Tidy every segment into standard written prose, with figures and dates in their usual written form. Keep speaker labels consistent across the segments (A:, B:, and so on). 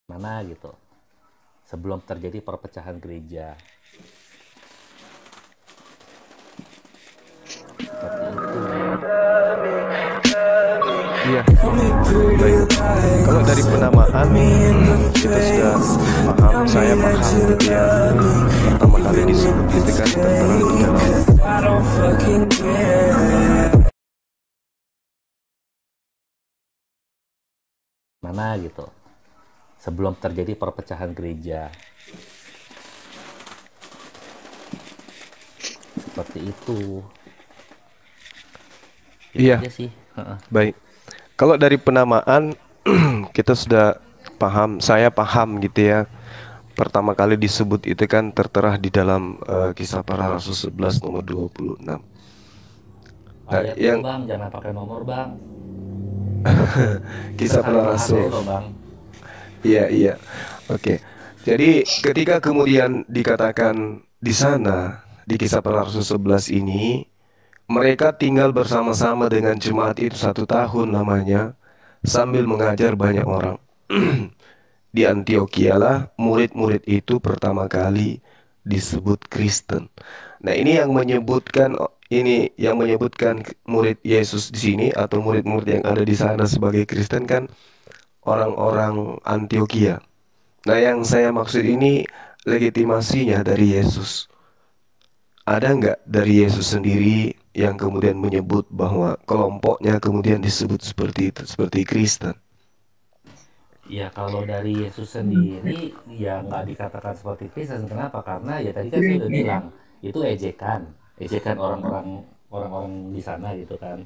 A: mana gitu, sebelum terjadi perpecahan gereja. Seperti itu.
B: Iya, baik. Kalau dari penamaan kita sudah paham, saya paham gitu ya. Pertama kali disebut itu kan tertera di dalam
A: mana gitu, sebelum terjadi perpecahan gereja. Seperti itu. Itu
B: Iya,
A: aja sih.
B: baik. Kalau dari penamaan kita sudah paham, saya paham gitu ya. Pertama kali disebut itu kan tertera di dalam Kisah Para Rasul 11 nomor 26. Nah,
A: Ayat dulu
B: yang
A: bang, jangan pakai nomor bang. Kita
B: Kisah Para
A: saling menghargai
B: Rasul.
A: loh bang.
B: Iya, iya. Oke. Jadi ketika kemudian dikatakan di sana di Kisah Para Rasul 11 ini, mereka tinggal bersama-sama dengan jemaat itu 1 tahun lamanya sambil mengajar banyak orang. Di Antioquia lah murid-murid itu pertama kali disebut Kristen. Nah, ini yang menyebutkan murid Yesus di sini atau murid-murid yang ada di sana sebagai Kristen kan orang-orang Antioquia. Nah, yang saya maksud ini legitimasinya dari Yesus. Ada nggak dari Yesus sendiri yang kemudian menyebut bahwa kelompoknya kemudian disebut seperti itu, seperti Kristen?
A: Ya kalau dari Yesus sendiri ya nggak dikatakan seperti Kristen. Kenapa? Karena ya tadi kan saya udah bilang itu ejekan, ejekan orang-orang di sana gitu kan.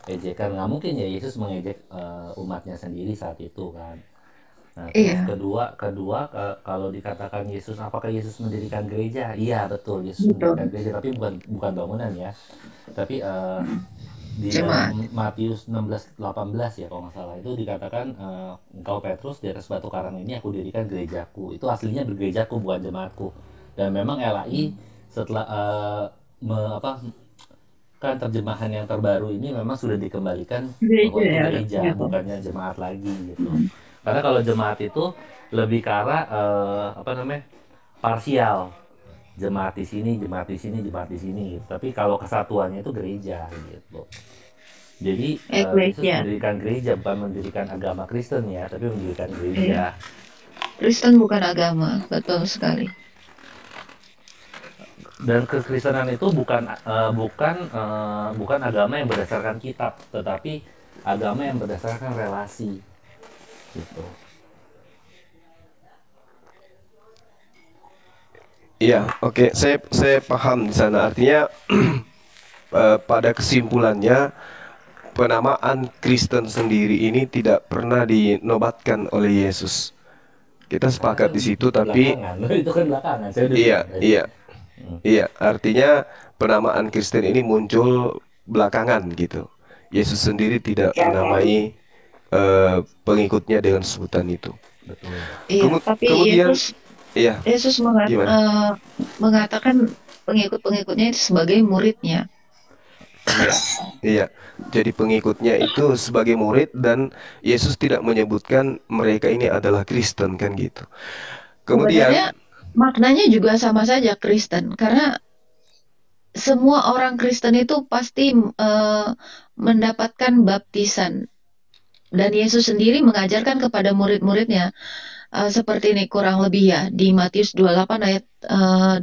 A: Ejekan, nggak mungkin ya Yesus mengejek umatnya sendiri saat itu kan. Nah terus
C: Iya,
A: kalau dikatakan Yesus, apakah Yesus mendirikan gereja? Iya betul, Yesus mendirikan
C: betul.
A: gereja, tapi bukan bangunan ya. Tapi di
C: Jemaat.
A: dalam Matius 16:18 ya kalau nggak salah itu dikatakan, engkau Petrus, di atas batu karang ini aku dirikan gerejaku. Itu aslinya bergerejaku bukan jemaatku. Dan memang LAI setelah kan terjemahan yang terbaru ini memang sudah dikembalikan bahwa
C: Gereja
A: itu
C: ya,
A: gereja
C: gitu.
A: bukannya jemaat lagi gitu. Karena kalau jemaat itu lebih ke arah parsial, jemaat di sini, jemaat di sini, jemaat di sini gitu. Tapi kalau kesatuannya itu gereja gitu. Jadi Yesus
C: Eklesia.
A: mendirikan gereja, bukan mendirikan agama Kristen ya, tapi mendirikan
C: Iya.
A: gereja.
C: Kristen bukan agama, betul sekali.
A: Dan kekristenan itu bukan agama yang berdasarkan kitab, tetapi agama yang berdasarkan relasi gitu.
B: Iya, oke, saya paham di sana. Artinya pada kesimpulannya penamaan Kristen sendiri ini tidak pernah dinobatkan oleh Yesus. Kita
A: Karena
B: sepakat
A: kan
B: di situ, tapi
A: belakangan, itu kan belakangan. Saya udah
B: iya,
A: bilang tadi.
B: iya, iya. Artinya penamaan Kristen ini muncul belakangan gitu. Yesus sendiri tidak menamai pengikutnya dengan sebutan itu.
A: Betul.
C: Iya, tapi
B: Kemudian,
C: Yesus
B: iya,
C: Yesus
B: gimana?
C: mengatakan pengikut-pengikutnya itu sebagai muridnya.
B: Iya, iya. Jadi pengikutnya itu sebagai murid dan Yesus tidak menyebutkan mereka ini adalah Kristen kan gitu.
C: Sebenarnya
B: Kemudian,
C: maknanya juga sama saja Kristen, karena semua orang Kristen itu pasti mendapatkan baptisan. Dan Yesus sendiri mengajarkan kepada murid-muridnya, seperti ini kurang lebih ya, di Matius 28 ayat 18.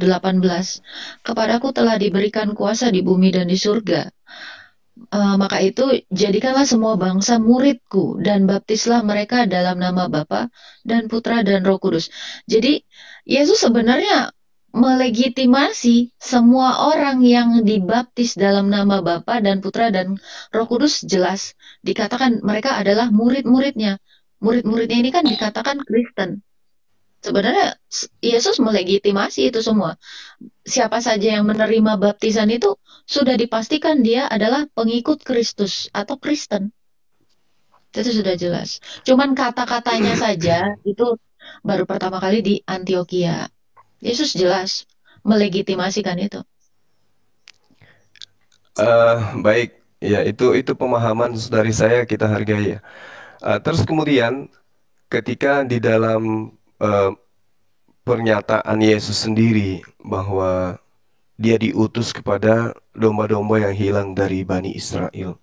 C: Kepadaku telah diberikan kuasa di bumi dan di surga. Maka itu jadikanlah semua bangsa muridku dan baptislah mereka dalam nama Bapa dan Putra dan Roh Kudus. Jadi Yesus sebenarnya melegitimasi semua orang yang dibaptis dalam nama Bapa dan Putra dan Roh Kudus, jelas dikatakan mereka adalah murid-muridnya. Murid-muridnya ini kan dikatakan Kristen. Sebenarnya Yesus melegitimasi itu semua. Siapa saja yang menerima baptisan itu sudah dipastikan dia adalah pengikut Kristus atau Kristen. Itu sudah jelas. Cuman kata-katanya saja itu baru pertama kali di Antioquia. Yesus jelas melegitimasikan itu.
B: baik, ya itu pemahaman dari saya kita hargai ya. Terus kemudian ketika di dalam pernyataan Yesus sendiri bahwa dia diutus kepada domba-domba yang hilang dari Bani Israel.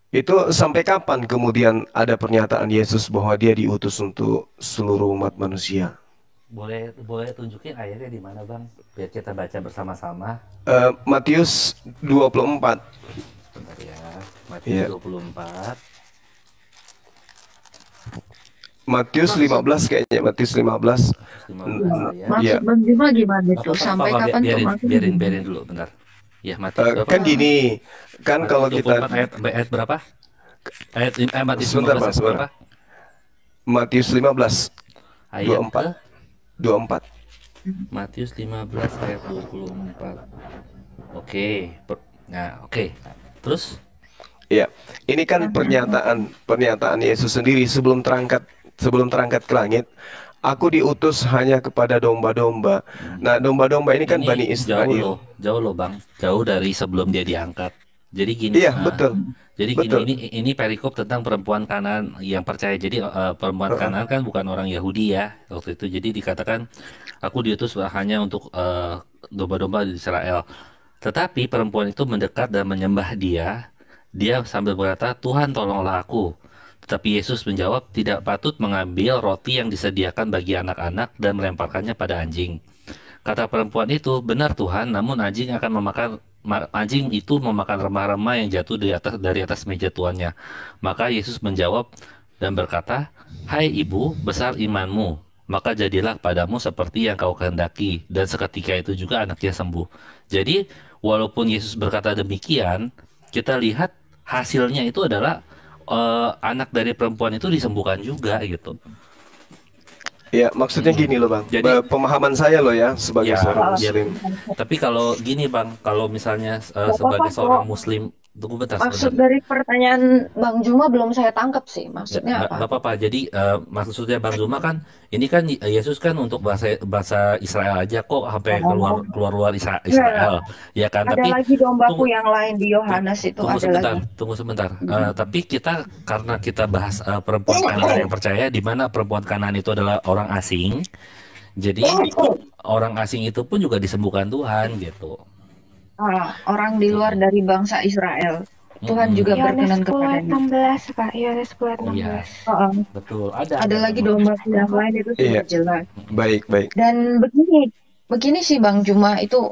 B: Itu sampai kapan kemudian ada pernyataan Yesus bahwa dia diutus untuk seluruh umat manusia?
A: Boleh tunjukin ayatnya di mana, Bang? Biar kita baca bersama-sama.
B: Matius 24.
A: Bentar ya. Matius
B: Iya.
A: 24.
B: Matius 15 kayaknya, Matius 15.
A: 15 ya.
C: Maksud
B: Iya.
C: Bang Juma gimana
A: Apa,
C: tuh?
A: apa,
C: Sampai
A: apa,
C: kapan tuh
A: biarin,
C: maksudnya?
A: biarin dulu bentar. Ya, Matius berapa?
B: Kan gini, kan
A: Matius
B: kalau
A: 24
B: kita
A: ayat berapa? Matius
B: sebentar
A: 15
B: Bang,
A: ayat
B: sebentar.
A: berapa?
B: Matius 15
A: Ayat
B: 24
A: ke
B: 24.
A: Matius 15 ayat 24. Oke. Nah, oke. Terus
B: Iya, ini kan pernyataan Yesus sendiri sebelum terangkat ke langit. Aku diutus hanya kepada domba-domba. Nah, domba-domba ini kan Bani Israel.
A: jauh loh Bang, jauh dari sebelum dia diangkat. Jadi gini,
B: Iya, betul.
A: jadi
B: Betul.
A: gini, ini perikop tentang perempuan Kanaan yang percaya. Jadi perempuan Kanaan kan bukan orang Yahudi ya waktu itu. Jadi dikatakan aku diutus hanya untuk domba-domba di Israel. Tetapi perempuan itu mendekat dan menyembah dia. Dia sambil berkata, Tuhan tolonglah aku. Tetapi Yesus menjawab, tidak patut mengambil roti yang disediakan bagi anak-anak dan melemparkannya pada anjing. Kata perempuan itu, benar Tuhan, namun anjing itu memakan remah-remah yang jatuh dari atas meja tuannya. Maka Yesus menjawab dan berkata, Hai ibu, besar imanmu, maka jadilah padamu seperti yang kau kehendaki. Dan seketika itu juga anaknya sembuh. Jadi, walaupun Yesus berkata demikian, kita lihat hasilnya itu adalah anak dari perempuan itu disembuhkan juga gitu.
B: Ya, maksudnya gini loh Bang.
A: Jadi-
B: Pemahaman saya loh ya sebagai
A: Ya,
B: seorang
A: ya.
B: Muslim.
A: Tapi kalau gini Bang, kalau misalnya
C: Gak
A: sebagai
C: apa-apa,
A: seorang
C: kok.
A: Muslim, tunggu bentar
C: Maksud
A: sebentar.
C: dari pertanyaan Bang Juma belum saya tangkap sih. Maksudnya
A: Nggak
C: apa?
A: apa-apa. Jadi maksudnya Bang Zuma kan, ini kan Yesus kan untuk bahasa Israel aja kok sampai keluar Israel, ya kan?
C: Ada
A: Tapi
C: lagi dombaku
A: tunggu,
C: yang lain di Yohanes itu
A: tunggu
C: ada
A: sebentar,
C: lagi.
A: tunggu sebentar. Tapi karena kita bahas perempuan Kanaan yang percaya, di mana perempuan Kanaan itu adalah orang asing. Jadi orang asing itu pun juga disembuhkan Tuhan gitu.
C: Orang di luar dari bangsa Israel. Tuhan juga
D: Yohanes
C: berkenan
D: 10
C: kepadanya.
D: 16 Kak, Yohanes 10
A: Oh iya,
D: 16.
A: betul.
C: Ada lagi dombaku yang lain itu sudah
B: Iya.
C: jelas.
B: Baik.
C: Dan begini sih Bang Juma, itu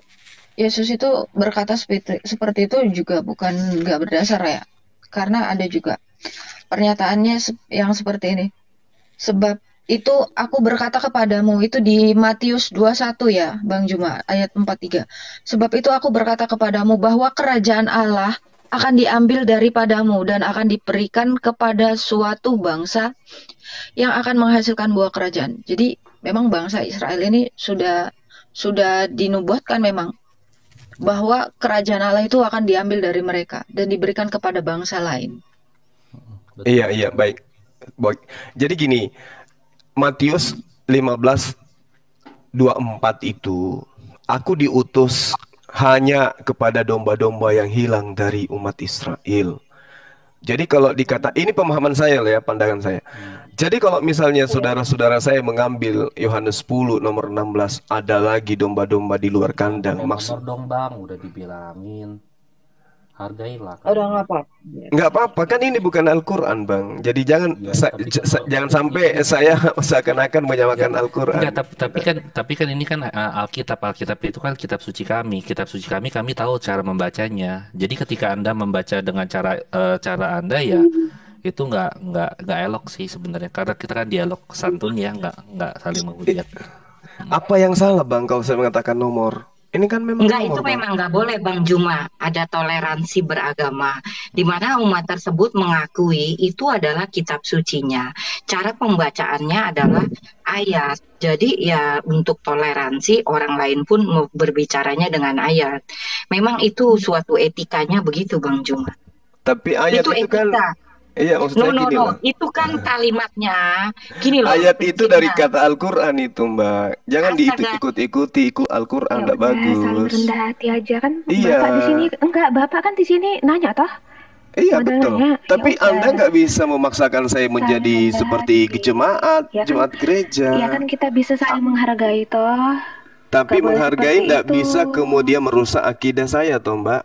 C: Yesus itu berkata seperti itu juga bukan nggak berdasar ya. Karena ada juga pernyataannya yang seperti ini. Sebab itu aku berkata kepadamu, itu di Matius 21 ya Bang Juma, ayat 43. Sebab itu aku berkata kepadamu bahwa kerajaan Allah akan diambil daripadamu dan akan diberikan kepada suatu bangsa yang akan menghasilkan buah kerajaan. Jadi memang bangsa Israel ini sudah dinubuatkan memang bahwa kerajaan Allah itu akan diambil dari mereka dan diberikan kepada bangsa lain.
A: betul.
B: Iya, baik. Jadi gini, Matius 15:24 itu, aku diutus hanya kepada domba-domba yang hilang dari umat Israel. Jadi kalau dikata, ini pemahaman saya loh ya, pandangan saya. Jadi kalau misalnya saudara-saudara saya mengambil Yohanes 10 nomor 16, ada lagi domba-domba di luar kandang.
A: Nomor dong Bang, udah dibilangin. Hargailah kan.
C: Udah nggak apa-apa.
B: Nggak apa-apa, kan ini bukan Al-Quran Bang. Jadi jangan
A: Ya, tapi kalau-
B: jangan sampai saya seakan-akan menyamakan Al-Quran.
A: Enggak, tapi kan ini kan Alkitab itu kan kitab suci kami. Kitab suci kami tahu cara membacanya. Jadi ketika Anda membaca dengan cara Anda ya itu nggak elok sih sebenarnya, karena kita kan dialog santun ya, nggak saling menghujat.
B: Apa yang salah Bang kalau saya mengatakan nomor? Ini kan memang
E: Enggak,
B: nomor,
E: itu
B: Bang.
E: memang nggak boleh Bang Juma. Ada toleransi beragama, di mana umat tersebut mengakui itu adalah kitab sucinya. Cara pembacaannya adalah ayat. Jadi ya untuk toleransi orang lain pun berbicaranya dengan ayat. Memang itu suatu etikanya begitu Bang Juma.
B: Tapi ayat
E: Itu
B: itu kan,
E: etika.
B: iya maksud saya gini loh.
E: Itu kan kalimatnya. Gini loh.
B: Ayat itu dari
E: prinsipnya.
B: kata Al-Quran itu Mbak. Jangan
E: Astaga.
B: diikut-ikuti Al-Quran,
D: Ya
B: enggak
D: udah, saling
B: bagus.
D: rendah hati aja kan.
B: Iya.
D: Bapak di sini enggak, Bapak kan di sini nanya toh.
B: Iya
D: Udah
B: betul.
D: ya, ya
B: Tapi Anda
D: udah.
B: nggak bisa memaksakan saya menjadi
D: Saling
B: seperti
D: menghargai.
B: jemaat,
D: Ya kan,
B: jemaat gereja.
D: ya kan kita bisa saling menghargai toh.
B: Tapi
D: Gak boleh
B: menghargai
D: seperti
B: nggak
D: itu.
B: bisa kemudian merusak akidah saya, toh Mbak.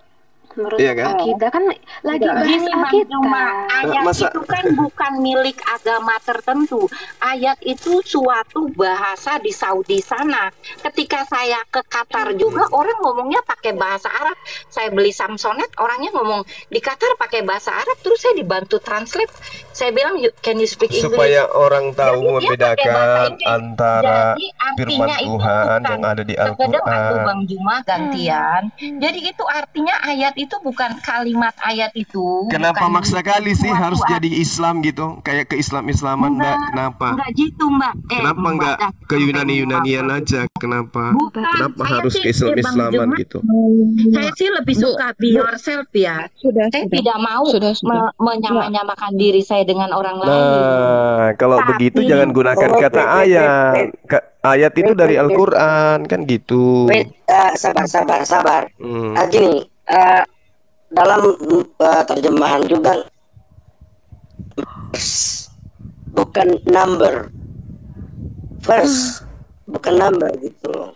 D: Merusak
B: Iya kan?
D: akidah kan lagi bahas
E: Gini Bang
D: Alkitab.
E: Juma, ayat
B: Masa
E: itu kan bukan milik agama tertentu. Ayat itu suatu bahasa di Saudi sana. Ketika saya ke Qatar juga orang ngomongnya pakai bahasa Arab. Saya beli Samsonite, orangnya ngomong di Qatar pakai bahasa Arab, terus saya dibantu translate. Saya bilang, can you speak English?
B: supaya orang tahu
E: Jadi dia pakai bahasa
B: membedakan
E: Inggris.
B: antara
E: Jadi
B: firman
E: artinya itu
B: Tuhan
E: bukan
B: yang ada di
E: sekedar aku
B: Al-Quran.
E: Bang Juma gantian. Jadi itu artinya ayat itu bukan kalimat ayat itu,
B: Kenapa
E: bukan
B: maksa kali sih
E: suatu
B: harus
E: arti.
B: jadi Islam gitu? Kayak ke Islam-Islaman, Mbak. Kenapa?
E: Enggak gitu Mbak.
B: Kenapa
E: Mbak
B: nggak
E: dah
B: ke
E: sampai
B: Yunani-Yunanian
E: Mbak.
B: aja? Kenapa?
E: Bukan,
B: Kenapa
E: saya
B: harus
E: sih
B: ke
E: Bang
B: Islam-Islaman
E: Juma,
B: gitu?
E: saya sih lebih
C: Bu,
E: suka be
C: Bu,
E: yourself ya.
D: Sudah,
E: Saya
D: sudah.
E: tidak mau
C: sudah.
D: Enggak.
E: menyamakan diri saya dengan orang lain.
B: Nah, kalau begitu
E: Tapi
B: jangan gunakan
F: Oh,
B: kata
F: wait,
B: ayat. Ayat itu dari
F: wait.
B: Al-Quran, kan gitu.
F: Sabar.
B: Hmm.
F: Gini, dalam terjemahan juga bukan number, verse, bukan number gitu loh.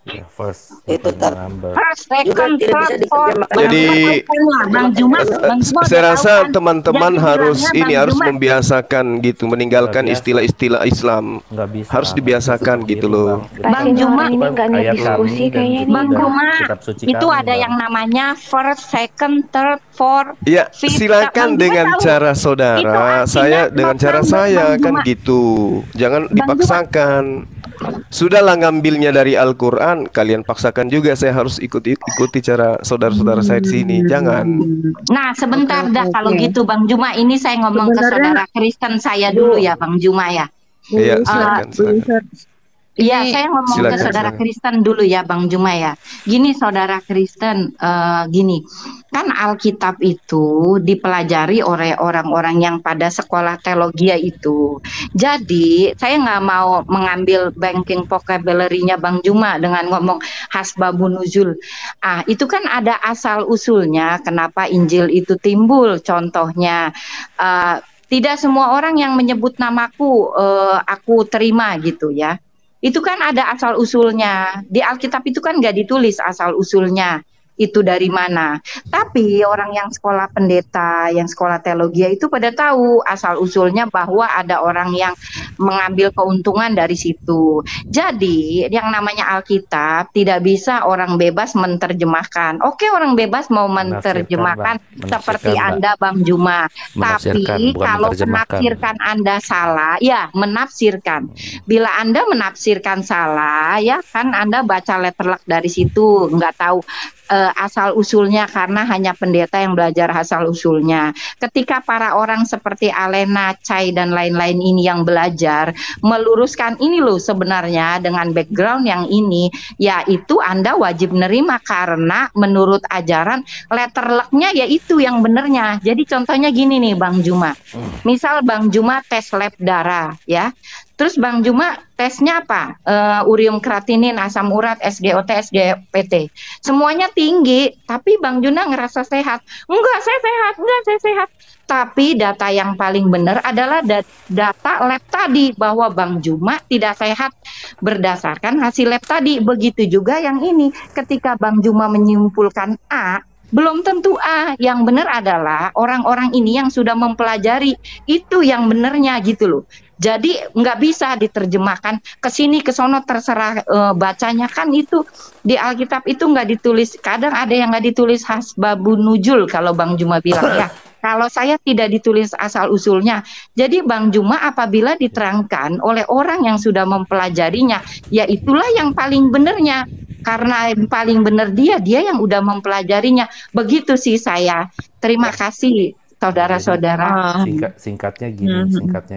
A: Ya, first
F: Itu
A: bukan number.
E: first,
F: juga
E: second,
F: tidak bisa
E: third, fourth.
F: diterjemahkan.
B: Jadi-
E: Bang Juma
B: Saya
E: udah
B: rasa
E: tahu kan?
B: teman-teman
E: Jadi
B: harus
E: bilangnya
B: ini
E: Bang
B: harus
E: Juma,
B: membiasakan gitu, meninggalkan
A: Nggak biasa.
B: istilah-istilah Islam.
A: Nggak bisa.
B: Harus dibiasakan
A: Nggak
B: gitu
A: bisa
B: loh.
A: sendiri,
E: Bang
D: Pasti
E: Juma,
D: orang ini nggak niat
A: ayat
D: diskusi
A: kami dan
D: kayaknya nih.
E: Bang
A: juga
E: Juma,
A: kitab suci
E: itu
A: kami,
E: ada
A: Bang.
E: yang namanya first, second, third, fourth,
B: Ya,
E: fifth.
B: silakan
E: Bang Juma
B: dengan
E: tahu
B: cara
E: itu
B: saudara,
E: artinya
B: saya dengan cara
E: Bang
B: saya kan
E: Juma.
B: gitu. Jangan
E: Bang Juma.
B: dipaksakan. Sudahlah ngambilnya dari Al-Quran, kalian paksakan juga saya harus ikuti cara saudara-saudara saya di sini. Jangan.
E: Nah, sebentar
D: Oke,
E: dah
D: oke,
E: kalau
D: oke.
E: gitu Bang Juma, ini saya ngomong ke
D: Sebenarnya-
E: saudara Kristen saya dulu ya Bang Juma ya.
B: Iya, silakan.
E: Iya,
C: Ini
E: saya ngomong ke
B: Silakan,
E: saudara
B: silakan.
E: Kristen dulu ya Bang Juma ya. Gini saudara Kristen, gini, kan Alkitab itu dipelajari oleh orang-orang yang pada sekolah teologi itu. Jadi saya nggak mau mengambil banking vocabulary-nya Bang Juma dengan ngomong hasbabun nuzul. Itu kan ada asal usulnya kenapa Injil itu timbul. Contohnya, tidak semua orang yang menyebut namaku aku terima gitu ya. Itu kan ada asal usulnya. Di Alkitab itu kan nggak ditulis asal usulnya itu dari mana. Tapi orang yang sekolah pendeta, yang sekolah teologi itu pada tahu asal usulnya bahwa ada orang yang mengambil keuntungan dari situ. Jadi yang namanya Alkitab tidak bisa orang bebas menerjemahkan. Oke, orang bebas mau menerjemahkan
A: Bang.
E: seperti
A: Menafsirkan, Bang.
E: Anda Bang Juma.
A: Menafsirkan,
E: Tapi
A: bukan
E: kalau
A: menerjemahkan.
E: menafsirkan Anda salah, ya menafsirkan. Bila Anda menafsirkan salah, ya kan Anda baca letterlock dari situ, nggak tahu asal usulnya karena hanya pendeta yang belajar asal usulnya. Ketika para orang seperti Alena, Chai dan lain-lain ini yang belajar meluruskan ini loh sebenarnya dengan background yang ini, ya itu Anda wajib nerima karena menurut ajaran letterlocknya ya itu yang benernya. Jadi contohnya gini nih Bang Juma. Misal Bang Juma tes lab darah ya. Terus Bang Juma tesnya apa? Urium kreatinin, asam urat, SGOT, SGPT. Semuanya tinggi, tapi Bang Juna ngerasa sehat. Enggak, saya sehat. Tapi data yang paling benar adalah data lab tadi bahwa Bang Juma tidak sehat berdasarkan hasil lab tadi. Begitu juga yang ini. Ketika Bang Juma menyimpulkan A, belum tentu A. Yang benar adalah orang-orang ini yang sudah mempelajari itu yang benernya gitu loh. Jadi nggak bisa diterjemahkan ke sini ke sono terserah bacanya kan itu di Alkitab itu nggak ditulis. Kadang ada yang nggak ditulis hasbabun nuzul kalau Bang Juma bilang ya. Kalau saya tidak ditulis asal usulnya. Jadi Bang Juma apabila diterangkan oleh orang yang sudah mempelajarinya, ya itulah yang paling benernya. Karena yang paling benar dia yang udah mempelajarinya. Begitu sih saya. Terima kasih saudara-saudara.
A: Singkatnya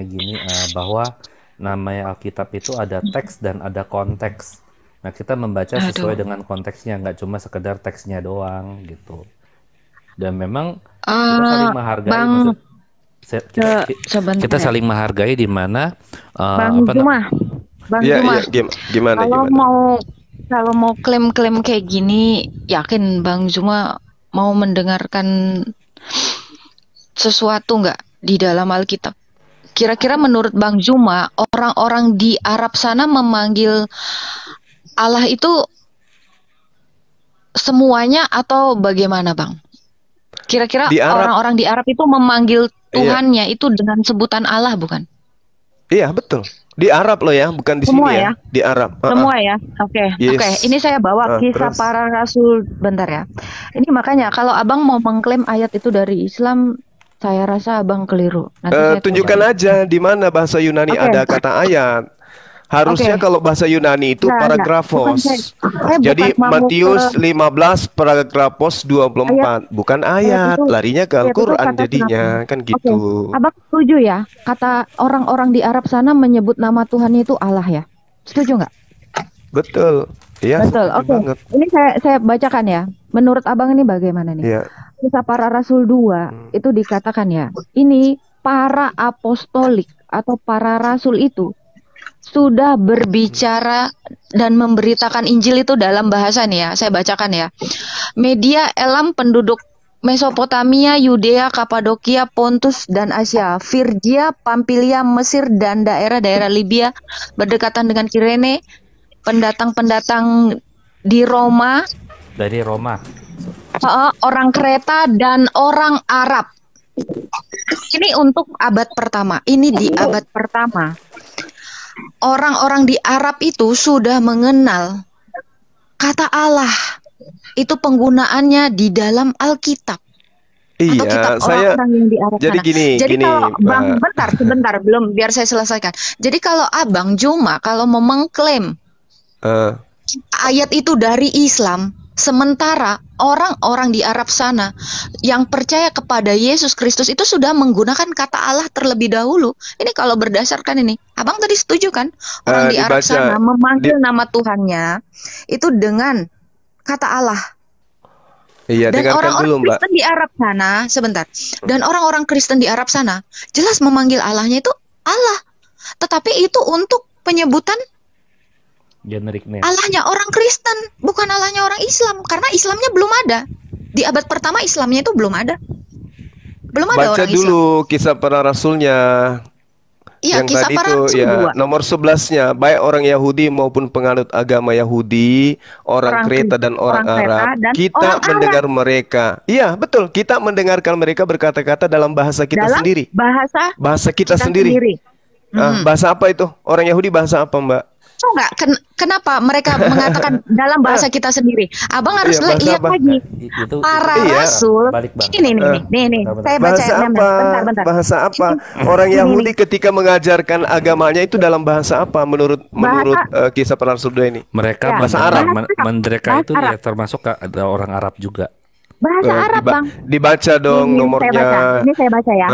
A: gini bahwa namanya Alkitab itu ada teks dan ada konteks. Nah, kita membaca sesuai dengan konteksnya, nggak cuma sekedar teksnya doang gitu. Dan memang kita saling menghargai,
C: Bang,
A: kita saling menghargai di mana
D: Bang Juma,
B: Iya,
C: Juma,
B: gimana?
C: kalau mau klaim-klaim kayak gini, yakin Bang Juma mau mendengarkan sesuatu nggak di dalam Alkitab? Kira-kira menurut Bang Juma, orang-orang di Arab sana memanggil Allah itu semuanya atau bagaimana, Bang? Kira-kira
B: Di Arab,
C: orang-orang di Arab itu memanggil
B: iya,
C: Tuhannya itu dengan sebutan Allah, bukan?
B: iya betul. Di Arab loh ya, bukan di
D: Semua
B: sini
D: ya?
B: ya. Di Arab.
D: Semua ya? Oke.
C: Oke,
B: Yes.
C: ini saya bawa kisah
B: Terus,
C: para rasul bentar ya. Ini makanya kalau Abang mau mengklaim ayat itu dari Islam, saya rasa Abang keliru. Nanti saya
B: tunjukkan
C: tunjukin.
B: aja di mana bahasa Yunani
C: Oke,
B: ada kata ayat. Harusnya
C: oke.
B: kalau bahasa Yunani itu
C: Enggak. Bukan
B: paragrafos.
C: saya
B: Jadi
C: bukan mau ke
B: Matius 15 paragrafos
C: ayat
B: 24, bukan
C: ayat
B: ayat. Larinya ke
C: itu
B: Al-Qur'an
C: kata
B: jadinya,
C: Tuhan.
B: kan
C: Oke,
B: gitu.
C: Abang setuju ya? Kata orang-orang di Arab sana menyebut nama Tuhannya itu Allah ya? Setuju nggak?
B: Betul. Iya,
C: Betul.
B: setuju
C: Oke,
B: banget.
C: ini saya bacakan ya. Menurut Abang ini bagaimana nih?
B: Iya.
C: Kisah para Rasul 2 itu dikatakan ya, ini para apostolik atau para rasul itu sudah berbicara dan memberitakan Injil itu dalam bahasa nih ya, saya bacakan ya. Media Elam penduduk Mesopotamia, Yudea, Kapadokia, Pontus, dan Asia, Firgia, Pamfilia, Mesir, dan daerah-daerah Libya berdekatan dengan Kirene, pendatang-pendatang di Roma,
A: Dari Roma.
C: orang Kreta, dan orang Arab. Ini untuk abad pertama. Ini di abad pertama. Orang-orang di Arab itu sudah mengenal kata Allah. Itu penggunaannya di dalam Alkitab atau kitab
B: Iya, saya
C: orang-orang yang di Arab
B: jadi
C: sana.
B: gini,
C: Jadi kalau Bang,
B: Mbak.
C: sebentar, belum, biar saya selesaikan. Jadi kalau Abang Juma kalau mau mengklaim
B: Eh,
C: ayat itu dari Islam, sementara orang-orang di Arab sana yang percaya kepada Yesus Kristus itu sudah menggunakan kata Allah terlebih dahulu. Ini kalau berdasarkan ini, Abang tadi setuju kan? Orang di Arab
B: dibaca
C: sana
B: di,
C: memanggil nama Tuhannya itu dengan kata Allah.
B: iya,
C: Dan
B: dengarkan
C: orang-orang
B: dulu, Mbak.
C: Kristen di Arab sana, sebentar. Dan orang-orang Kristen di Arab sana jelas memanggil Allahnya itu Allah. Tetapi itu untuk penyebutan
A: Generic name.
C: Allahnya orang Kristen, bukan Allahnya orang Islam. Karena Islamnya belum ada. Di abad pertama Islamnya itu belum ada. Belum ada
B: Baca
C: orang Islam.
B: dulu kisah para rasulnya.
C: Iya,
B: Yang
C: kisah
B: tadi
C: para
B: itu
C: rasul
B: ya
C: 2.
B: nomor 11-nya, baik orang Yahudi maupun penganut agama Yahudi, orang
C: Orang
B: Kreta dan orang
C: Kreta
B: Arab,
C: dan
B: kita
C: orang Arab
B: mendengar mereka. Iya, betul. Kita mendengarkan mereka berkata-kata dalam bahasa kita
C: dalam
B: sendiri.
C: bahasa
B: Bahasa kita
C: kita
B: sendiri.
C: sendiri.
B: Bahasa apa itu? Orang Yahudi bahasa apa, Mbak?
C: Tahu nggak kenapa mereka mengatakan dalam bahasa kita sendiri? Abang harus
B: Iya, bahasa
C: lihat
B: apa?
C: lagi.
A: Itu
C: Para
B: Iya.
C: rasul.
A: balik Bang.
C: Ini nih.
A: Bentar.
C: Saya baca
B: Bahasa apa?
C: bentar.
B: Bahasa apa? Orang Yahudi ketika mengajarkan agamanya itu dalam bahasa apa menurut kisah para rasul 2 ini?
A: Mereka
C: Ya,
B: bahasa Arab.
A: mereka
C: Bahasa
A: itu
C: Arab.
A: ya termasuk ada orang Arab juga.
C: Bahasa Arab, Bang.
B: Dibaca dong
C: Ini
B: nomornya.
C: saya baca ya.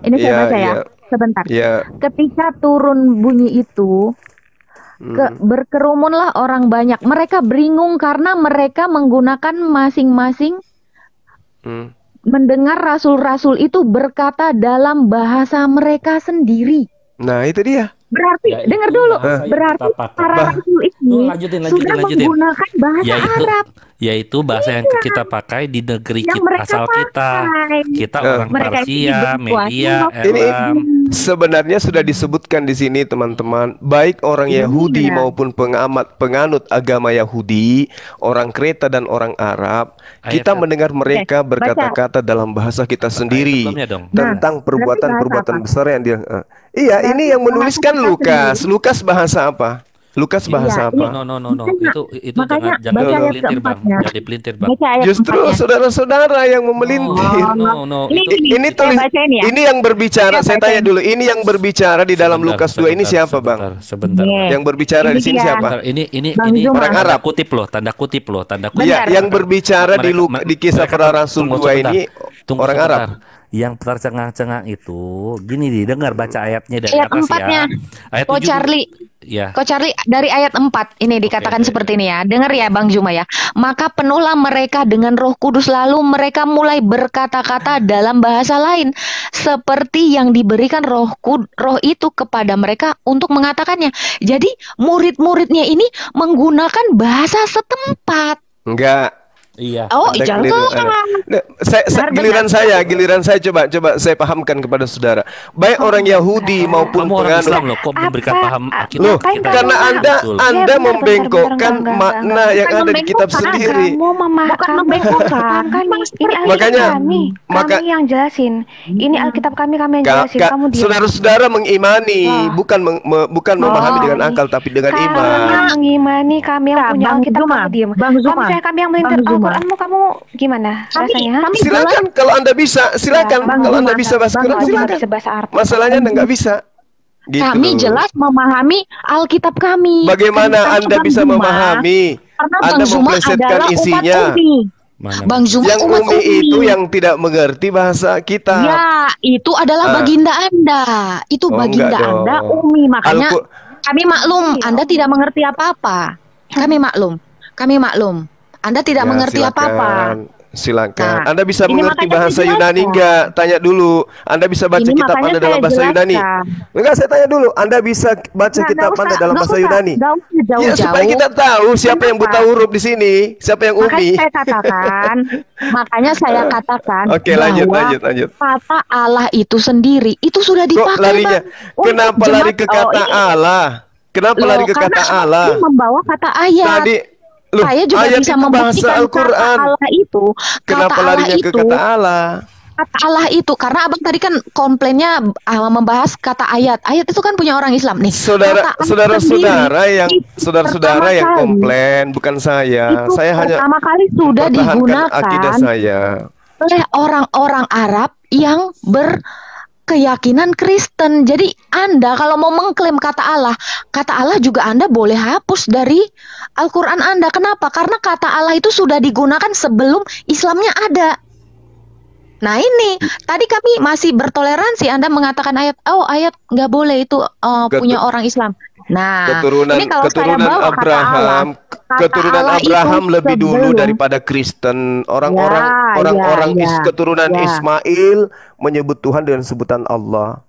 C: Ini saya
B: iya,
C: baca ya.
B: iya.
C: Sebentar.
B: Iya.
C: Ketika turun bunyi itu, berkerumunlah orang banyak. Mereka bingung karena mereka menggunakan masing-masing mendengar rasul-rasul itu berkata dalam bahasa mereka sendiri.
B: Nah, itu dia.
C: Berarti,
A: Ya,
C: dengar
A: itu
C: dulu,
A: bahasa yang
C: berarti
A: kita pakai.
C: para rasul ini
A: Lanjutin.
C: sudah menggunakan bahasa Arab.
A: Yaitu bahasa yang kita pakai di negeri
C: Yang
A: kita,
C: mereka
A: asal kita.
C: pakai.
A: Kita orang
C: Mereka itu
A: Parsia,
C: diberi
A: Media,
C: kuasa.
A: Elam.
B: Sebenarnya sudah disebutkan di sini, teman-teman, baik orang
C: Iya.
B: Yahudi maupun penganut agama Yahudi, orang Kreta dan orang Arab,
A: Ayat
B: kita
A: apa?
B: mendengar mereka
C: Oke,
B: berkata-kata dalam bahasa kita sendiri
A: sebelumnya dong.
B: tentang perbuatan-perbuatan besar yang dia. Iya,
C: Berarti
B: ini yang menuliskan
C: bahasa kita
B: Lukas. Lukas bahasa apa? Lukas bahasa
C: Iya,
B: apa?
A: No.
C: Makanya-
A: Itu
C: makanya
A: jangan
C: baca ayat
A: pelintir Bang.
C: keempatnya.
A: Jadi pelintir Bang.
C: Baca ayat
B: Justru
C: 4-nya.
B: saudara-saudara yang memelintir.
A: No.
C: Ini,
A: Itu
B: Ini
C: saya
B: tulis,
C: bacain ya.
B: ini yang berbicara. Saya tanya dulu, ini yang berbicara di dalam
A: sebentar,
B: Lukas 2 ini siapa, Bang?
A: Sebentar.
C: Iya.
B: Yang berbicara
C: Ini
B: di sini
C: dia.
B: siapa?
A: Bentar, ini
C: Bang Zuma.
B: Orang Arab.
A: tanda kutip loh.
B: Iya, yang berbicara di
A: Mereka-
B: di kisah
A: mereka-
B: para rasul
A: tunggu
B: 2
A: sebentar.
B: ini
A: Tunggu
B: orang
A: sebentar.
B: Arab.
A: Yang tercengang-cengang itu gini dengar baca ayatnya dari
C: Ayat
A: atas
C: 4-nya.
A: ya. Ayat
C: Ko
A: 7.
C: Charlie,
A: Ya.
C: Ko Charlie dari ayat 4 ini dikatakan
A: Oke.
C: seperti ini ya. Dengar ya Bang Juma ya. Maka penuhlah mereka dengan Roh Kudus lalu mereka mulai berkata-kata dalam bahasa lain seperti yang diberikan roh itu kepada mereka untuk mengatakannya. Jadi murid-muridnya ini menggunakan bahasa setempat.
B: Enggak.
A: Iya.
G: Oh,
B: Anda
G: jangan.
B: keliru. Nah, giliran saya coba saya pahamkan kepada saudara. Baik orang Yahudi maupun
A: Kamu orang
B: penganut.
A: Islam loh, kok memberikan paham kita?
B: Loh,
A: kita
B: karena
A: yang
B: Anda
A: betul.
B: Anda
D: Ya,
B: membengkokkan
D: bentar,
B: makna yang
G: Bukan
B: ada di kitab
G: membengkokkan,
B: sendiri.
D: Kamu
G: Bukan membengkokkan.
D: kami. Ini
B: Makanya-
D: Alkitab kami.
B: maka-
D: Kami yang jelasin. Ini Alkitab kami yang jelasin. Kamu diam.
B: Saudara-saudara mengimani, bukan memahami dengan akal tapi dengan
D: Kami
B: iman.
D: yang mengimani, kami yang
G: Ya,
D: punya
G: Bang
D: Alkitab,
G: Zuma.
D: kamu diam.
G: Bang
D: Kalau
G: Zuma.
D: misalnya kami yang melintir
G: Bang Zuma.
D: Al-Quranmu, kamu gimana rasanya?
G: Kami
B: Silakan kalau Anda bisa, silakan
D: Bang
B: kalau
D: Zuma,
B: Anda bisa bahasa
D: Bang
B: Quran
D: Zuma
B: silakan.
D: bisa bahasa Arab.
B: Masalahnya Anda nggak bisa. Gitu
G: Kami
B: loh.
G: jelas memahami Alkitab kami.
B: Bagaimana
G: Bukan
B: Anda
G: Bang
B: bisa
G: Zuma,
B: memahami?
G: Karena
B: Anda
G: Bang Zuma
B: memplesetkan
G: adalah
B: isinya.
G: umat Umi.
A: Mana?
G: Bang Zuma
B: Yang
G: umat
B: umi itu yang tidak mengerti bahasa kita.
G: Ya, itu adalah
B: Ah.
G: baginda Anda. Itu
B: Oh,
G: baginda
B: enggak dong.
G: Anda Umi. Makanya
B: Alqur-
G: kami maklum, Anda tidak mengerti apa-apa. Kami maklum. Anda tidak
B: Ya,
G: mengerti apa-apa.
B: Silakan.
G: Nah,
B: Anda bisa
G: ini
B: mengerti
G: makanya
B: bahasa
G: saya
B: Yunani
G: jelaskan.
B: enggak? Tanya dulu. Anda bisa baca
G: Ini
B: kitab
G: makanya
B: Anda dalam
G: saya
B: bahasa Yunani?
G: jelaskan.
B: Enggak, saya tanya dulu. Anda bisa baca
G: Nah,
B: kitab
G: nggak
B: Anda
G: usah-
B: dalam
G: nggak
B: bahasa
G: usah-
B: Yunani?
G: nggak usah
B: Ya,
G: jauh-jauh.
B: supaya kita tahu siapa yang buta
G: Kenapa?
B: huruf di sini, siapa yang umi.
G: Makanya saya katakan
B: Oke, lanjut,
G: bahwa
B: lanjut.
G: kata Allah itu sendiri itu sudah
B: Kok
G: dipakai,
B: larinya?
G: Bang.
B: Kenapa
G: Untuk
B: lari ke
G: jemaat-
B: kata
G: ini.
B: Allah? Kenapa
G: Loh,
B: lari ke
G: karena
B: kata Allah?
G: ini membawa kata ayat.
B: Tadi loh,
G: Saya juga
B: ayat
G: bisa
B: itu bahasa
G: membuktikan
B: Al-Quran.
G: kata Allah itu.
B: Kenapa
G: Kata Allah
B: larinya ke
G: itu,
B: kata Allah?
G: kata Allah itu, karena abang tadi kan komplainnya membahas kata ayat. Ayat itu kan punya orang Islam nih. Kata Allah
B: Saudara-saudara yang
G: sendiri, itu
B: saudara-saudara yang
G: pertama kali.
B: komplain, bukan saya.
G: Itu
B: Saya hanya
G: pertama kali sudah
B: mempertahankan akidah
G: digunakan
B: saya.
G: oleh orang-orang Arab yang berkeyakinan Kristen. Jadi Anda kalau mau mengklaim kata Allah juga Anda boleh hapus dari Al-Quran Anda. Kenapa? Karena kata Allah itu sudah digunakan sebelum Islamnya ada. Nah ini, tadi kami masih bertoleransi. Anda mengatakan ayat nggak boleh itu punya orang Islam. Nah,
B: Keturunan
G: ini kalau saya
B: keturunan
G: bawa kata
B: Abraham,
G: Allah,
B: keturunan
G: kata Allah
B: Abraham
G: itu
B: lebih dulu
G: sebelum-
B: daripada Kristen. Orang-orang
G: ya.
B: keturunan
G: Ya.
B: Ismail menyebut Tuhan dengan sebutan Allah.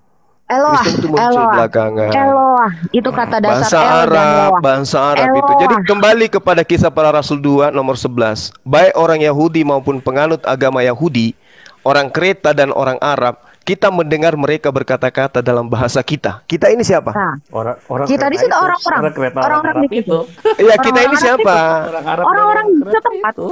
G: Eloah,
B: Kristen itu muncul belakangan.
G: Eloah, itu kata dasar
B: Bahasa
G: El dan
B: Arab,
G: Eloah.
B: bahasa Arab itu.
G: Eloah.
B: Jadi kembali kepada Kisah Para Rasul 2 nomor 11. Baik orang Yahudi maupun penganut agama Yahudi, orang Kreta dan orang Arab, kita mendengar mereka berkata-kata dalam bahasa kita. Kita ini siapa?
G: Nah,
A: Orang
G: kita di situ
A: itu,
G: orang-orang.
A: Kereta,
G: Orang-orang
A: Arab
G: di situ.
A: itu.
B: Iya, kita ini
G: Orang-orang
B: siapa?
A: Orang Arab,
G: Orang-orang
A: orang
G: setempat.
A: itu.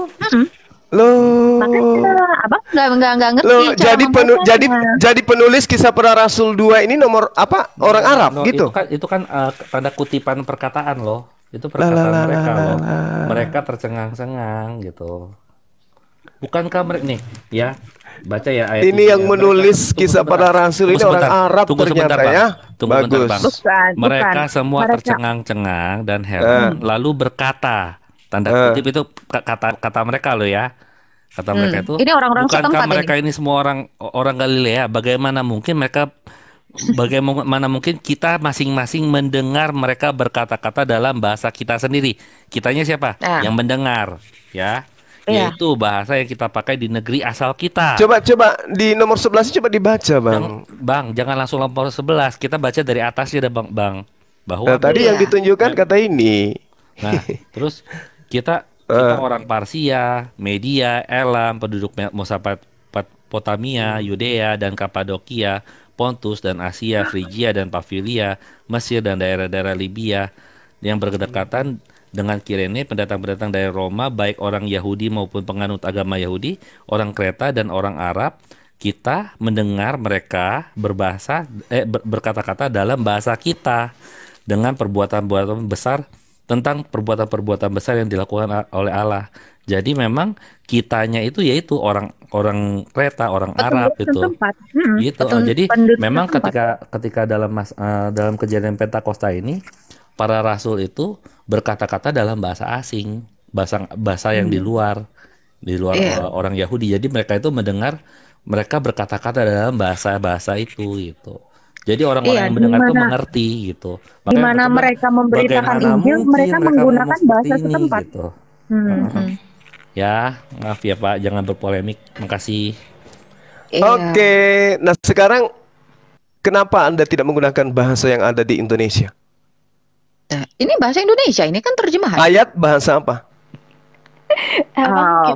B: Loh.
G: Makanya abang nggak ngerti
B: Loh,
G: cara membacanya.
B: jadi penulis Kisah Para Rasul 2 ini nomor apa? Orang Arab
A: No,
B: gitu.
A: Itu kan tanda kutipan perkataan loh. Itu
B: Lah,
A: perkataan
B: lah,
A: mereka
B: lah,
A: loh.
B: lah.
A: Mereka tercengang-cengang gitu. Bukankah mereka nih ya? Baca ya ayat
B: Ini yang menulis Kisah Para Rasul ini orang Arab ternyata
A: Bang.
B: ya.
A: Tunggu sebentar,
B: Bagus.
A: Bang.
G: Bukan,
A: Mereka
G: bukan.
A: semua
G: Mereka-
A: tercengang-cengang dan heran lalu berkata, tanda kutip itu kata mereka loh ya. Kata mereka itu,
G: Ini orang-orang
A: bukankah
G: setempat
A: mereka ini semua orang Galilea? Bagaimana mungkin kita masing-masing mendengar mereka berkata-kata dalam bahasa kita sendiri. Kitanya siapa?
G: Ah.
A: Yang mendengar, ya.
G: Iya.
A: Yaitu bahasa yang kita pakai di negeri asal kita.
B: Coba di nomor 11 coba dibaca, Bang.
A: Bang, jangan langsung nomor 11. Kita baca dari atasnya, Bang. Bahwa
B: Nah, tadi yang ditunjukkan kata ini.
A: Nah, terus kita orang Parsia, Media, Elam, penduduk Mesopotamia, Yudea dan Kapadokia, Pontus dan Asia, Frigia dan Pamfilia, Mesir dan daerah-daerah Libya yang berdekatan dengan Kirene, pendatang-pendatang dari Roma, baik orang Yahudi maupun penganut agama Yahudi, orang Kreta dan orang Arab, kita mendengar mereka berkata-kata dalam bahasa kita dengan perbuatan-perbuatan besar tentang perbuatan-perbuatan besar yang dilakukan oleh Allah. Jadi memang kitanya itu yaitu orang Kreta, orang Arab itu. Gitu. Jadi memang ketika dalam kejadian Pentakosta ini para rasul itu berkata-kata dalam bahasa asing, bahasa yang di luar orang Yahudi. Jadi mereka itu mendengar mereka berkata-kata dalam bahasa itu gitu. Jadi orang-orang yang mendengar itu mengerti gitu.
G: Di mana mereka memberitakan Injil, mereka menggunakan bahasa setempat.
A: Gitu. Ya, maaf ya Pak, jangan berpolemik. Makasih.
B: Oke, nah sekarang kenapa Anda tidak menggunakan bahasa yang ada di Indonesia?
C: Nah, ini bahasa Indonesia, ini kan terjemahan.
B: Ayat bahasa apa?
D: Kita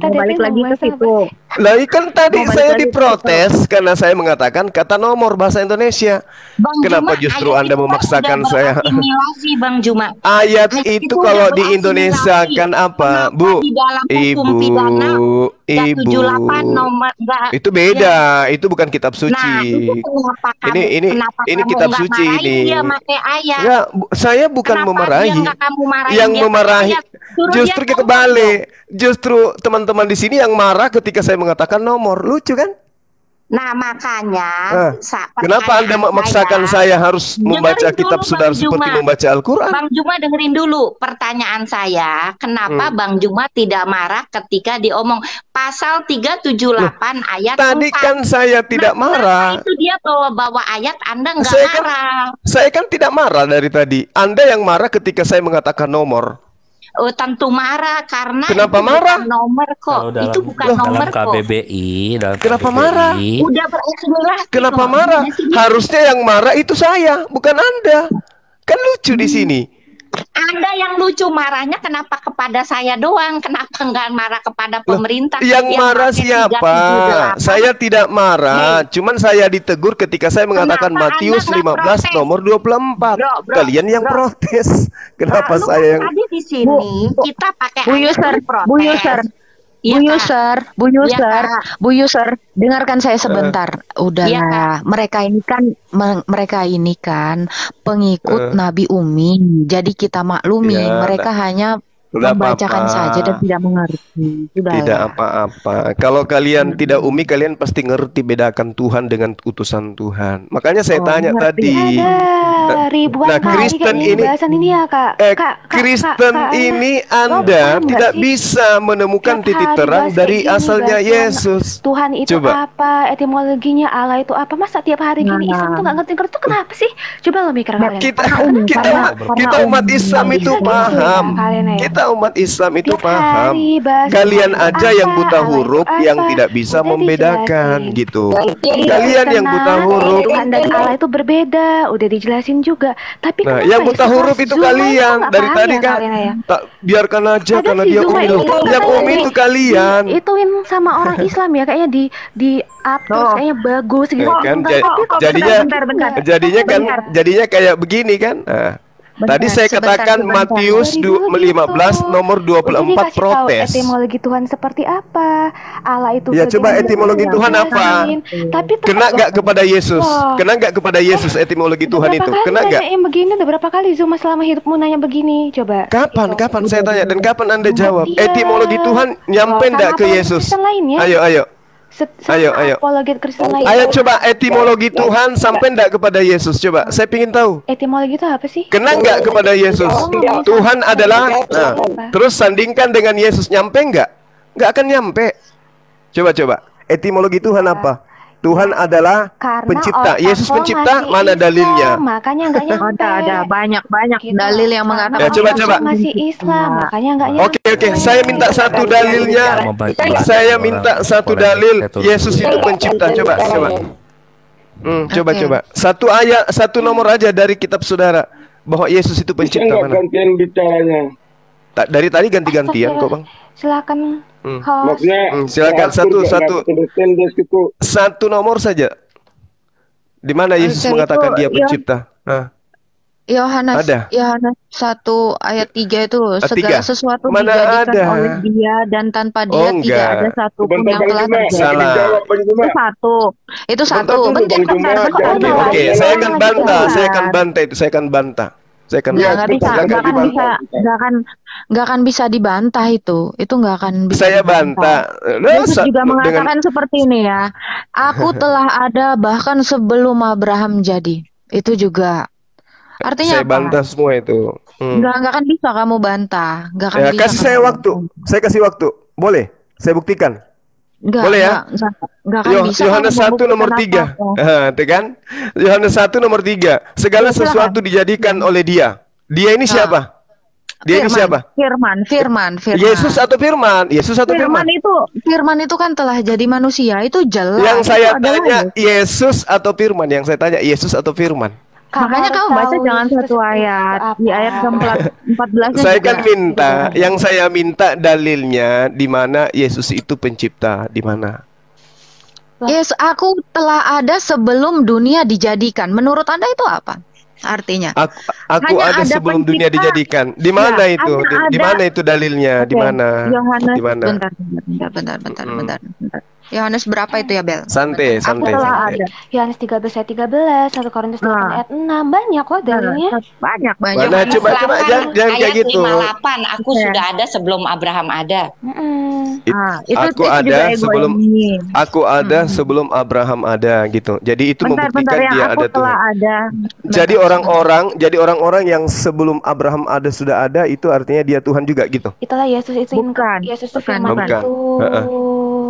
H: mau
D: dari
H: balik lagi ke
D: membahas apa?
H: situ.
B: Lah kan tadi
H: Mau balik
B: saya
H: lagi ke
B: diprotes karena saya mengatakan kata nomor bahasa Indonesia.
E: Bang
B: Kenapa
E: Juma,
B: justru
E: ayat
B: Anda
E: itu kan
B: memaksakan
E: udah
B: saya?
E: berasimilasi, Bang Juma.
B: Ayat
E: Ayat
B: itu
E: itu
B: kalau
E: udah
B: di Indonesia
E: berasimilasi.
B: kan apa,
E: Kenapa
B: Bu?
E: di dalam hukum
B: Ibu,
E: pidana
B: Ibu.
E: 378 nomor enggak
B: Itu
E: ya?
B: beda, itu bukan kitab
E: Nah,
B: suci.
E: itu kenapa kamu
B: Ini
E: kamu
B: kitab
E: nggak
B: suci
E: marahin
B: ini.
E: dia pakai ayat?
B: Enggak, saya bukan
E: Kenapa dia
B: memarahi.
E: nggak kamu marahin
B: Yang
E: dia pakai
B: memarahi
E: ayat? Suruh
B: justru
E: dia
B: kita
E: keluar dong.
B: balik. Justru teman-teman di sini yang marah ketika saya mengatakan nomor. Lucu kan?
E: Nah, makanya
B: Kenapa Anda memaksakan saya harus membaca
E: dengerin
B: kitab
E: dulu,
B: saudara
E: Bang
B: seperti
E: Juma.
B: membaca Al-Quran?
E: Bang Juma dengerin dulu pertanyaan saya. Kenapa Bang Juma tidak marah ketika diomong pasal 378 ayat
B: Tadi
E: 4?
B: kan saya tidak marah.
E: Itu dia bawa ayat, Anda nggak
B: Saya kan-
E: marah.
B: Saya kan tidak marah dari tadi. Anda yang marah ketika saya mengatakan nomor.
E: Oh, tentu marah karena
B: Kenapa
E: itu
B: marah?
E: bukan nomor kok.
A: Kalau dalam,
E: Itu bukan
A: dalam
E: nomor kok.
A: KBBI, dalam
B: Kenapa
A: KBBI,
B: marah?
E: Udah berasimilasi
B: Kenapa
E: kok.
B: marah?
E: Di sini
B: Harusnya yang marah itu saya, bukan Anda. Kan lucu di sini.
E: Anda yang lucu marahnya kenapa kepada saya doang? Kenapa nggak marah kepada pemerintah?
B: Yang marah
E: pakai
B: siapa?
E: 378?
B: Saya tidak marah. Cuman saya ditegur ketika saya mengatakan
E: Kenapa
B: Matius
E: Anda nggak
B: 15
E: protes?
B: nomor 24.
E: Bro,
B: Kalian yang
E: bro.
B: protes. Kenapa
E: Lalu
B: saya yang
E: tadi di sini kita pakai
G: Bu
E: ayat
G: User,
E: protes.
G: Bu User,
E: Iya,
G: Bu
E: Kak.
G: User, Bu
E: Iya,
G: User,
E: Kak.
G: Bu User, dengarkan saya sebentar. Udahlah,
E: Iya,
G: mereka ini kan pengikut Nabi Umi. Jadi kita maklumi,
B: Ya,
G: mereka hanya
B: Udah
G: membacakan
B: apa-apa.
G: saja dan tidak mengerti.
B: Tidak
G: Sudahlah.
B: apa-apa. Kalau kalian tidak umi, kalian pasti ngerti bedakan Tuhan dengan utusan Tuhan. Makanya saya tanya
G: ngerti.
B: tadi.
D: Ada ribuan
B: Nah,
D: kali
B: Kristen
D: kayaknya
B: ini,
D: bahasan ini ya Kak.
B: Kristen ini Anda
D: paham nggak
B: tidak
D: sih?
B: bisa menemukan
D: Tiap
B: titik
D: hari
B: terang
D: bahas
B: dari
D: kayak gini,
B: asalnya
D: bahas Tuhan.
B: Yesus.
D: Tuhan itu
B: Coba.
D: apa, etimologinya Allah itu apa, masa tiap hari gini Islam tuh nggak ngerti-ngerti tuh kenapa sih? Coba lo mikir kalian.
B: Kita
D: Karena
B: kita umat Islam itu
D: Bisa
B: paham.
D: gitu ya, kalian ya.
B: Kita umat Islam itu
D: Tiap
B: paham.
D: hari bahas
B: Kalian
D: Tuhan
B: aja
D: itu
B: yang
D: apa,
B: buta
D: Allah itu
B: huruf yang
D: apa.
B: tidak bisa
D: Udah
B: membedakan
D: dijelasin.
B: gitu.
D: Iya,
B: Kalian yang buta
D: tenang,
B: huruf.
D: Tuhan dan Allah itu berbeda, udah dijelasin juga. Tapi
B: Nah,
D: kenapa
B: yang
D: ya
B: buta
D: setelah
B: huruf itu
D: Zuma
B: kalian.
D: nggak
B: Dari
D: paham
B: tadi
D: ya
B: kan
D: kalian ya?
B: tak biarkan aja
D: Ada
B: karena
D: si
B: dia
D: Zuma
B: umi
D: ini
B: loh.
D: kan
B: Yang
D: katanya
B: umi itu kalian.
D: Ituin sama orang Islam ya, kayaknya di up terus
H: Oh.
D: kayaknya bagus gitu.
B: Kan
D: Tapi kok
B: jadinya
D: bentar.
B: jadinya kayak begini kan. Nah, tadi saya katakan Matius
D: Dari dulu
B: 15
D: gitu.
B: nomor
D: Udah
B: 24
D: dikasih tahu
B: protes.
D: etimologi Tuhan seperti apa. Allah itu
B: Ya, coba
D: berbeda
B: etimologi
D: dengan
B: Tuhan
D: yang
B: apa?
D: lain. Tapi tetap
B: Kena nggak kepada Yesus?
D: Wah.
B: Kena nggak kepada Yesus etimologi
D: Udah
B: Tuhan
D: berapa
B: itu?
D: kali
B: Kena nggak?
D: nanyain begini, udah berapa kali Zuma selama hidupmu nanya begini? Coba.
B: Kapan saya tanya dan kapan Anda jawab?
D: Iya.
B: Etimologi Tuhan nyampe
D: Sama
B: nggak ke
D: apologi
B: Yesus?
D: Kristen lainnya.
B: Ayo.
D: Ayo.
B: Ayo.
D: Apologi Kristen lainnya.
B: Ayo coba etimologi Tuhan sampai nggak kepada Yesus? Coba, saya pingin tahu.
D: Etimologi itu apa sih?
B: Kena nggak kepada Yesus? Tuhan adalah, nah, terus sandingkan dengan Yesus, nyampe nggak? Nggak akan nyampe. Coba. Etimologi Tuhan apa? Tuhan adalah
D: Karena
B: pencipta.
D: otak
B: Yesus
D: lo
B: pencipta,
D: masih
B: mana
D: Islam,
B: dalilnya?
D: Makanya nggak nyampe.
H: Ada banyak
D: Gitu.
G: dalil yang
D: Karena
G: mengatakan.
B: Ya, coba.
D: otak lo masih Islam, makanya nggak nyampe.
B: Oke, saya minta satu dalilnya. Saya minta satu dalil. Yesus itu pencipta. Coba. Coba. Satu ayat, satu nomor aja dari kitab saudara bahwa Yesus itu pencipta mana?
I: Gantian bicaranya.
B: Dari tadi ganti-gantian kok, Bang.
D: Silakan. Host.
I: Maksudnya
B: Silakan
I: gitu.
B: satu nomor saja. Di mana Yesus
G: Oke,
B: mengatakan
G: itu
B: dia pencipta? Nah,
G: Yohanes
B: Ada.
G: 1 ayat 3 itu
B: tiga.
G: segala sesuatu
B: Mana
G: dijadikan
B: ada?
G: oleh dia dan tanpa dia
B: Oh,
G: tidak
B: enggak.
G: ada satu pun
I: Bentar,
G: yang
I: Bang
G: telah
I: Juma.
G: terjadi.
B: Salah.
I: Dijawab, Bang Juma.
G: Itu
B: Bentar
G: satu.
B: dulu,
G: Bentar,
I: Bang Juma.
G: bentar,
I: Jangan
G: bentar.
I: diulang.
B: Oke,
D: Iya,
B: saya
D: iya,
B: akan
D: iya,
B: bantah.
D: iya.
B: Saya akan bantah itu. Saya akan bantah.
G: Nggak bisa,
B: Silakan
G: nggak akan
B: dibantah.
G: bisa, nggak akan bisa dibantah itu nggak akan bisa
B: Saya
G: dibantah.
B: bantah.
G: Yesus juga
B: Dengan
G: mengatakan seperti ini ya, aku telah ada bahkan sebelum Abraham jadi. Itu juga artinya
B: saya
G: apa?
B: bantah semua itu.
G: Nggak akan bisa kamu bantah, nggak akan
B: Ya,
G: bisa.
B: kasih saya
G: kamu
B: waktu.
G: bantah.
B: Saya kasih waktu. Boleh? Saya buktikan.
G: Nggak,
B: Boleh ya?
G: nggak akan bisa.
B: Yohanes
G: kamu
B: 1 nomor
G: membuktikan
B: 3.
G: apa-apa.
B: Itu kan? Yohanes 1 nomor 3. Segala
G: Ya, silakan.
B: sesuatu dijadikan oleh Dia. Dia ini siapa? Dia ini siapa?
G: Firman.
B: Yesus atau Firman? Yesus atau Firman?
G: Firman itu kan telah jadi manusia, itu jelas.
B: Yang
G: Itu
B: saya
G: adalah
B: tanya Yesus atau Firman? Yang saya tanya Yesus atau Firman?
G: Makanya
D: harus
G: kamu baca
D: tahu
G: jangan
D: Yesus
G: satu
D: itu
G: ayat.
D: apa.
G: Di ayat ke-14
B: Saya
G: juga.
B: kan minta, yang saya minta dalilnya di mana Yesus itu pencipta, di mana?
G: Yes, aku telah ada sebelum dunia dijadikan. Menurut Anda itu apa artinya?
B: Aku
G: Hanya
B: ada
G: ada
B: sebelum dunia
G: pencipta.
B: dijadikan. Di mana
G: Ya,
B: itu?
G: hanya
B: Di
G: ada.
B: mana itu dalilnya? Di
G: Oke,
B: mana?
G: Yohanes,
B: Di mana?
G: bentar. Yohanes berapa itu ya, Bel?
B: Santai,
G: Aku
B: santai,
G: telah
B: santai.
G: ada.
D: Yohanes 13 ayat 13, 1 Korintus 8
G: Nah.
D: ayat 6. Banyak loh dalilnya.
G: Banyak.
B: Mana?
E: Yohanes
B: Coba
E: 8
B: jangan kayak
E: ayat
B: gitu.
E: 58. Aku
G: Oke.
E: sudah ada sebelum Abraham ada.
B: Aku
G: juga
B: ada
G: ego
B: sebelum
G: ini.
B: aku ada sebelum Abraham ada gitu. Jadi itu
G: Bentar,
B: membuktikan
G: yang
B: dia
G: aku
B: ada
G: telah
B: Tuhan.
G: ada.
B: Jadi orang-orang yang sebelum Abraham ada sudah ada itu artinya dia Tuhan juga gitu.
D: Itulah Yesus itu.
G: Bukan,
D: Yesus itu
G: bukan,
D: firman
B: bukan.
D: itu.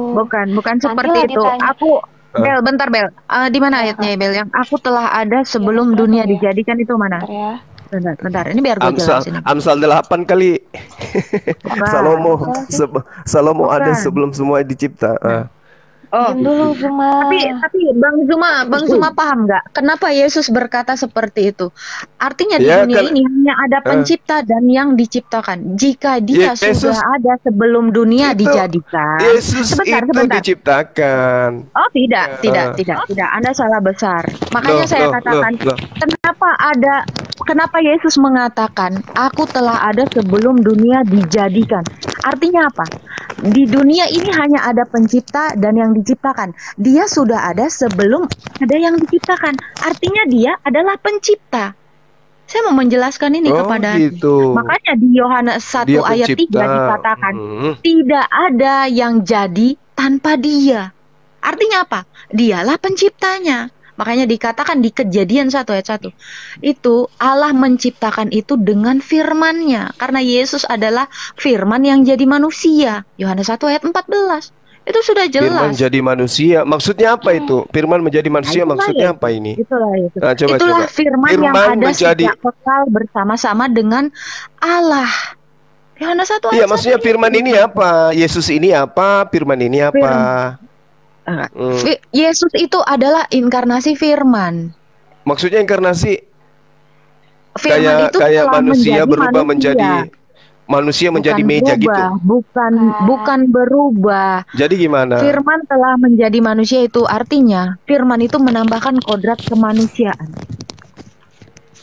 G: Bukan seperti
D: Nantilah
G: itu.
D: ditanya.
G: Aku Bel, bentar Bel. Di mana ayatnya ya, Bel? Yang aku telah ada sebelum
D: berapa
G: dunia
D: ya?
G: dijadikan itu mana?
D: Bentar ya.
G: Bentar. Ini biar gue jelasin.
B: Amsal 8 kali. Salomo
G: Bukan.
B: ada sebelum semua dicipta.
G: Oh,
D: Diam dulu Zuma.
G: tapi Bang Zuma paham nggak? Kenapa Yesus berkata seperti itu? Artinya di
B: Ya,
G: dunia
B: kan-
G: ini hanya ada pencipta dan yang diciptakan. Jika dia
B: Yesus-
G: sudah ada sebelum dunia
B: Itu-
G: dijadikan.
B: Yesus
G: Sebentar.
B: itu diciptakan.
G: Oh tidak. Anda salah besar. Makanya saya katakan,
B: loh.
G: kenapa Yesus mengatakan, aku telah ada sebelum dunia dijadikan. Artinya apa? Di dunia ini hanya ada pencipta dan yang diciptakan. Dia sudah ada sebelum ada yang diciptakan. Artinya dia adalah pencipta. Saya mau menjelaskan ini kepada Anda.
B: Gitu.
G: Makanya di Yohanes 1
B: Dia
G: ayat 3
B: pencipta.
G: dikatakan, tidak ada yang jadi tanpa dia. Artinya apa? Dialah penciptanya. Makanya dikatakan di Kejadian 1 ayat 1. Itu Allah menciptakan itu dengan firman-Nya. Karena Yesus adalah firman yang jadi manusia. Yohanes 1 ayat 14. Itu sudah
B: Firman
G: jelas.
B: jadi manusia. Maksudnya apa itu? Firman menjadi manusia
G: itulah
B: maksudnya
G: Yesus.
B: apa ini?
G: Itulah Yesus.
B: Nah, coba.
G: Itulah firman yang
B: Firman
G: ada
B: menjadi-
G: sejak kekal bersama-sama dengan Allah. Yohanes 1
B: Iya,
G: ayat 1.
B: maksudnya firman ini apa? Yesus ini apa? Firman ini apa?
G: Yesus itu adalah inkarnasi firman.
B: Maksudnya inkarnasi
G: Firman itu
B: kayak
G: telah
B: manusia
G: menjadi
B: berubah
G: manusia.
B: menjadi manusia menjadi
G: Bukan
B: meja gitu.
G: berubah, bukan berubah.
B: Jadi gimana?
G: Firman telah menjadi manusia itu artinya firman itu menambahkan kodrat kemanusiaan.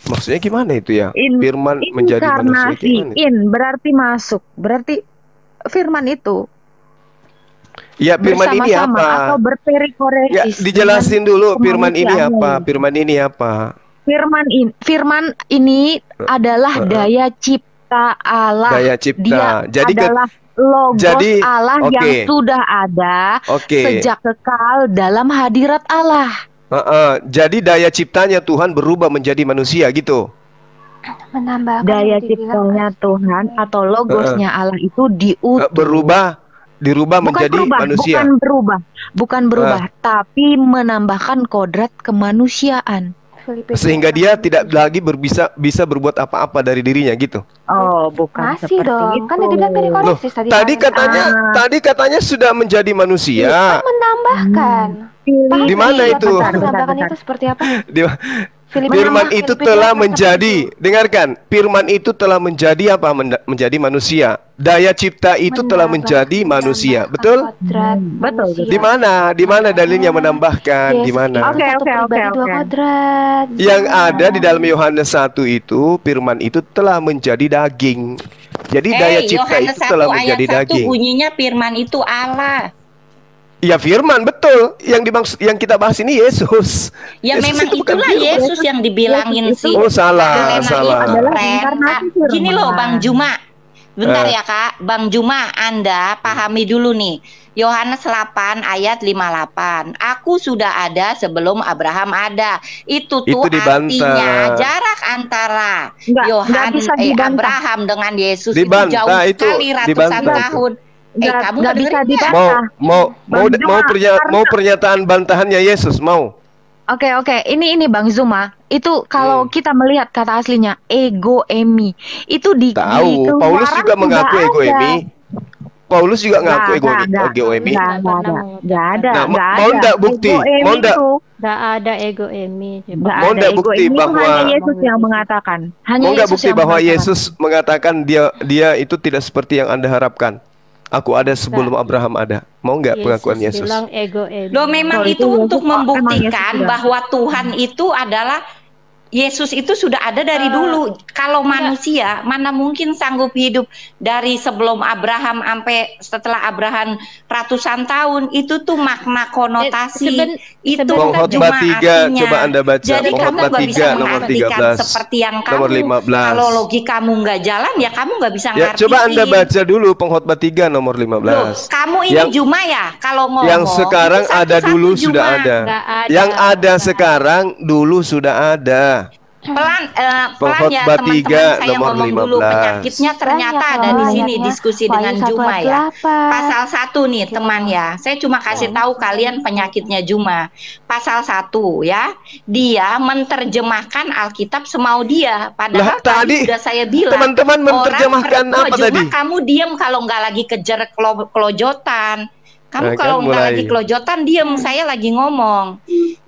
B: Maksudnya gimana itu ya? Firman menjadi manusia
G: Inkarnasi,
B: gimana?
G: berarti masuk, berarti firman itu
B: Ya, firman ini
G: bersama-sama
B: apa?
G: atau
B: Ya,
G: berperikoresis.
B: dijelasin
G: dengan
B: dulu firman ini
G: kemanusiaannya.
B: apa? Firman ini apa?
G: Firman ini adalah daya cipta Allah.
B: Daya cipta.
G: Dia
B: Jadi
G: adalah logos
B: jadi-
G: Allah
B: oke.
G: yang sudah ada
B: Oke.
G: sejak kekal dalam hadirat Allah.
B: Jadi daya ciptanya Tuhan berubah menjadi manusia gitu.
D: Menambahkan
G: Daya
D: yang dibilang
G: ciptanya Tuhan atau logosnya Allah itu diutus.
B: Dirubah menjadi manusia.
G: Bukan berubah, tapi menambahkan kodrat kemanusiaan.
D: Filipi
B: Sehingga
D: 3.
B: dia tidak lagi bisa berbuat apa-apa dari dirinya gitu.
G: Oh, bukan
D: Masih
G: seperti
D: dong,
G: itu.
D: kan dia bilang perikoresis tadi.
B: Tadi katanya sudah menjadi manusia.
D: Menambahkan.
B: Di mana itu?
D: Menambahkan itu seperti apa?
B: Firman itu telah menjadi, dengarkan, firman itu telah menjadi apa? Menjadi manusia. Daya cipta itu telah menjadi manusia. Betul?
G: Betul.
B: Di mana? Di mana dalilnya menambahkan? Di mana?
G: Oke.
B: Yang ada di dalam Yohanes 1 itu, firman itu telah menjadi daging. Jadi daya cipta
E: Yohanes
B: itu telah menjadi
E: ayat 1
B: daging.
E: bunyinya firman itu Allah.
B: Ya firman betul. Yang kita bahas ini Yesus.
E: Ya
B: Yesus
E: memang
B: itu bukan
E: itulah
B: firman.
E: Yesus yang dibilangin sih.
B: Oh salah,
E: Memang
B: salah.
E: itu keren. Gini loh Bang Juma. Bentar ya Kak, Bang Juma, Anda pahami dulu nih. Yohanes 8 ayat 58. Aku sudah ada sebelum Abraham ada. Itu
B: dibantah.
E: artinya jarak antara
G: Nggak bisa dibantah.
E: Abraham dengan Yesus
B: Dibantah,
E: itu jauh
B: itu
E: sekali ratusan
B: dibantah.
E: tahun. Kamu
G: nggak bisa
E: dengerin nggak?
G: dibantah.
B: Mau pernyataan bantahannya Yesus mau?
G: Oke. Ini Bang Zuma. Itu kalau kita melihat kata aslinya ego emi. Itu di
B: Tahu. Paulus juga mengaku ego emi. Paulus juga ngaku ego emi.
G: Nggak ada.
B: Nah, mau ndak bukti?
H: Nggak ada ego Emi.
G: Nggak
B: Mau
G: ada
B: nggak
G: ego
B: bukti
G: ini,
B: bahwa
G: hanya Yesus yang mengatakan. Hanya
B: mau nggak
G: Yesus
B: bukti
G: yang
B: bahwa
G: mengatakan.
B: Yesus mengatakan dia itu tidak seperti yang Anda harapkan. Aku ada sebelum Abraham ada. Mau nggak pengakuan Yesus?
H: bilang ego Emi.
E: Loh, memang
G: Kalau
E: itu
G: itu
E: untuk
G: Yesus, emang Yesus
E: membuktikan
G: sudah.
E: bahwa Tuhan itu adalah Yesus itu sudah ada dari dulu. Kalau manusia mana mungkin sanggup hidup dari sebelum Abraham sampai setelah Abraham ratusan tahun. Itu tuh makna konotasi. Itu
B: Pengkhotbah 3 coba Anda baca.
E: Jadi kamu
B: Pengkhotbah
E: nggak bisa
B: 3 nomor
E: mengartikan
B: 13.
E: seperti yang
B: Nomor
E: kamu.
B: 15.
E: Kalau logikamu nggak jalan ya kamu nggak bisa
B: Ya,
E: ngertiin.
B: coba Anda baca dulu Pengkhotbah 3 nomor 15.
E: Loh, kamu ini
B: Yang-
E: Juma ya kalau ngomong.
B: Yang sekarang
E: itu
B: ada
E: satu-satu
B: dulu
E: Juma.
B: sudah ada.
H: Nggak ada.
B: Yang ada sekarang dulu sudah ada.
E: Pelan ya
B: Pengkhotbah
E: teman-teman
B: 3
E: saya
B: nomor
E: ngomong dulu
B: 15.
E: penyakitnya ternyata
D: Banyak
E: ada
D: loh,
E: di sini
D: banyaknya.
E: diskusi
D: Wahyu
E: dengan
D: 1
E: Juma
D: ayat
E: ya.
D: 8.
E: Pasal 1 nih teman ya. Saya cuma kasih tahu kalian penyakitnya Juma. Pasal 1 ya. Dia menerjemahkan Alkitab semau dia. Padahal
B: Lah, tadi
E: sudah saya bilang.
B: teman-teman menerjemahkan
E: orang
B: apa
E: Juma,
B: tadi?
E: kamu diam kalau nggak lagi kejar kelojotan. Kamu
B: Nah,
E: kalau
B: kan
E: nggak
B: mulai.
E: lagi kelojotan diam. Saya lagi ngomong.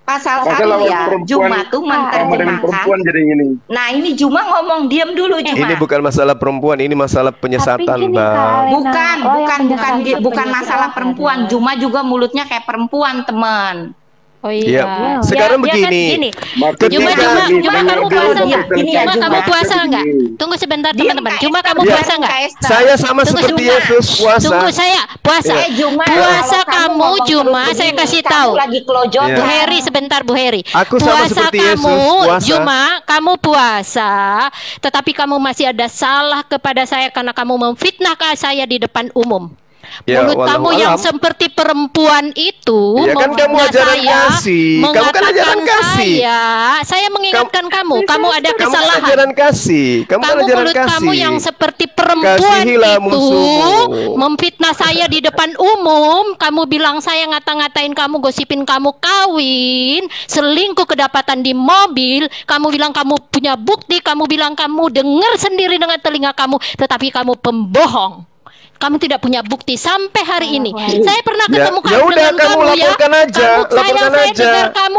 E: Pasal
I: Masa
E: 1
I: lawan
E: ya.
I: perempuan
E: Juma tuh
I: sama dengan
E: menerjemahkan.
I: perempuan jadi ini.
E: Nah ini Juma ngomong diam dulu Juma.
B: Ini bukan masalah perempuan, ini masalah penyesatan,
D: gini,
B: Bang.
D: Kak Alena,
E: Bukan,
D: lo yang
E: bukan
D: penjelasan
E: masalah perempuan. Juma juga mulutnya kayak perempuan, teman.
H: Oh
B: Iya.
H: iya.
B: Sekarang
H: Dia kan
B: begini.
H: gini.
I: Maksudnya
H: Juma,
I: gini,
H: Juma
I: dengar
H: kamu
I: dulu
H: puasa nggak?
I: penjelasan
E: Ini ya,
H: Juma
E: Juma.
H: kamu puasa
I: begini.
H: nggak? Tunggu sebentar
E: Diam,
H: teman-teman.
E: Kak
H: Juma
E: Esther.
H: kamu
B: Ya.
H: puasa nggak?
E: Kak Esther.
B: Saya sama
H: Tunggu,
B: seperti
E: Juma.
B: Yesus puasa.
H: Tunggu saya puasa.
E: Juma,
H: Puasa
E: kalau
H: kamu
E: ngomong
H: Juma,
E: terus
H: saya
E: begini,
H: kasih
E: kamu
H: tahu.
E: lagi kelojotan.
B: Iya.
H: Bu Heri sebentar Bu Heri.
B: Aku sama
H: Puasa
B: seperti
H: kamu
B: Yesus, puasa.
H: Juma, kamu puasa, tetapi kamu masih ada salah kepada saya karena kamu memfitnah saya di depan umum.
B: Ya,
H: Mulut kamu
B: wallahualam.
H: yang seperti perempuan itu
B: Ya kan kamu
H: memfitnah
B: ajaran
H: saya,
B: kasih. Kamu kan
H: mengatakan
B: ajaran kasih.
H: saya mengingatkan kamu ada
B: Kamu kan
H: kesalahan.
B: ajaran kasih. Kamu kan ajaran
H: Mulut
B: kasih.
H: kamu yang seperti perempuan
B: Kasihilah
H: itu
B: musuhmu.
H: memfitnah saya di depan umum. Kamu bilang saya ngata-ngatain kamu, gosipin kamu kawin, selingkuh, kedapatan di mobil. Kamu bilang kamu punya bukti. Kamu bilang kamu dengar sendiri dengan telinga kamu, tetapi kamu pembohong. Kamu tidak punya bukti sampai hari ini. Saya pernah
B: Ya,
H: ketemu
B: ya udah,
H: dengan
B: kamu
H: kamu ya.
B: laporkan aja,
H: Saya
B: laporkan aja.
H: dengar kamu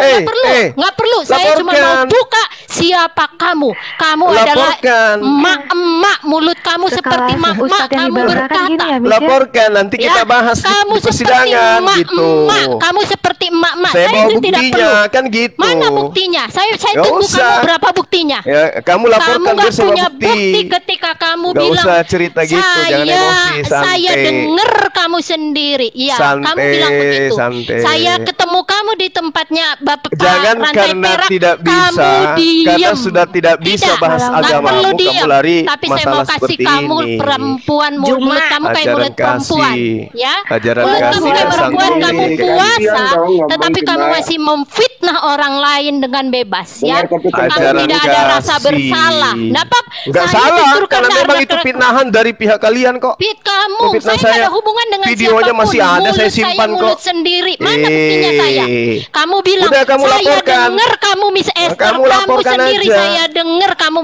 H: nggak perlu. Saya cuma mau
B: laporkan.
H: buka siapa kamu. Kamu adalah
B: Laporkan.
H: emak-emak, mulut kamu seperti
D: Sekelas
H: emak-emak,
D: Ustadz yang
H: kamu
D: dibacakan gini
H: berkata.
D: ya, Miss, ya?
B: Laporkan, nanti kita bahas di
H: kamu seperti
B: persidangan gitu.
H: emak-emak, kamu seperti emak-emak.
B: Saya bawa
H: itu tidak
B: buktinya,
H: perlu.
B: kan gitu.
H: Mana buktinya? Saya
B: Nggak
H: tunggu
B: usah.
H: kamu berapa buktinya.
B: Ya, kamu laporkan
H: Kamu
B: biar
H: nggak
B: semua
H: punya bukti
B: bukti.
H: ketika kamu
B: Nggak
H: bilang
B: usah cerita gitu, jangan emosi,
H: saya
B: santai.
H: denger kamu sendiri. Iya, kamu
B: Santai,
H: bilang begitu.
B: santai.
H: Saya ketemu kamu di tempatnya Bapak
B: Jangan
H: Rantai
B: karena
H: Perak,
B: tidak bisa,
H: kamu diem.
B: karena sudah tidak bisa bahas
H: nggak
B: agamamu,
H: perlu
B: kamu
H: diem.
B: lari
H: Tapi saya mau
B: masalah
H: kasih
B: seperti
H: kamu
B: ini.
H: perempuan,
E: Juma.
H: mulut kamu kayak
B: Ajaran
H: mulut perempuan,
B: kasih.
H: ya.
B: Ajaran
H: Mulut
B: kasih
H: kamu
B: dan
H: kayak perempuan,
B: santuy.
H: kamu
I: Kasihan
H: puasa,
I: dong ngomong
H: tetapi kamu
I: Juma.
H: masih memfitnah orang lain dengan bebas, ya.
I: Dengar tapi
H: Kamu
B: Ajaran
H: tidak ada rasa
B: kasih.
H: bersalah. Kenapa?
B: Nggak
H: Saya
B: salah,
H: justru
B: karena memang
H: ada
B: itu fitnahan dari pihak kalian kok.
H: kamu,
B: Fitnah
H: saya nggak ada hubungan dengan
B: Videonya
H: siapapun.
B: masih ada,
H: Mulut
B: saya simpan
H: mulut
B: kok.
H: sendiri. Mana buktinya saya? Kamu bilang,
B: Udah, kamu
H: saya
B: laporkan.
H: dengar kamu Miss Esther,
B: Kamu
H: kamu
B: laporkan
H: sendiri
B: aja.
H: saya dengar kamu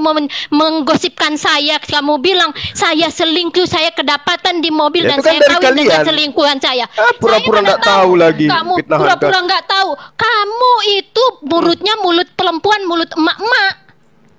H: menggosipkan saya. Kamu bilang saya selingkuh, saya kedapatan di mobil
B: Ya,
H: dan
B: itu kan
H: saya
B: dari
H: kawin dengan
B: kalian.
H: selingkuhan saya.
B: Pura-pura
H: Saya mana
B: nggak tahu lagi,
H: Kamu
B: fitnahan
H: pura-pura
B: kan.
H: nggak tahu. Kamu itu mulutnya mulut perempuan, mulut emak-emak.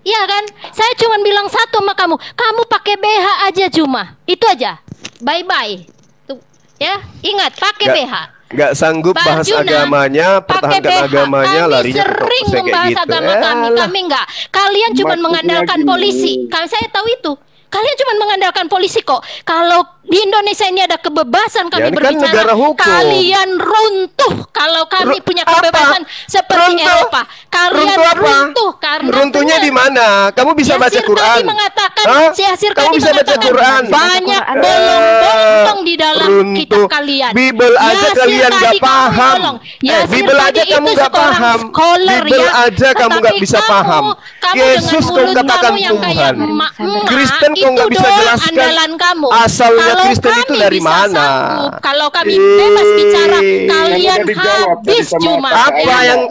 H: Iya kan? Saya cuma bilang satu sama kamu. Kamu pakai BH aja Juma. Itu aja. Bye-bye. Tuh, ya, ingat pakai BH.
B: Nggak sanggup
H: Pak
B: bahas
H: Arjuna,
B: agamanya,
H: pakai
B: pertahankan
H: BH.
B: agamanya,
H: Kami
B: larinya ke
H: sering
B: kayak
H: membahas
B: gitu.
H: agama kami enggak. Kalian cuma
I: Maksudnya
H: mengandalkan
I: gini.
H: polisi. Saya tahu itu. Kalian cuma mengandalkan polisi kok. Kalau di Indonesia ini ada kebebasan
B: Ya,
H: kami
B: ini kan
H: berbicara.
B: negara hukum.
H: Kalian runtuh kalau kami punya kebebasan seperti
B: Runtuh?
H: Eropa. Kalian
B: Runtuh apa?
H: runtuh karena
B: Runtuhnya di mana? Kamu bisa baca
H: Yasir
B: Quran?
H: tadi mengatakan,
B: Hah?
H: si Yasir
B: Kamu
H: tadi
B: bisa baca
H: mengatakan
B: Quran?
H: banyak
D: Quran.
H: bolong-bolong di dalam
B: runtuh.
H: kitab kalian.
B: Bible aja
H: Yasir
B: kalian
H: tadi
B: nggak
H: kamu
B: paham.
H: bolong. Yasir
B: Bible
H: tadi
B: aja kamu
H: itu
B: nggak
H: seorang
B: paham.
H: scholar,
B: Bible
H: ya.
B: aja kamu nggak
H: Tetapi
B: bisa paham.
H: kamu
B: Yesus
H: dengan
B: kau
H: mulut
B: katakan
H: kamu yang kayak
B: Tuhan.
H: emak-emak,
B: Kristen kau nggak
H: itu
B: bisa
H: doang
B: jelaskan
H: andalan kamu.
B: asalnya
H: Kalau
B: Kristen itu
H: kami
B: dari
H: bisa
B: mana.
H: sanggup, kalau kami bebas bicara, kalian
I: Kamu dijawab tadi
H: habis
I: sama
H: cuma.
I: Pak
B: Apa yang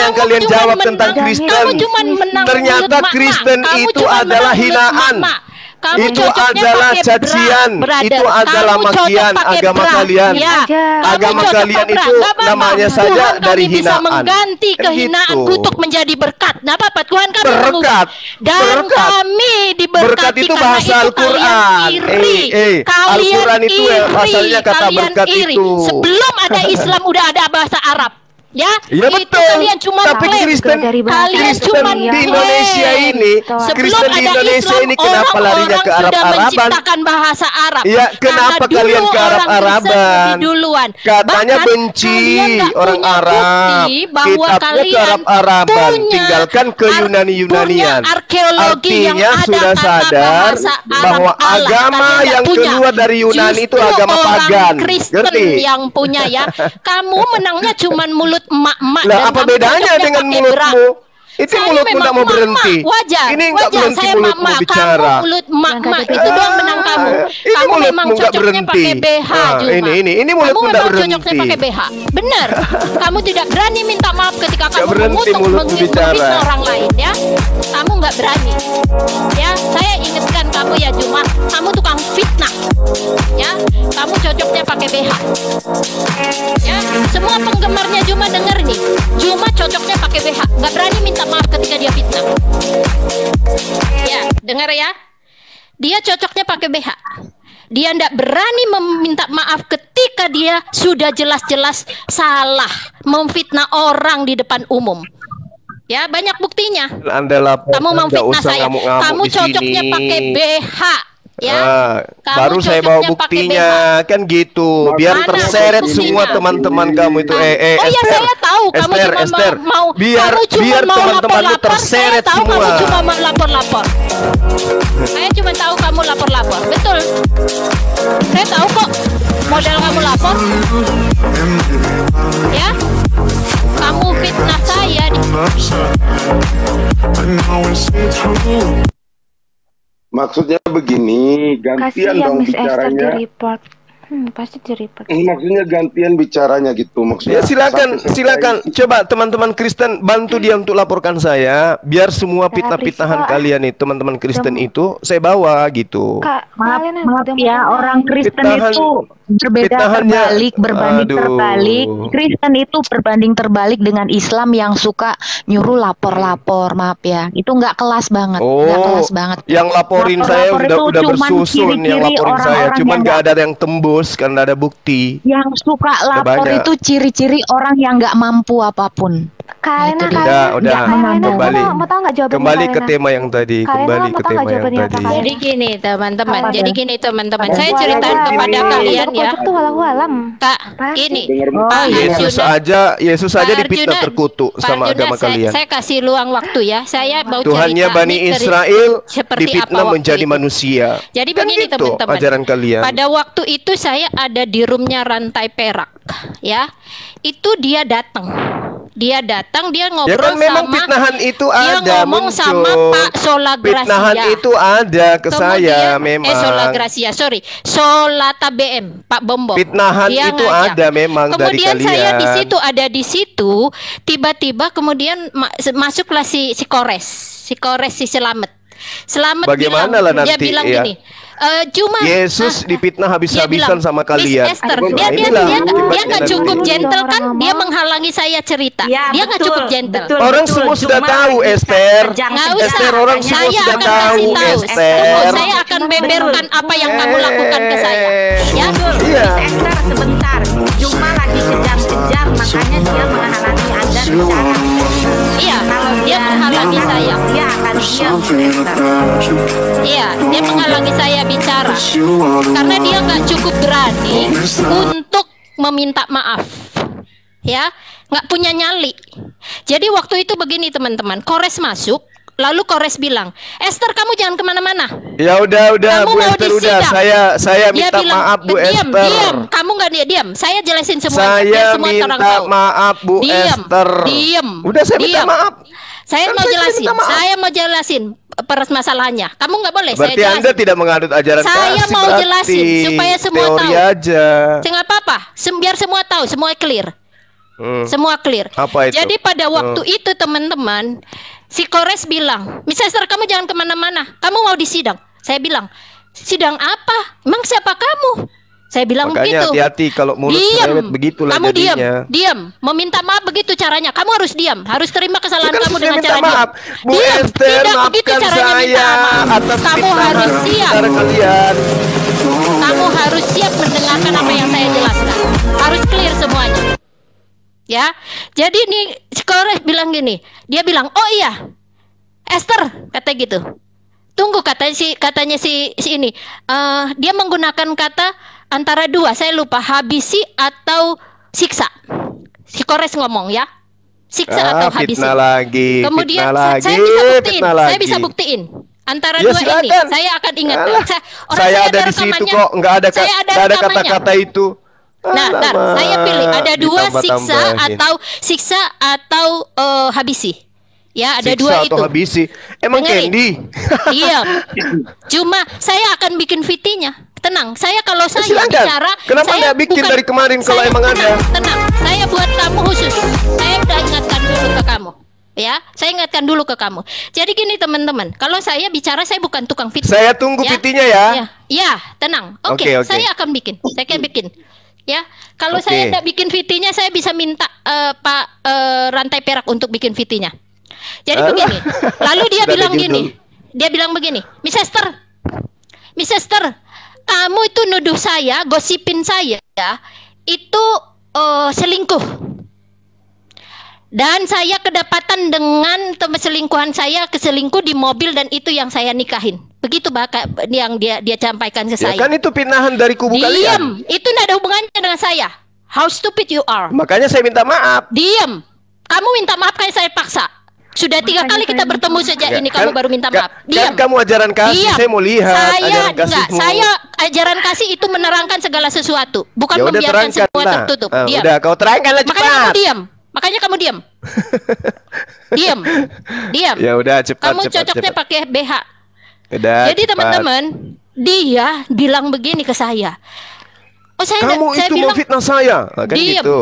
H: Kamu
B: kalian
H: cuma
B: jawab
H: menang-
B: tentang Kristen?
H: Kamu cuma menang
B: Ternyata
H: mulut mak-mak.
B: Kristen
H: Kamu
B: itu
H: cuma
B: adalah
H: menang mulut
B: hinaan.
H: mak-mak. Kamu
B: Itu
H: cocoknya
B: adalah
H: pakai
B: cacian.
H: brother.
B: Itu adalah
H: Kamu cocok
B: makian
H: pakai
B: agama
H: bra.
B: kalian.
H: Ya. Kamu
B: Agama
H: cocok
B: kalian
H: pakai bra.
B: itu
H: Nggak apa-apa.
B: namanya saja
H: Tuhan
B: dari
H: kami bisa
B: hinaan.
H: mengganti
B: Kan
H: kehinaan
B: gitu.
H: kutuk menjadi berkat. Nah, apa? Tuhan kami
B: Berkat.
H: mengubah. Dan
B: Berkat.
H: kami diberkati
B: Berkat itu
H: karena
B: bahasa
H: itu
B: Al-Quran.
H: kalian iri. Kalian
B: Al-Quran itu
H: iri.
B: asalnya kata
H: Kalian
B: berkat
H: iri.
B: itu.
H: Sebelum ada Islam udah ada bahasa Arab. Ya,
B: Iya
H: itu
B: betul.
H: kalian cuma
B: Tapi
H: klaim.
B: Kristen,
H: Kalian
B: Kristen
H: cuma
B: di
H: klaim.
B: Indonesia ini,
H: Sebelum
B: Kristen di
H: ada
B: Indonesia
H: Islam,
B: ini kenapa larinya
H: orang-orang
B: ke
H: sudah
B: Arab-Araban?
H: menciptakan bahasa Arab.
B: Iya, kenapa
H: Karena
B: kalian
H: dulu
B: ke
H: orang Kristen
B: Arab-Araban?
H: lebih duluan.
B: Katanya
H: Bahkan
B: benci
H: kalian nggak
B: orang
H: punya
B: Arab.
H: bukti bahwa
B: Kitabnya ke
H: kalian
B: Arab-Araban,
H: punya
B: tinggalkan ke Yunani-Yunanian.
H: punya arkeologi yang
B: Artinya
H: ada
B: sudah
H: kata
B: sadar
H: bahasa Arab
B: bahwa
H: Allah.
B: agama
H: Kalian nggak
B: yang
H: punya.
B: keluar dari Yunani itu
H: Justru
B: agama
H: orang
B: pagan.
H: Kristen
B: Ngerti?
H: yang punya ya. Kamu menangnya cuman mulut emak-emak.
B: Lah
H: dan
B: apa
H: kamu
B: bedanya
H: cocoknya
B: dengan
H: pakai bra.
B: mulutmu? Itu
H: Saya
B: mulutmu
H: memang
B: tidak mau berhenti.
H: emak-emak, wajar,
B: Ini nggak
H: wajar.
B: berhenti
H: Saya
B: mulutmu
H: emak-emak,
B: bicara.
H: kamu mulut emak-emak itu doang menang kamu.
B: Ini
H: Kamu
B: mulutmu
H: memang
B: nggak
H: cocoknya
B: berhenti.
H: pakai BH
B: Ah,
H: Juma.
B: ini mulutmu
H: Kamu
B: nggak
H: memang cocoknya
B: berhenti.
H: pakai BH. Benar. Kamu tidak berani minta maaf ketika kamu
B: berhenti
H: mengutuk
B: mulutmu bicara.
H: menghina orang lain ya. Kamu nggak berani. Ya, saya ingatkan kamu ya Juma. Kamu tukang fitnah. Ya, kamu cocoknya pakai BH. Ya, semua penggemarnya Juma denger nih. Juma cocoknya pakai BH. Nggak berani minta maaf ketika dia fitnah. Ya, dengar ya. Dia cocoknya pakai BH. Dia ndak berani meminta maaf ketika dia sudah jelas-jelas salah memfitnah orang di depan umum. Ya, banyak buktinya.
B: Anda lapor,
H: Kamu
B: nggak
H: memfitnah
B: usah
H: saya.
B: ngamuk-ngamuk
H: Kamu
B: di
H: cocoknya
B: sini.
H: pakai BH. Ya, kamu
B: baru saya bawa
H: cocoknya pakai
B: buktinya kan gitu, biar
H: Mana
B: terseret
H: buktinya?
B: semua teman-teman kamu itu.
H: Oh ya,
B: Esther,
H: saya tahu kamu
B: Esther,
H: cuma
B: Esther,
H: mau
B: biar
H: kamu cuma
B: biar
H: mau
B: teman-temanmu
H: lapor-lapor. Saya
B: terseret
H: tahu
B: semua.
H: kamu cuma mau lapor-lapor. Saya cuma tahu kamu lapor-lapor. Betul. Saya tahu kok modal kamu lapor. Ya. Kamu fitnah saya di
I: Maksudnya begini, gantian
D: Kasihan
I: dong
D: Miss Esther di
I: bicaranya.
D: report. Pasti di report.
I: Maksudnya gantian bicaranya gitu
B: Ya
I: maksudnya.
B: silakan,
I: Sampai
B: silakan.
I: selesai.
B: Coba teman-teman Kristen bantu dia untuk laporkan saya, biar semua fitnah-fitnahan kalian itu, teman-teman Kristen itu saya bawa gitu.
D: Kak,
G: Maaf,
D: kalian
G: maaf
D: udah
G: ya,
D: mau
G: orang Kristen
B: Fitnahan-
G: itu berbeda
B: fitnahannya-
G: terbalik, berbanding
B: Aduh.
G: terbalik. Kristen itu berbanding terbalik dengan Islam yang suka nyuruh lapor-lapor, maaf ya. Itu nggak kelas banget, nggak kelas banget.
B: Yang laporin saya
G: Lapor-lapor
B: udah
G: itu cuman
B: bersusun yang
G: ciri-ciri
B: laporin saya,
G: orang-orang
B: cuman
G: yang
B: nggak ada yang tembus karena ada bukti.
G: Yang suka
B: Udah
G: lapor
B: banyak.
G: itu ciri-ciri orang yang nggak mampu apapun.
D: Kalian
B: Udah, kembali.
D: Mau tahu nggak jawabannya?
B: Kembali ke
D: Kalena?
B: tema yang tadi,
D: Kalena
B: kembali
D: mau
B: ke
D: tahu nggak
B: tema yang
D: jawabannya apa,
B: tadi.
D: Kalena?
H: Jadi gini teman-teman,
D: Apa?
H: jadi gini teman-teman. Saya
D: Walau
H: ceritain
D: alam.
H: kepada kalian ya.
D: Pojok tuh walau alam.
H: Kak, gini.
B: Oh,
H: Pak
B: Yesus
H: Arjuna,
B: Yesus aja
H: Pak
B: dipitnah
H: Arjuna,
B: terkutuk
H: Pak
B: sama
H: Arjuna,
B: agama kalian.
H: Saya kasih luang waktu ya. Saya mau
B: Tuhannya
H: cerita
B: Bani
H: nih
B: Israel
H: seperti
B: dipitnah
H: apa waktu
B: menjadi
H: itu.
B: manusia.
H: Jadi
B: Kan
H: begini
B: gitu
H: teman-teman.
B: ajaran kalian.
H: Pada waktu itu saya ada di roomnya Rantai Perak, ya. Itu dia datang. Dia ngobrol
B: Ya kan memang
H: sama
B: fitnahan itu
H: dia
B: ada
H: ngomong
B: muncul.
H: sama Pak Sola Gracia.
B: Fitnahan itu ada ke saya memang.
H: Sola Gracia, sorry. Solata BM, Pak Bombo.
B: Fitnahan
H: Dia
B: itu
H: ngajak.
B: ada memang dari
H: Kemudian saya di
B: kalian.
H: situ ada di situ, tiba-tiba kemudian masuklah si Kores, si Selamet. Selamet
B: Bagaimana
H: bilang,
B: lah
H: dia
B: nanti,
H: bilang
B: ya?
H: gini. Cuma
B: Yesus dipitnah
H: dia
B: habis-habisan
H: bilang,
B: sama
H: Miss
B: kalian.
H: Esther,
B: Nah,
H: dia
B: inilah
H: nggak
B: akibatnya
H: cukup
B: nanti.
H: gentle kan? Dia menghalangi saya cerita.
E: Ya,
H: Dia nggak
E: betul,
H: cukup gentle.
E: betul.
B: Orang semua sudah
E: Cuma
B: tahu,
E: bisa
B: Esther.
H: Nggak usah.
B: Esther, orang semua
H: Saya
B: sudah
H: akan
B: tahu,
H: kasih tahu.
B: Esther.
H: Tunggu, saya akan beberkan apa yang kamu lakukan ke saya. Ya,
B: Iya.
E: Miss Esther sebentar. Cuma lagi kejang-kejang, makanya dia menghalangi Anda bicara.
H: Iya,
E: Kalau
H: dia menghalangi saya.
E: Dia akan diam, Esther.
H: Iya, dia menghalangi saya bicara karena dia nggak cukup berani untuk meminta maaf. Ya, nggak punya nyali. Jadi waktu itu begini teman-teman, Kores masuk. Lalu Kores bilang, Esther kamu jangan kemana-mana.
B: Ya udah,
H: Kamu
B: Bu
H: mau
B: Esther udah.
H: disidang.
B: Saya
H: Dia
B: minta
H: bilang,
B: maaf Bu
H: diam,
B: Esther.
H: diam. Kamu nggak diam. Saya jelasin semua.
B: Saya
H: semua
B: minta
H: orang tahu.
B: maaf Bu
H: Diam,
B: Esther.
H: diam.
B: Udah saya minta
H: Diam.
B: maaf.
H: Saya
B: Kan
H: mau
B: saya
H: jelasin.
B: minta maaf.
H: Saya mau jelasin permasalahannya. Kamu nggak boleh.
B: Berarti
H: saya
B: Anda
H: jelasin.
B: tidak mengadut ajaran
H: Saya
B: kasih
H: mau
B: berarti.
H: jelasin supaya semua
B: Teori
H: tahu.
B: aja.
H: Saya nggak apa-apa. Biar semua tahu, semua clear. Semua clear.
B: Apa itu?
H: Jadi pada waktu itu teman-teman, si Kores bilang, Miss Esther kamu jangan kemana-mana. Kamu mau disidang. Saya bilang, sidang apa? Emang siapa kamu? Saya bilang
B: Makanya
H: begitu.
B: hati-hati kalau mulut cerewet begitulah
H: Kamu
B: jadinya.
H: diam. Meminta maaf begitu caranya. Kamu harus diam. Harus terima kesalahan
B: Bukan
H: kamu
B: saya
H: dengan
B: minta
H: cara
B: maaf.
H: diam.
B: Bu
H: Diam.
B: Esther,
H: Tidak begitu
B: maafkan
H: caranya minta
B: saya
H: maaf.
B: atas
H: Kamu
B: fitnah
H: harus siap.
B: antara kalian.
H: Kamu harus siap mendengarkan apa yang saya jelaskan. Harus clear semuanya. Ya. Jadi nih Kores bilang gini. Dia bilang, "Oh iya. Esther," kata gitu. Tunggu, katanya si ini. Dia menggunakan kata antara dua, saya lupa, habisi atau siksa. Si Kores ngomong ya, siksa atau habisi.
B: Fitnah lagi.
H: Kemudian
B: fitnah lagi,
H: saya bisa buktiin,
B: fitnah
H: saya
B: lagi.
H: bisa buktiin antara
B: Ya,
H: dua
B: silakan.
H: ini. Saya akan ingat.
B: Alah,
H: Orang
B: saya ada di
H: rekamannya.
B: situ kok, nggak ada
H: Saya ada rekamannya.
B: kata-kata itu.
H: Nah, ntar, saya pilih ada dua,
B: ditambah-tambahin.
H: siksa atau habisi. Ya, ada
B: Siksa
H: dua
B: atau
H: itu.
B: habisi. Emang
H: Dengerin.
B: Candy?
H: Iya. Cuma saya akan bikin VT-nya. Tenang, kalau saya
B: Silakan.
H: bicara,
B: Kenapa
H: saya
B: nggak bikin dari kemarin kalau emang ada?
H: Tenang, saya buat kamu khusus. Saya udah ingatkan dulu ke kamu. Ya, saya ingatkan dulu ke kamu. Jadi gini teman-teman, kalau saya bicara saya bukan tukang fitnah.
B: Saya tunggu VT-nya ya.
H: Ya, tenang. Oke,
B: Oke.
H: saya akan bikin. Saya akan bikin. Ya, kalau
B: Oke.
H: saya tidak bikin VT-nya, saya bisa minta Pak Rantai Perak untuk bikin VT-nya. Jadi begini. Lalu dia
B: Sudah
H: bilang
B: ada
H: gini.
B: judul.
H: Dia bilang begini, Miss Esther, kamu itu nuduh saya, gosipin saya, itu selingkuh. Dan saya kedapatan dengan teman selingkuhan saya keselingkuh di mobil dan itu yang saya nikahin. Begitu yang dia sampaikan ke
B: Ya
H: saya.
B: kan itu pinahan dari kubu
H: Diam,
B: kalian.
H: itu tidak ada hubungannya dengan saya. How stupid you are.
B: Makanya saya minta maaf.
H: Diam. Kamu minta maaf kayak saya paksa. Sudah 3 kali kita bertemu sejak ini
B: Kan-
H: kamu baru minta maaf.
B: Kan kamu ajaran kasih,
H: Diam.
B: saya mau lihat ajaran kasihmu.
H: Saya ajaran kasih itu menerangkan segala sesuatu, bukan
B: Ya udah,
H: membiarkan
B: terangkan
H: semua
B: lah.
H: tertutup.
B: Ah,
H: Diam.
B: udah, kau terangkanlah
H: Makanya kamu
B: cepat.
H: diam. Makanya kamu diam. Diam. Diam.
B: Ya udah, cepat,
H: Kamu
B: cepat,
H: cocoknya
B: cepat.
H: pakai BH.
B: Udah,
H: Jadi
B: cepat.
H: teman-teman, dia bilang begini ke saya. Oh,
B: Kamu
H: saya
B: itu mau
H: bilang
B: fitnah saya. Nah, kan
H: Diam.
B: gitu.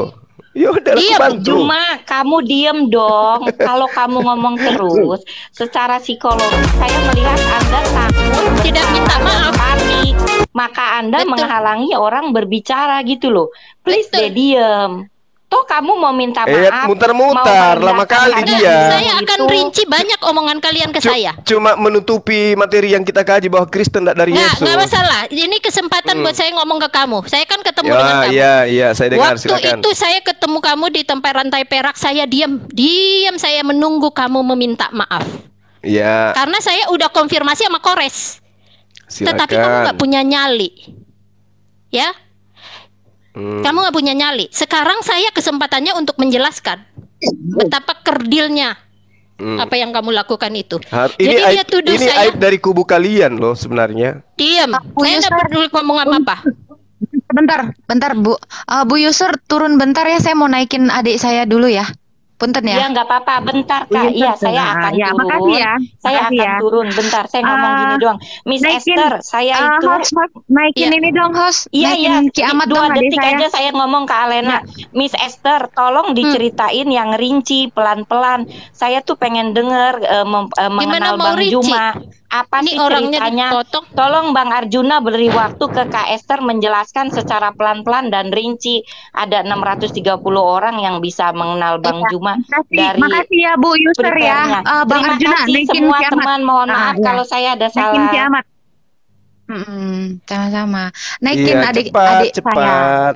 B: Ya udah, aku
H: Diam.
B: bantu.
E: Cuma kamu diem dong. Kalau kamu ngomong terus, secara psikologis saya melihat Anda takut,
H: Tidak minta maaf.
E: panik, maka Anda
H: Betul.
E: menghalangi orang berbicara gitu loh. Please
H: Betul.
E: deh diem. Toh kamu mau minta maaf,
B: muter-muter,
E: mau
B: lama
E: merendahkan
B: kali
E: harga
B: dia.
E: diri
H: Saya akan
E: itu.
H: rinci banyak omongan kalian ke saya.
B: Cuma menutupi materi yang kita kaji bahwa Kristen tidak dari Yesus.
H: Nggak masalah. Ini kesempatan buat saya ngomong ke kamu. Saya kan ketemu dengan kamu.
B: Ya, saya dengar,
H: Waktu
B: silakan.
H: itu saya ketemu kamu di tempat Rantai Perak, saya diam saya menunggu kamu meminta maaf.
B: Ya,
H: Karena saya udah konfirmasi sama Kores.
B: silakan.
H: Tetapi kamu nggak punya nyali. Ya,
B: Hmm.
H: kamu nggak punya nyali. Sekarang saya kesempatannya untuk menjelaskan betapa kerdilnya apa yang kamu lakukan itu.
B: Ini
H: Jadi dia
B: aib,
H: tuduh
B: ini
H: saya
B: aib dari kubu kalian loh sebenarnya.
H: diam. Saya nggak peduli ngomong apa-apa.
G: Bentar Bu. Bu Yusur turun bentar ya, saya mau naikin adik saya dulu ya. Punten
E: Ya
G: ya.
E: nggak apa-apa, bentar Kak. Iya, saya akan
D: Ya,
E: turun.
D: makasih ya.
E: Saya
D: Makasih
E: akan
D: ya.
E: turun. Bentar, saya ngomong gini doang. Miss
D: naikin,
E: Esther, saya itu
G: host, naikin
H: Iya.
G: ini dong host.
E: Iya, iya.
G: Naikin Kiamat
E: 2
G: dong adik
E: detik
G: saya.
E: aja saya ngomong ke Alena. Miss Esther, tolong diceritain yang rinci, pelan-pelan. Saya tuh pengen denger mengenal
H: mau
E: Bang
H: rinci?
E: Juma. Apa
H: Ini
E: sih
H: orangnya
E: ceritanya?
H: dipotong.
E: Tolong Bang Arjuna beri waktu ke Kak Esther menjelaskan secara pelan-pelan dan rinci. Ada 630 orang yang bisa mengenal Bang Juma dari
G: Makasih ya Bu Yusur ya.
E: prepare-nya.
G: Bang
E: Terima
G: Arjuna
E: kasih
G: naikin
E: semua
G: Kiamat.
E: teman, mohon maaf
G: ya.
E: kalau saya ada
G: Naikin
E: salah.
G: Kiamat. Sama-sama. Naikin
B: Iya,
G: adik
B: cepat,
G: saya.
B: cepat.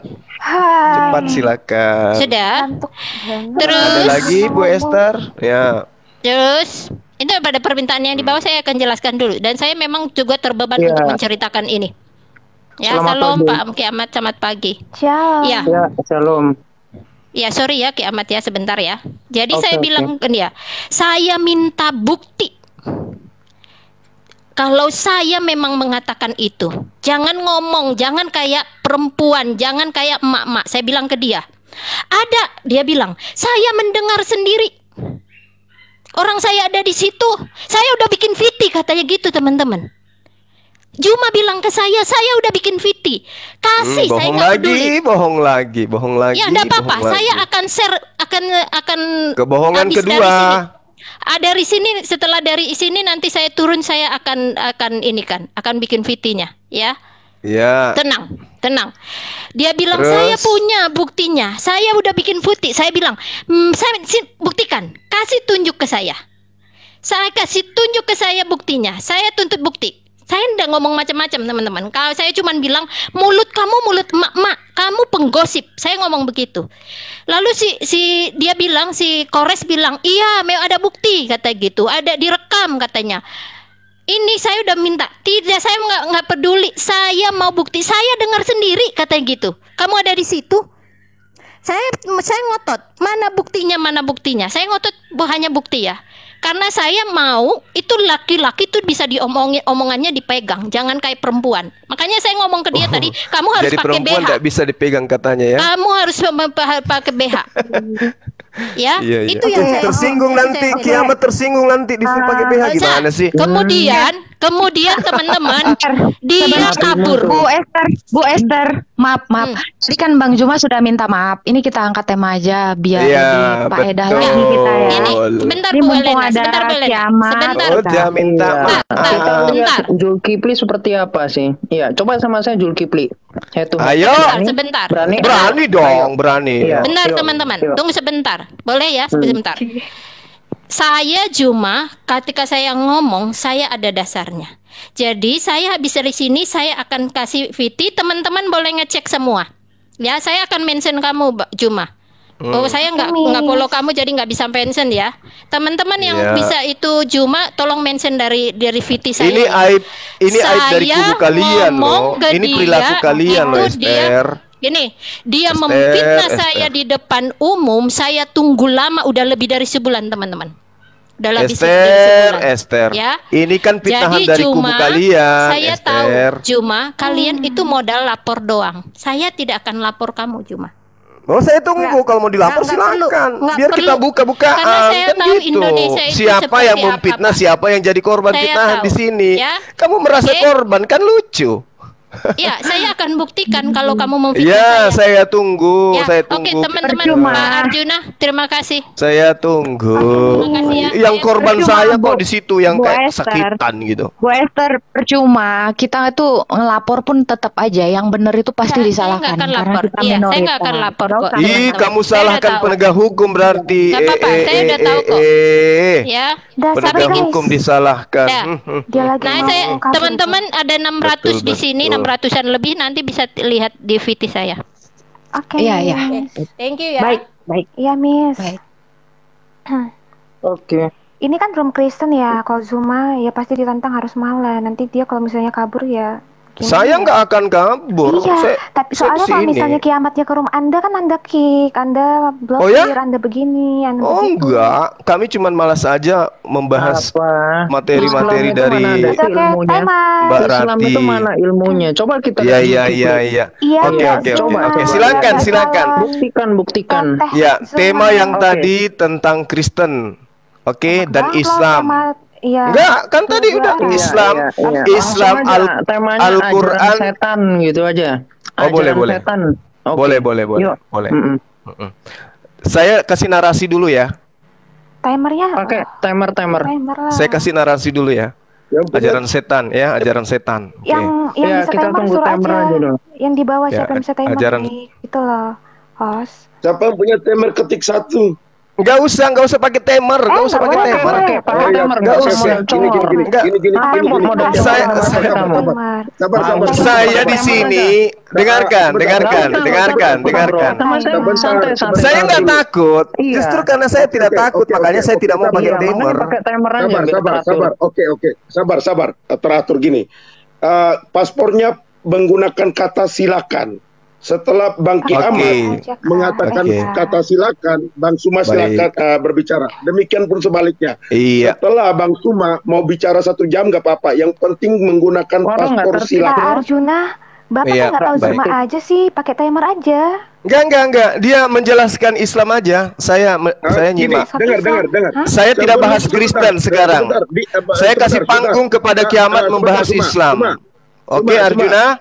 B: Cepat silakan.
H: Sudah.
B: Ada
H: Terus,
B: lagi Bu Esther? Ya.
H: terus ini pada permintaan yang di bawah saya akan jelaskan dulu. Dan saya memang juga terbeban untuk menceritakan ini. Ya, salam Pak Kiamat, selamat pagi.
D: Shalom.
H: Ya,
J: Ya, shalom.
H: ya sorry ya Kiamat ya sebentar ya. Jadi saya bilang kan ya, saya minta bukti. Kalau saya memang mengatakan itu, jangan ngomong, jangan kayak perempuan, jangan kayak emak-emak. Saya bilang ke dia, dia bilang, saya mendengar sendiri. Orang saya ada di situ, saya udah bikin VT katanya gitu teman-teman. Juma bilang ke saya udah bikin VT. Kasih, saya
B: bohong
H: nggak
B: lagi,
H: peduli.
B: bohong lagi.
H: Ya, enggak apa-apa.
B: bohong lagi.
H: Saya akan share, akan
B: Kebohongan
H: habis dari
B: kedua.
H: sini. Dari sini, setelah dari sini nanti saya turun, saya akan ini kan, akan bikin VT-nya, ya.
B: Ya.
H: Tenang, tenang. Dia bilang
B: Terus?
H: saya punya buktinya. Saya udah bikin VT. Saya bilang, saya buktikan, kasih tunjuk ke saya. Saya kasih tunjuk ke saya buktinya. Saya tuntut bukti. Saya enggak ngomong macam-macam, teman-teman. Kalau saya cuma bilang, mulut kamu mulut emak-emak, kamu penggosip. Saya ngomong begitu. Lalu dia bilang, si Kores bilang, iya, memang ada bukti, kata gitu. Ada direkam katanya. Ini saya udah minta. Tidak, saya nggak peduli. Saya mau bukti. Saya dengar sendiri, katanya gitu. Kamu ada di situ? Saya ngotot. Mana buktinya? Mana buktinya? Saya ngotot hanya bukti ya. Karena saya mau itu laki-laki tuh bisa diomongin, omongannya dipegang, jangan kayak perempuan. Makanya saya ngomong ke dia tadi, kamu harus
B: Jadi
H: pakai
B: perempuan
H: BH.
B: tidak bisa dipegang katanya ya.
H: Kamu harus pakai BH. Ya,
B: Iya, iya.
H: itu yang saya
B: Tersinggung
H: itu
B: nanti,
H: saya-
B: kiamat tersinggung nanti disuruh pakai BH gimana sih?
H: Kemudian teman-teman, dia kabur.
G: Bu Esther, maaf. Tadi kan Bang Juma sudah minta maaf. Ini kita angkat tema aja biar
B: Iya,
G: lebih faedah
B: betul.
G: lagi kita ya.
H: Ini bentar
G: Ini
H: Bu
G: mumpung
H: Elena,
G: ada
H: sebentar Bu Elena,
G: kiamat.
H: sebentar.
B: Oh, dia minta maaf.
H: Bentar.
J: Zulkifli seperti apa sih? Iya, coba sama saya Zulkifli. Itu.
B: Ayo.
H: Sebentar.
J: Berani?
B: Berani dong, berani.
J: Iya.
H: Bentar
J: Yuk,
H: teman-teman,
J: yuk.
H: tunggu sebentar. Boleh ya, sebentar. Saya cuma ketika saya ngomong, saya ada dasarnya. Jadi saya habis dari sini, saya akan kasih VT, teman-teman boleh ngecek semua. Ya, saya akan mention kamu, Mbak Juma. Oh, saya nggak follow kamu, jadi nggak bisa mention ya. Teman-teman yang
B: Iya.
H: bisa itu Juma, tolong mention dari VT saya.
B: Ini aib dari
H: Saya
B: kubu kalian
H: ngomong
B: loh.
H: ke
B: Ini
H: dia,
B: perilaku kalian loh,
H: itu dia-
B: Esther.
H: Gini, dia
B: Esther,
H: memfitnah
B: Esther.
H: saya di depan umum. Saya tunggu lama, udah lebih dari sebulan, teman-teman. Udah lebih dari sebulan.
B: Esther.
H: Ya.
B: Ini kan fitnahan
H: Jadi
B: dari kubu
H: Juma,
B: kalian,
H: saya
B: Esther.
H: tahu, Juma, kalian itu modal lapor doang. Saya tidak akan lapor kamu, Juma.
B: Oh, saya tunggu kalau mau dilapor
H: Nggak perlu.
B: silakan.
H: Nggak
B: Biar kita
H: perlu.
B: buka-bukaan
H: Karena saya
B: kan
H: tahu
B: gitu.
H: Indonesia itu
B: Siapa
H: seperti
B: yang memfitnah,
H: apa, Pak.
B: siapa yang jadi korban
H: Saya
B: fitnahan
H: tahu.
B: di sini.
H: Ya.
B: Kamu merasa
H: Oke.
B: korban kan lucu.
H: Ya, saya akan buktikan kalau kamu memfitnah
B: Ya,
H: saya.
B: saya tunggu,
H: Ya,
B: saya
H: oke
B: tunggu.
H: teman-teman,
G: Percuma.
H: Pak Arjuna, terima kasih.
B: Saya tunggu.
H: Terima kasih ya.
B: Yang korban
G: Percuma,
B: saya
G: Bu.
B: kok di situ yang
G: Bu
B: kayak
G: Esther.
B: sakitan gitu.
G: Bu Esther, percuma. Kita itu ngelapor pun tetap aja. Yang benar itu pasti
H: Saya
G: disalahkan.
H: nggak akan
G: Karena
H: lapor.
G: kita
H: Iya, saya
G: minoritas.
H: nggak akan lapor kok.
G: Nggak usah.
B: Ih,
H: teman-teman.
B: kamu
H: Saya
B: salahkan
H: udah tahu.
B: penegak hukum berarti.
H: Nggak apa-apa, saya udah tahu kok. Ya.
D: Dasar
B: Penegak
D: guys.
B: hukum disalahkan.
H: Ya.
D: Dia lagi
H: Nah,
D: mau
H: saya
D: kasih
H: teman-teman ada 600
B: Betul,
H: di sini,
B: betul.
H: 600-an lebih, nanti bisa lihat di VT saya.
D: Oke.
G: Iya, iya.
H: Thank you ya.
J: Baik, baik.
D: Iya, Miss.
G: Baik.
J: Oke.
D: Ini kan belum Kristen ya. Kalau Zuma ya pasti ditantang harus malah. Nanti dia kalau misalnya kabur ya gimana
B: Saya
D: ya?
B: nggak akan kabur.
D: Iya, tapi
B: saya
D: soalnya kalau
B: kesini.
D: misalnya kiamatnya ke rumah Anda kan Anda kick, Anda
B: Oh ya?
D: blokir, Anda begini, Anda
B: Oh
D: begitu.
B: enggak, kami cuma malas aja membahas
J: Apa?
B: materi-materi
J: Islam itu
B: dari
J: mana ada
D: Oke,
J: ilmunya?
D: timer.
B: Mbak
J: Islam
B: Rati.
J: itu mana ilmunya? Coba kita
B: Iya
J: lihat
B: iya
J: Zulkifli.
B: iya iya.
D: Iya,
B: Oke
D: Mbak
B: oke
J: Zuma.
B: oke.
J: Coba.
B: Silakan
D: Mbak
B: silakan.
D: Zuma.
J: Buktikan.
D: Teh
B: Ya,
D: Zuma.
B: tema yang
J: Oke.
B: tadi tentang Kristen. Oke, dan
D: Bang, kalau
B: Islam.
D: sama- iya.
B: Enggak, kan tadi udah
D: Iya,
B: Islam.
J: Iya.
B: Islam
J: Langsung aja, temanya
B: Al-Quran.
J: ajaran setan gitu aja.
B: Oh, boleh,
J: Ajaran
B: boleh.
J: Setan. Oke.
B: Boleh.
J: Yuk.
B: Boleh.
J: Mm-mm.
B: Mm-mm. Saya kasih narasi dulu ya.
D: Timernya
J: Pakai timer.
D: timer lah.
B: Saya kasih narasi dulu ya. Ajaran setan ya, ajaran setan. Oke.
D: yang
J: Ya,
D: bisa
J: kita
D: timer
J: tunggu
D: suruh
J: timer aja dulu.
D: Yang di bawah
B: Ya,
D: siapa yang bisa timer
B: ajaran-
D: itu loh, host.
I: Siapa yang punya timer ketik 1?
B: Enggak usah pakai timer, enggak usah pakai
D: nggak boleh,
B: timer.
D: nggak boleh.
J: Pakai timer,
B: Nggak
J: nggak usah
B: usah.
J: modal color.
B: Enggak.
J: Modal
B: Saya-
J: color,
B: saya-
J: pakai kamu.
D: Timer.
B: Saya di sini dengarkan.
J: Sama saya santai.
B: Saya nggak takut.
J: Iya.
B: Justru karena saya tidak takut, makanya saya tidak mau pakai
J: Iya, makanya
B: timer.
J: pakai timer aja. biar teratur.
I: Sabar. Oke. Sabar. Teratur gini. Paspornya menggunakan kata silakan. Setelah Bang Kiamat
B: Oke.
I: mengatakan
B: Oke.
I: kata silakan, Bang Suma
B: Baik.
I: silakan berbicara. Demikian pun sebaliknya.
B: Iya.
I: Setelah Bang Suma mau bicara 1 jam nggak apa-apa. Yang penting menggunakan
J: Orang nggak
I: paspor
J: tertib.
D: Pak
I: silakan.
D: Arjuna, Bapak
B: Iya,
D: kan nggak tahu
B: baik.
D: Zuma aja sih, pakai timer aja.
B: Enggak. Dia menjelaskan Islam aja. Saya
I: Gini,
B: nyimak.
I: dengar.
D: Hah?
B: Saya tidak bahas Kristen sekarang. Saya kasih panggung kepada kiamat membahas Islam. Oke, Arjuna.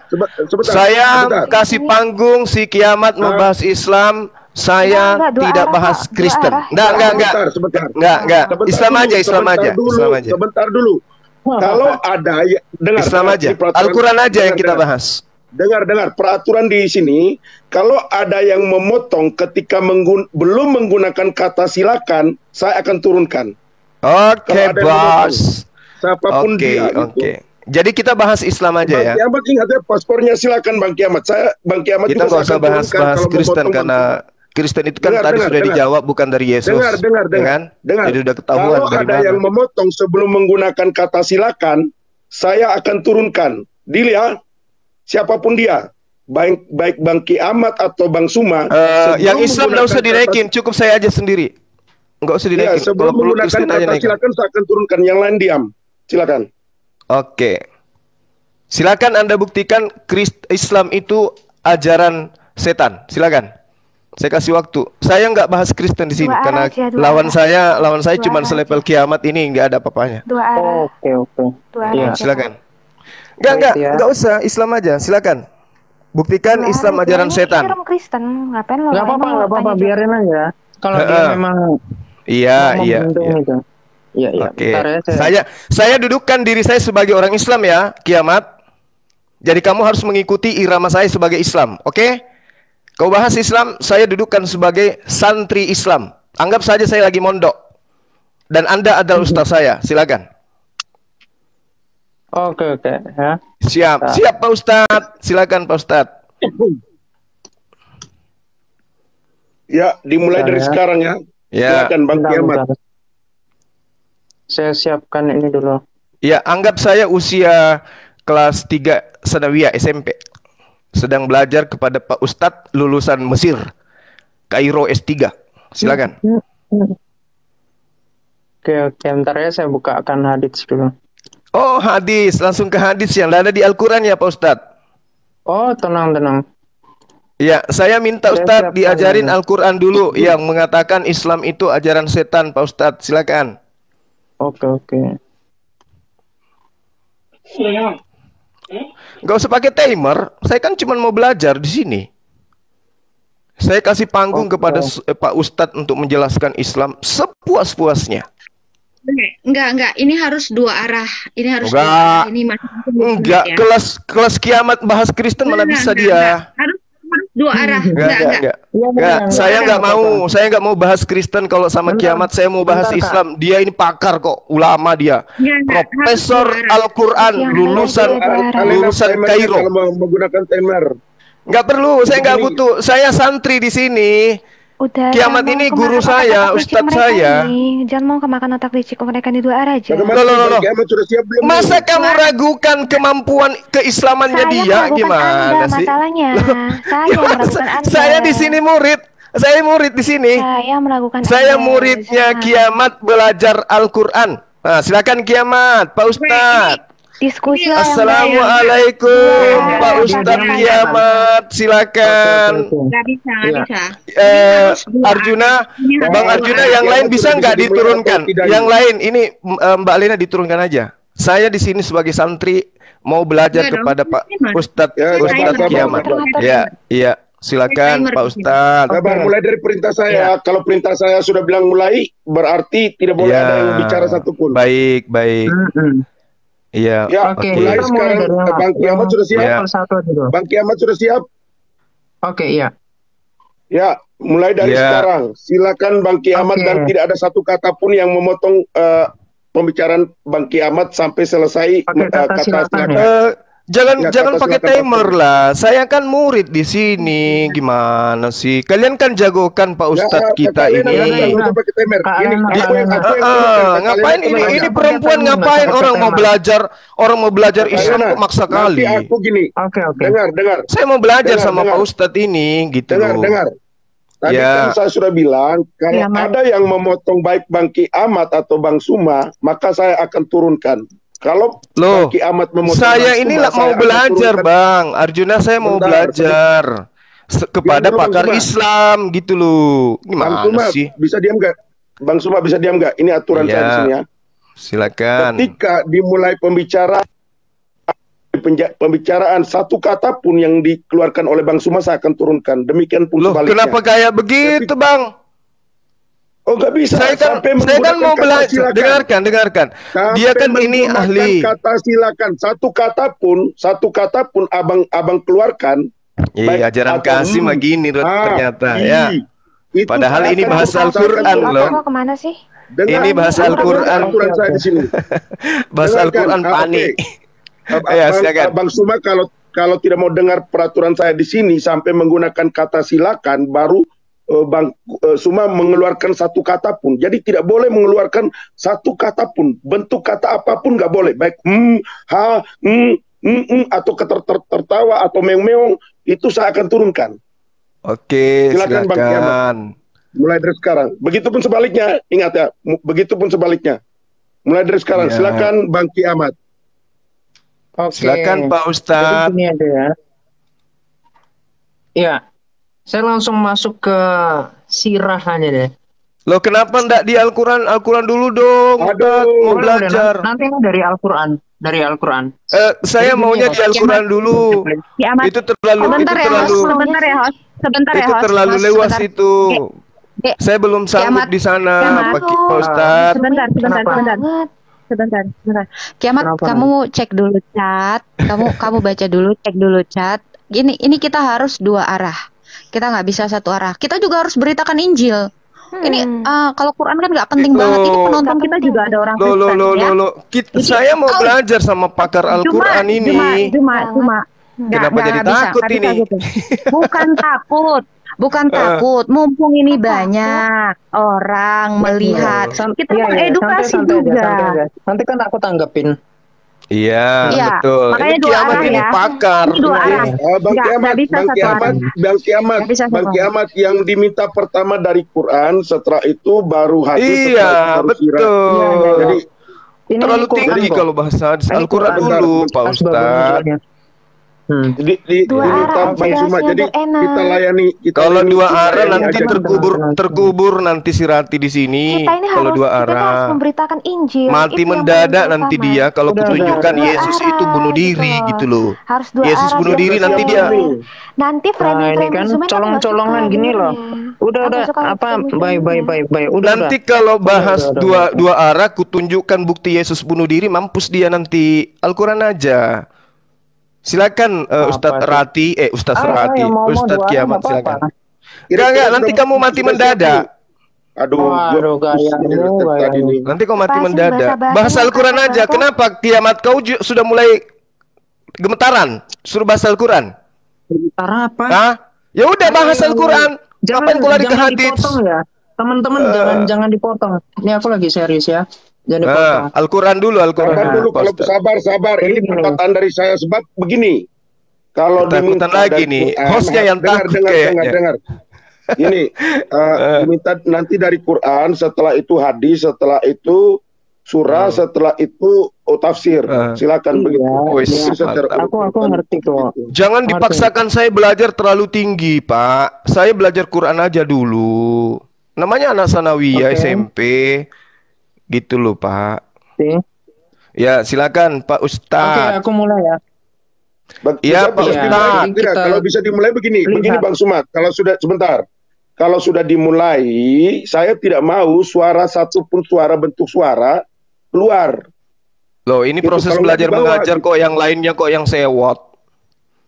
B: Saya kasih panggung si kiamat membahas Islam. saya
D: Enggak, dua
B: tidak
D: arah,
B: bahas
D: Pak. Dua
B: Kristen.
D: arah.
B: Enggak.
I: Sebentar.
B: Enggak.
I: Sebentar
B: Islam
I: dulu,
B: aja, Islam
I: sebentar
B: aja,
I: dulu,
B: Islam aja.
I: Sebentar dulu. Kalau ada dengar
B: Islam
I: dengar,
B: aja.
I: ini peraturan-
B: Al-Quran aja yang kita
I: dengar.
B: bahas.
I: Dengar peraturan di sini, kalau ada yang memotong ketika belum menggunakan kata silakan, saya akan turunkan.
B: Oke,
I: Kalau ada yang
B: bos.
I: Siapapun
B: Oke,
I: dia. gitu.
B: oke. Jadi kita bahas Islam aja
I: Bang
B: ya.
I: Kiamat ingat ya, paspornya silakan Bang Kiamat. Bang Kiamat
B: Kita
I: juga
B: nggak
I: saya
B: usah
I: akan
B: bahas
I: turunkan kalau
B: Kristen
I: memotong
B: karena Kristen itu kan
I: Dengar,
B: tadi sudah
I: dengar.
B: dijawab bukan dari Yesus.
I: Dengar.
B: Ya kan?
I: Dengar.
B: Jadi udah ketahuan
I: Kalau
B: dari
I: ada
B: mana.
I: yang memotong sebelum menggunakan kata silakan, saya akan turunkan. Deal ya, siapapun dia, baik Bang Kiamat atau Bang Suma.
B: Yang
I: sebelum
B: Islam nggak usah
I: menggunakan
B: dinaikin, cukup saya aja sendiri. Nggak usah
I: Iya,
B: dinaikin.
I: sebelum
B: Kalau perlu
I: menggunakan
B: Kristen aja
I: kata
B: naikin.
I: silakan, saya akan turunkan. Yang lain diam. Silakan.
B: Oke. Silakan Anda buktikan Islam itu ajaran setan. Silakan. Saya kasih waktu. Saya nggak bahas Kristen di sini
D: Dua arah
B: karena
D: aja, dua
B: lawan
D: arah.
B: saya
D: Dua
B: cuma
D: arah
B: selevel Kiamat ini nggak ada apa-apanya.
D: Dua arah.
J: Oke.
D: Dua arah
J: Iya.
D: aja,
B: Silakan.
D: Pak.
B: Nggak usah Islam aja. Silakan. Buktikan
D: Dua
B: Islam
D: arah aja.
B: ajaran
D: Ini
B: setan.
D: Rom Kristen, ngapain lo?
J: Nggak apa-apa,
D: Emang lo tanya
J: biarin aja. Kalau dia
B: Heeh.
J: memang
B: Iya.
J: membentuk itu. Iya.
B: Oke.
J: Bentar ya,
B: Saya dudukkan diri saya sebagai orang Islam ya, Kiamat. Jadi kamu harus mengikuti irama saya sebagai Islam, oke? Kau bahas Islam, saya dudukkan sebagai santri Islam. Anggap saja saya lagi mondok. Dan Anda adalah ustaz saya, silakan.
J: Oke ya.
B: Siap Pak Ustadz. Silakan Pak Ustadz.
I: Ya, dimulai dari sekarang ya.
B: Ya.
I: Silakan Bang Kiamat.
J: Bentar. Saya siapkan ini dulu.
B: Ya, anggap saya usia kelas 3 Sanawiyah SMP. Sedang belajar kepada Pak Ustadz lulusan Mesir. Kairo S3. Silakan.
J: Oke, bentar ya, saya bukakan hadits dulu.
B: Oh, hadis. Langsung ke hadis yang ada di Al-Quran ya Pak Ustadz.
J: Oh, tenang.
B: Ya, saya minta
J: Saya
B: Ustadz
J: siapkan
B: diajarin
J: ini.
B: Al-Quran dulu yang mengatakan Islam itu ajaran setan, Pak Ustadz. Silakan.
J: Oke.
B: Gak usah pakai timer. Saya kan cuma mau belajar di sini. Saya kasih panggung kepada Pak Ustadz untuk menjelaskan Islam sepuas-puasnya.
C: Enggak. Ini harus dua arah. Ini harus
B: Enggak.
C: dua arah. Ini masing-masing
B: Enggak,
C: ya.
B: kelas Kiamat bahas Kristen mana bisa dia.
C: Harus dua arah.
B: Enggak. Saya nggak mau bahas Kristen kalau sama Kiamat. Saya mau bahas
J: Bentar, Kak.
B: Islam. Dia ini pakar kok, ulama dia. Profesor Al-Quran, lulusan Kairo.
I: Kalau mau menggunakan timer.
B: Nggak perlu, saya nggak butuh. Saya santri di sini.
D: Udah.
B: Kiamat
D: jangan
B: ini
D: mau
B: guru
D: kemakan
B: saya,
D: otak licik
B: ustadz
D: mereka
B: saya.
D: ini. Jangan mau kemakan otak licik mereka di dua arah aja.
B: Loh.
I: Kiamat sudah siap belum?
B: Masa kamu ragukan kemampuan keislamannya
D: Saya
B: dia?
D: meragukan
B: Gimana
D: Anda,
B: sih?
D: masalahnya. Saya
B: Gimana?
D: meragukan Anda.
B: Saya di sini murid. Saya murid di sini.
D: Saya meragukan
B: Saya
D: Anda.
B: muridnya
D: Jangan.
B: Kiamat belajar Al-Quran. Nah, silakan Kiamat, Pak Ustadz.
D: Diskusi lah yang
B: Assalamualaikum,
D: baik.
B: Pak Ustadz Kiamat. Silakan.
C: Nggak bisa.
B: Arjuna, Bang Arjuna, yang lain bisa nggak diturunkan? Yang lain ini Mbak Lena diturunkan aja. Saya di sini sebagai santri mau belajar
C: Enggak
B: kepada
C: dong,
B: Pak
C: Mas.
B: Ustadz
I: Sabar.
B: Kiamat. Ya, silakan
C: Timer
B: Pak
C: di sini.
B: Ustadz.
I: Sabar, mulai dari perintah saya. Kalau perintah saya sudah bilang mulai, berarti tidak boleh
B: Ya.
I: ada yang bicara satupun.
B: Baik. Iya.
I: Ya,
J: Oke,
I: mulai
J: kita mulai
I: sekarang.
J: dari
I: Bang Kiamat sudah siap.
B: Ya.
J: Satu dulu.
I: Bang Kiamat sudah siap.
J: Oke, iya.
I: Ya, mulai dari
B: Ya.
I: sekarang. Silakan Bang Kiamat
J: Oke.
I: dan tidak ada satu kata pun yang memotong pembicaraan Bang Kiamat sampai selesai
J: Pakai kata silakan ya.
B: Jangan
I: Ya,
B: jangan
I: kata
B: pakai
I: silakan,
B: timer lah. Saya kan murid di sini. Gimana sih? Kalian kan jagokan Pak Ustadz kita
I: kalian
B: ini.
I: nggak usah pakai timer. Ini
J: Kalian-
I: aku yang
B: Ngapain
I: kalian
B: ini
I: tenang.
B: perempuan ngapain orang mau belajar Islam kok maksa kali.
I: Nanti aku gini.
J: Oke.
I: Dengar.
B: Saya mau belajar
I: Dengar,
B: sama
I: dengar.
B: Pak Ustadz ini gitu.
I: Dengar. Tadi
B: Ya.
I: kan saya sudah bilang kalau
J: Ya, Mas.
I: ada yang memotong baik Bang Kiamat atau Bang Suma, maka saya akan turunkan. Kalau
B: Loh,
I: Bang Kiamat memotong
B: saya
I: Bang
B: ini
I: Suma,
B: lah mau
I: saya akan
B: belajar,
I: turunkan.
B: Bang. Arjuna saya mau
I: Bentar,
B: belajar kepada
I: Diam dulu,
B: pakar
I: Bang Suma.
B: Islam gitu loh.
I: Bang
B: Gimana
I: Suma
B: sih?
I: bisa diam nggak? Bang Suma bisa diam nggak? Ini aturan
B: Iya.
I: saya di sini ya.
B: Silakan.
I: Ketika dimulai pembicaraan pembicaraan satu kata pun yang dikeluarkan oleh Bang Suma saya akan turunkan. Demikian pun
B: Loh,
I: sebaliknya.
B: kenapa kayak begitu, Bang?
I: Oh, nggak bisa.
B: Saya kan mau belajar. Dengarkan. Dia kan ini ahli.
I: Kata silakan. Satu kata pun abang keluarkan.
B: Iya, ajaran kasih mah gini ternyata ya. Padahal ini bahasa Al-Qur'an loh.
D: Mau kemana sih?
B: Ini bahasa Al-Qur'an.
I: Saya di sini.
B: Bahasa Al-Qur'an panik. Ya, silakan.
I: Bang Suma kalau tidak mau dengar peraturan saya di sini sampai menggunakan kata silakan, baru Bang Suma mengeluarkan satu kata pun. Jadi tidak boleh mengeluarkan satu kata pun. Bentuk kata apapun nggak boleh. Baik atau tertawa atau meong-meong, itu saya akan turunkan.
B: Oke,
I: silakan. Bang Kiamat. Mulai dari sekarang. Begitupun sebaliknya, ingat ya. Begitupun sebaliknya. Mulai dari sekarang, silakan Bang Kiamat.
J: Oke.
B: Silakan Pak Ustadz.
J: Ini ada ya. Iya. Saya langsung masuk ke sirah aja deh.
B: Loh, kenapa enggak di Al-Quran? Al-Quran dulu dong. Mau belajar.
J: Nanti dari Al-Quran.
B: Saya maunya di Al-Quran dulu. Itu terlalu
G: Sebentar ya,
B: itu terlalu luas itu. Saya belum sanggup di sana, Pak Ustadz.
G: Sebentar. Kiamat, kamu cek dulu chat. Kamu baca dulu, cek dulu chat. Ini kita harus dua arah. Kita nggak bisa satu arah. Kita juga harus beritakan Injil. Ini kalau Quran kan nggak penting banget. Ini penonton kita juga ada orang Kristen.
B: Saya mau belajar sama pakar Al-Quran ini.
G: Cuma.
B: Kenapa jadi takut ini?
G: Gitu. Bukan takut. Mumpung ini banyak orang melihat. Kita mengedukasi juga.
J: Nanti kan aku tanggepin.
B: Iya, betul.
G: Makanya
B: ini
G: dua
B: Kiamat
G: arah
B: ini
G: ya.
B: pakar.
G: Ini dua arah.
I: Bang Kiamat yang diminta pertama dari Quran, setelah itu baru hadis.
B: Iya, betul.
I: Jadi
B: terlalu tinggi kalau bahasa Al-Quran dulu, Pak Ustadz.
I: Diminta Bang Suma, jadi kita layani.
B: Kalau dua arah nanti terkubur nanti si Rati di sini. Kalau dua arah,
D: kita harus memberitakan Injil.
B: Mati mendadak nanti dia kalau kutunjukkan Yesus itu bunuh diri gitu loh. Yesus bunuh diri nanti dia.
D: Nanti
J: ini kan colong-colongan gini loh. Udah bye.
B: Nanti kalau bahas dua arah, kutunjukkan bukti Yesus bunuh diri, mampus dia nanti. Al-Quran aja. Silakan Ustadz Rati, Ustadz Kiamat, silakan. Enggak, nanti kamu mati mendadak.
I: Aduh,
B: nanti kau mati mendadak. Bahas Al-Quran aja. Kenapa Kiamat kau sudah mulai gemetaran? Suruh bahas Al-Quran.
J: Gemetar apa?
B: Hah? Ya udah bahas Al-Quran. Ngapain kau lari ke hadis?
J: Ya. Teman-teman jangan dipotong. Ini aku lagi serius ya.
B: Al-Quran dulu,
I: Kalau sabar. Ini perkataan dari saya sebab begini. Kalau diminta
B: lagi nih, hostnya yang
I: dengar. Ini diminta nanti dari Quran, setelah itu hadis, setelah itu surah, setelah itu tafsir. Silakan begitu.
J: Aku ngerti kok.
B: Jangan dipaksakan saya belajar terlalu tinggi, Pak. Saya belajar Quran aja dulu. Namanya anak sanawiyah SMP. Gitu loh, Pak. Ya, silakan Pak Ustadz.
J: Oke, aku mulai ya.
B: Iya, Pak Ustadz.
I: Kalau bisa dimulai begini Bang Sumat. Kalau sudah dimulai, saya tidak mau suara satupun bentuk suara keluar.
B: Loh, ini proses belajar mengajar kok, yang lainnya kok yang sewot.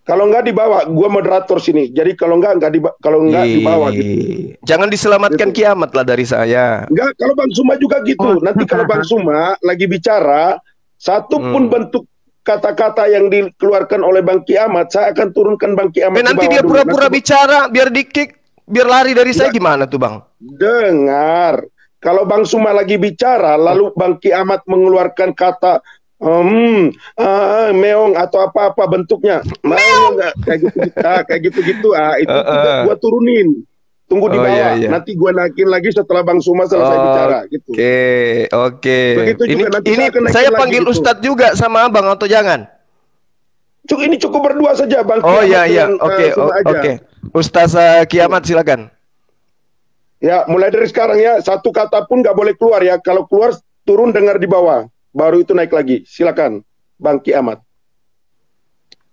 I: Kalau nggak dibawa, gua moderator sini. Jadi kalau nggak dibawa gitu.
B: Jangan diselamatkan gitu. Kiamat lah dari saya.
I: Nggak, kalau Bang Suma juga gitu. Nanti kalau Bang Suma lagi bicara, satu pun bentuk kata-kata yang dikeluarkan oleh Bang Kiamat, saya akan turunkan Bang Kiamat.
B: Nanti dia pura-pura bicara, biar di-kick, biar lari dari saya gimana tuh, Bang?
I: Dengar. Kalau Bang Suma lagi bicara, lalu Bang Kiamat mengeluarkan kata meong atau apa-apa bentuknya, kayak gitu itu gua turunin, tunggu di bawah.
B: Iya.
I: Nanti gua naikin lagi setelah Bang Suma selesai bicara gitu.
B: Oke.
I: Ini
B: saya panggil gitu. Ustadz juga sama Abang atau jangan?
I: Ini cukup berdua saja, Bang.
B: Iya. Oke. Ustadz Kiamat silakan.
I: Ya, mulai dari sekarang ya, satu kata pun nggak boleh keluar ya. Kalau keluar turun dengar di bawah. Baru itu naik lagi. Silakan, Bang Kiamat.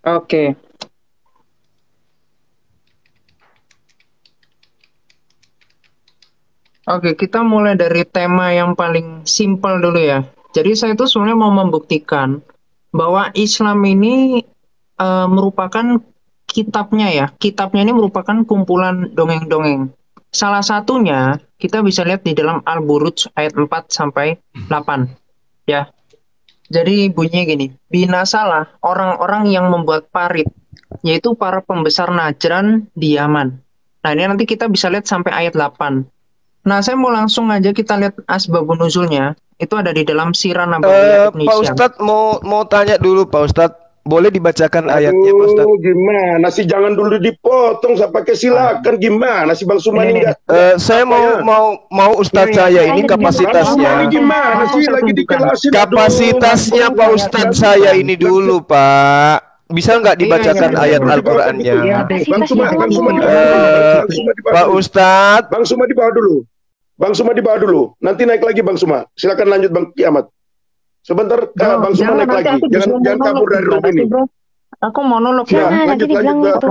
J: Oke. Oke, kita mulai dari tema yang paling simpel dulu ya. Jadi saya itu sebenarnya mau membuktikan bahwa Islam ini merupakan kitabnya ya. Kitabnya ini merupakan kumpulan dongeng-dongeng. Salah satunya kita bisa lihat di dalam Al-Buruj ayat 4 sampai 8 ya. Jadi bunyinya gini, binasalah orang-orang yang membuat parit, yaitu para pembesar Najran di Yaman. Nah, ini nanti kita bisa lihat sampai ayat 8. Nah, saya mau langsung aja kita lihat asbabun nuzulnya. Itu ada di dalam Sirah Nabawiyah Ibnu
B: Pak
J: Hisham.
B: Ustadz mau tanya dulu Pak Ustadz, boleh dibacakan ayatnya Pak Ustadz?
I: Gimana sih, jangan dulu dipotong, saya pakai silakan. Gimana sih Bang Sumani enggak?
B: Saya mau Ustadz saya ini kapasitasnya.
I: Gimana sih lagi dijelasin?
B: Kapasitasnya Pak Ustadz saya ini dulu Pak. Bisa nggak dibacakan ayat Al-Qur'annya? Pak Ustadz.
I: Bang Suma di bawah dulu. Bang Suma di bawah dulu. Nanti naik lagi Bang Suma. Silakan lanjut Bang Kiamat. Sebentar Bang Suma naik lagi. Jangan kabur dari room ini.
J: Aku monolog
I: ya.
D: Nanti dibilang itu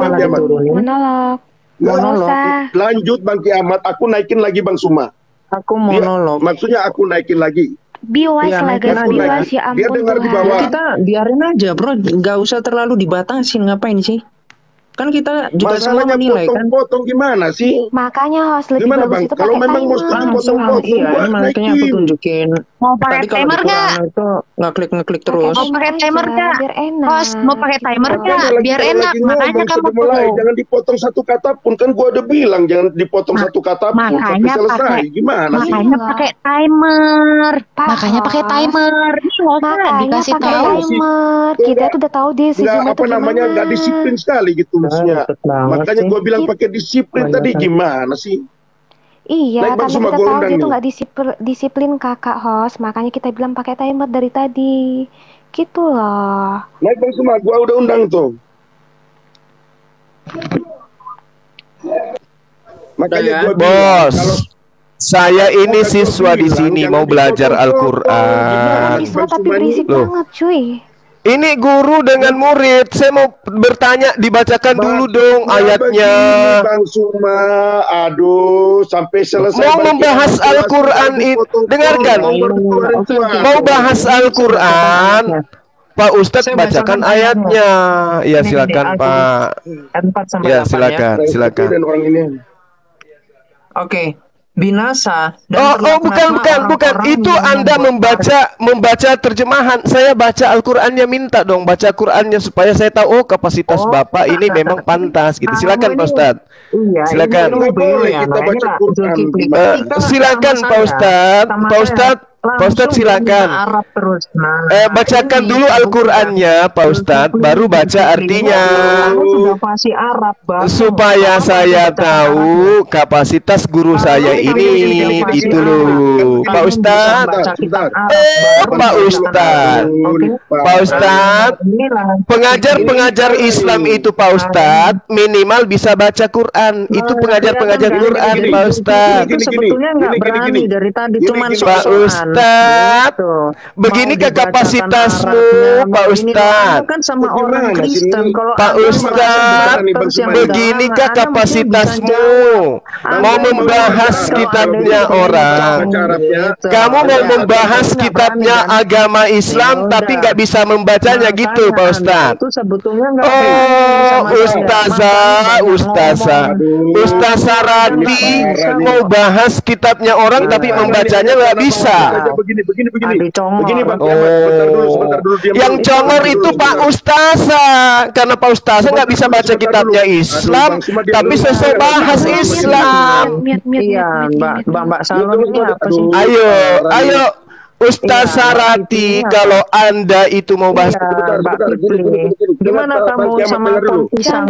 D: monolog.
I: Lanjut Bang Kiamat. Aku naikin lagi Bang Suma.
J: Aku monolog.
I: Maksudnya aku naikin lagi.
D: Biwas lah guys, biwas ya ampun Tuhan.
J: Ya, kita biarin aja bro, nggak usah terlalu dibatasin, ngapain sih? Kan kita juga semua menilai kan.
I: Potong gimana sih?
D: Makanya harus lebih
I: gimana,
D: bagus
I: Bang?
D: itu
I: kalau
D: pakai
I: memang mau potong-potong,
J: iya, ini makanya aku tunjukin.
G: Mau pakai timer nggak?
J: Itu nggak klik terus.
G: Mau pakai timer nggak?
D: Biar enak.
G: Host, mau pakai timer nggak? Biar enak. Makanya kamu
I: mulai jangan dipotong satu kata pun, kan gua udah bilang jangan dipotong satu kata pun.
G: Makanya
I: selesai. Gimana sih?
G: Makanya pakai timer. Makanya pakai timer. Ini
D: makanya
G: dikasih
D: pakai
G: tahu.
D: timer. Kita tuh udah tahu di
I: apa namanya, nggak disiplin sekali gitu maksudnya. Makanya gue bilang pakai disiplin tadi, gimana sih?
D: Iya, karena kita tahu dia tuh nggak disiplin kakak host, makanya kita bilang pakai timer dari tadi, gitu loh.
I: Naik Bang Suma, gue udah undang tuh. Makanya
B: Bos, saya ini siswa di sini mau belajar Al-Qur'an.
D: Siswa tapi berisik banget, cuy.
B: Ini guru dengan murid. Saya mau bertanya, dibacakan dulu dong ayatnya.
I: Bang Suma, aduh, sampai selesai.
B: Mau membahas Al-Qur'an itu, dengarkan. Mau bahas Al-Qur'an, Pak Ustadz bacakan ayatnya. Ya silakan Pak. Ya silakan.
J: Oke. Binasa
B: bukan itu Anda membaca terjemahan. Saya baca Al-Qur'annya, minta dong baca Qur'annya supaya saya tahu kapasitas Bapak ini memang pantas gitu. Silakan Pak Ustadz. Silakan. Silakan Pak Ustadz. Pak Ustadz silakan. Bacakan dulu Al-Qur'annya Pak Ustadz, baru baca artinya. Supaya saya tahu kapasitas guru saya ini itu loh. Pak Ustadz. Pak Ustadz. Pengajar Islam itu Pak Ustadz minimal bisa baca Quran. Itu pengajar Quran Pak Ustadz.
J: Sebetulnya nggak berani dari tadi, cuman
B: Pak Ustadz. Beginikah kapasitasmu Pak Ustadz?
J: Kan sama orang Kristen.
B: Pak Ustadz, beginikah kapasitasmu? Mau membahas kitabnya orang. Kamu mau membahas kitabnya agama Islam tapi nggak bisa membacanya gitu Pak Ustadz. Oh, Ustazah Rati mau bahas kitabnya orang tapi membacanya nggak bisa.
I: Begini Bang.
B: Sebentar dulu. Yang congor itu Pak Ustazah, karena Pak Ustazah nggak bisa baca kitabnya Islam, tapi selesai bahas Islam.
J: Iya, Mbak Salon ini apa sih?
B: Ayo, Ustazah Rati, kalau Anda itu mau bahas
J: gimana kamu sama pisang?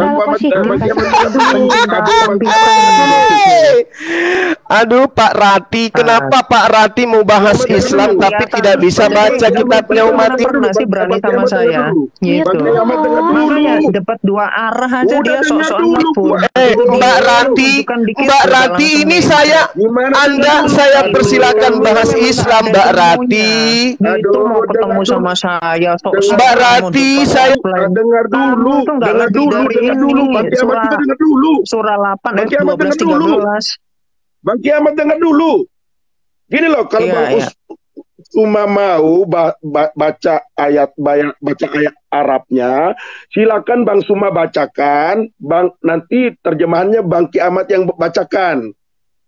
B: Aduh Pak Rati, kenapa Pak Rati mau bahas Islam tapi tidak bisa baca kitabnya umat
J: pernah sih berani sama saya gitu. Makanya dapat dua arah aja dia sok-sok ngepur.
B: Mbak Rati ini saya saya persilakan bahas Islam Mbak Rati.
J: Itu mau ketemu sama saya
B: Mbak Rati, saya
I: dengar dulu, dengar dulu,
J: surah 8 ayat 12-13.
I: Bang Kiamat dengar dulu. Gini loh, kalau Bang cuma mau baca ayat Arabnya, silakan Bang Suma bacakan, Bang nanti terjemahannya Bang Kiamat yang bacakan.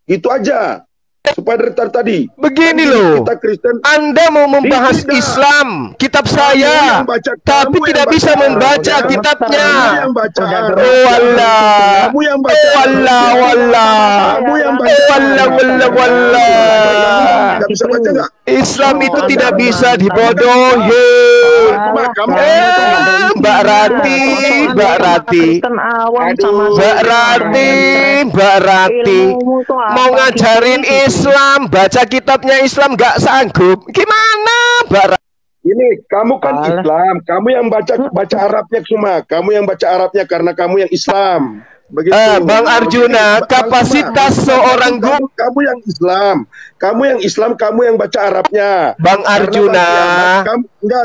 I: Itu aja. Supaya dari tadi.
B: Begini loh,
I: kita Kristen,
B: Anda mau membahas Islam, kitab saya, tapi tidak bisa membaca kitabnya. Oh Allah, Islam itu tidak bisa dibodohi. Mbak Rati, mau ngajarin Islam, baca kitabnya Islam nggak sanggup. Gimana, Mbak Rati?
I: Ini kamu kan Islam, kamu yang baca Arabnya cuma, kamu yang baca Arabnya karena kamu yang Islam. Begitu.
B: Bang Arjuna, kapasitas seorang guru.
I: Kamu yang Islam, kamu yang baca Arabnya.
B: Bang Arjuna,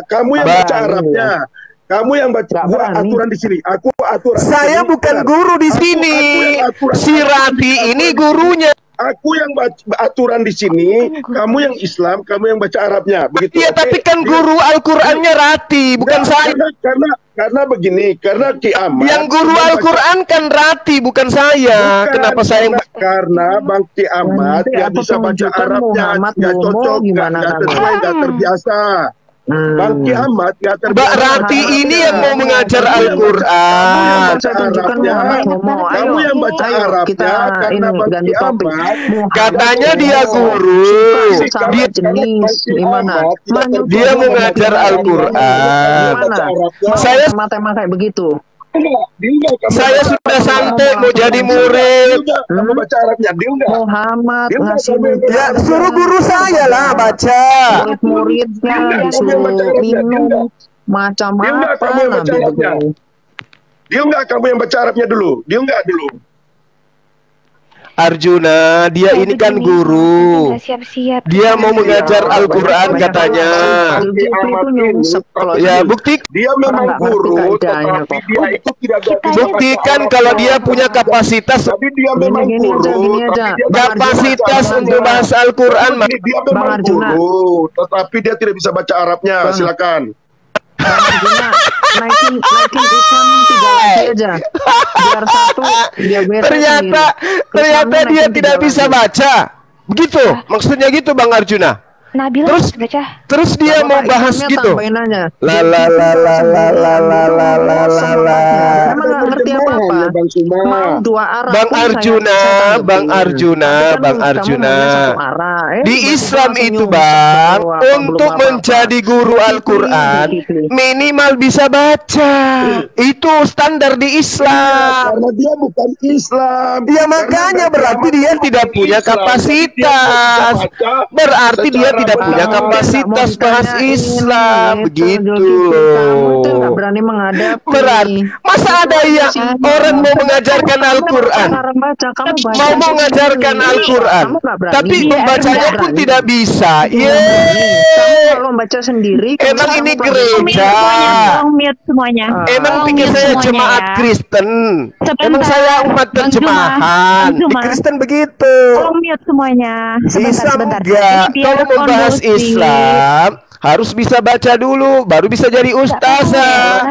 I: kamu yang baca Arabnya. Kamu yang baca, gua aturan di sini. Aku aturan.
B: Saya bukan guru di sini. Si Rati ini gurunya.
I: Aku yang baca aturan di sini, kamu yang Islam, kamu yang baca Arabnya. Begitu.
B: Iya, tapi kan guru Al-Qur'annya Rati, bukan saya.
I: Karena begini, karena Kiamat.
B: Yang guru Al-Qur'an kan Rati, bukan saya. Kenapa saya?
I: Karena Bang Kiamat nggak bisa baca Arabnya, nggak cocok, nggak terbiasa. Bang Kiamat nggak terbiasa.
B: Mbak Rati ini yang mau mengajar Al-Qur'an.
I: Kamu yang baca Arabnya karena Bang Kiamat.
B: Katanya dia guru. Dia mengajar Al-Qur'an.
J: Saya tema kayak begitu.
B: Saya sudah santai mau jadi murid.
I: Kamu baca Arabnya,
J: Muhammad
B: ya suruh guru saya lah baca.
J: Murid-muridnya disuruh minum macam apa
I: Nabi. Dia enggak kamu yang baca Arabnya dulu. Dia enggak dulu.
B: Arjuna, dia ini kan guru. Dia mau mengajar Al-Qur'an katanya. Ya, bukti
I: dia memang guru, tetapi dia itu tidak
B: buktikan kalau dia punya kapasitas.
I: Tapi dia memang guru,
B: kapasitas untuk bahasa Al-Qur'an.
I: Dia memang guru, tetapi dia tidak bisa baca Arabnya. Silakan.
J: naikin Islam 3 lagi aja biar satu dia
B: ternyata dia tidak bisa baca begitu maksudnya gitu Bang Arjuna. Terus dia mau bahas gitu. Bang Arjuna. Di Islam itu Bang, untuk menjadi guru Al-Qur'an minimal bisa baca. Itu standar di Islam.
I: Karena dia bukan Islam.
B: Ya makanya berarti dia tidak punya kapasitas. Berarti dia tidak punya kapasitas bahas Islam begitu.
J: Nggak berani menghadapi.
B: Berarti masa ada yang orang mau mengajarkan Al-Qur'an, mau mengajarkan Al-Qur'an, tapi membacanya pun tidak bisa.
J: Kalau membaca sendiri.
B: Emang ini gereja. Emang pikir saya jemaat Kristen. Emang saya umat terjemahan. Di Kristen begitu.
K: Semuanya.
B: Bisa enggak? Kalau membahas Islam harus bisa baca dulu, baru bisa jadi ustazah.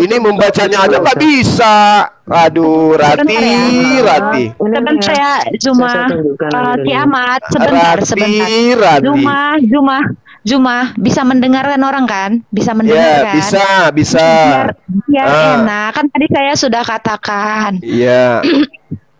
B: Ini membacanya aja nggak bisa. Aduh, Rati.
K: Teman saya Zuma Kiamat sebentar. Zuma bisa mendengarkan orang kan? Bisa mendengarkan.
B: Ya, bisa.
K: Biar enak kan tadi saya sudah katakan.
B: Iya.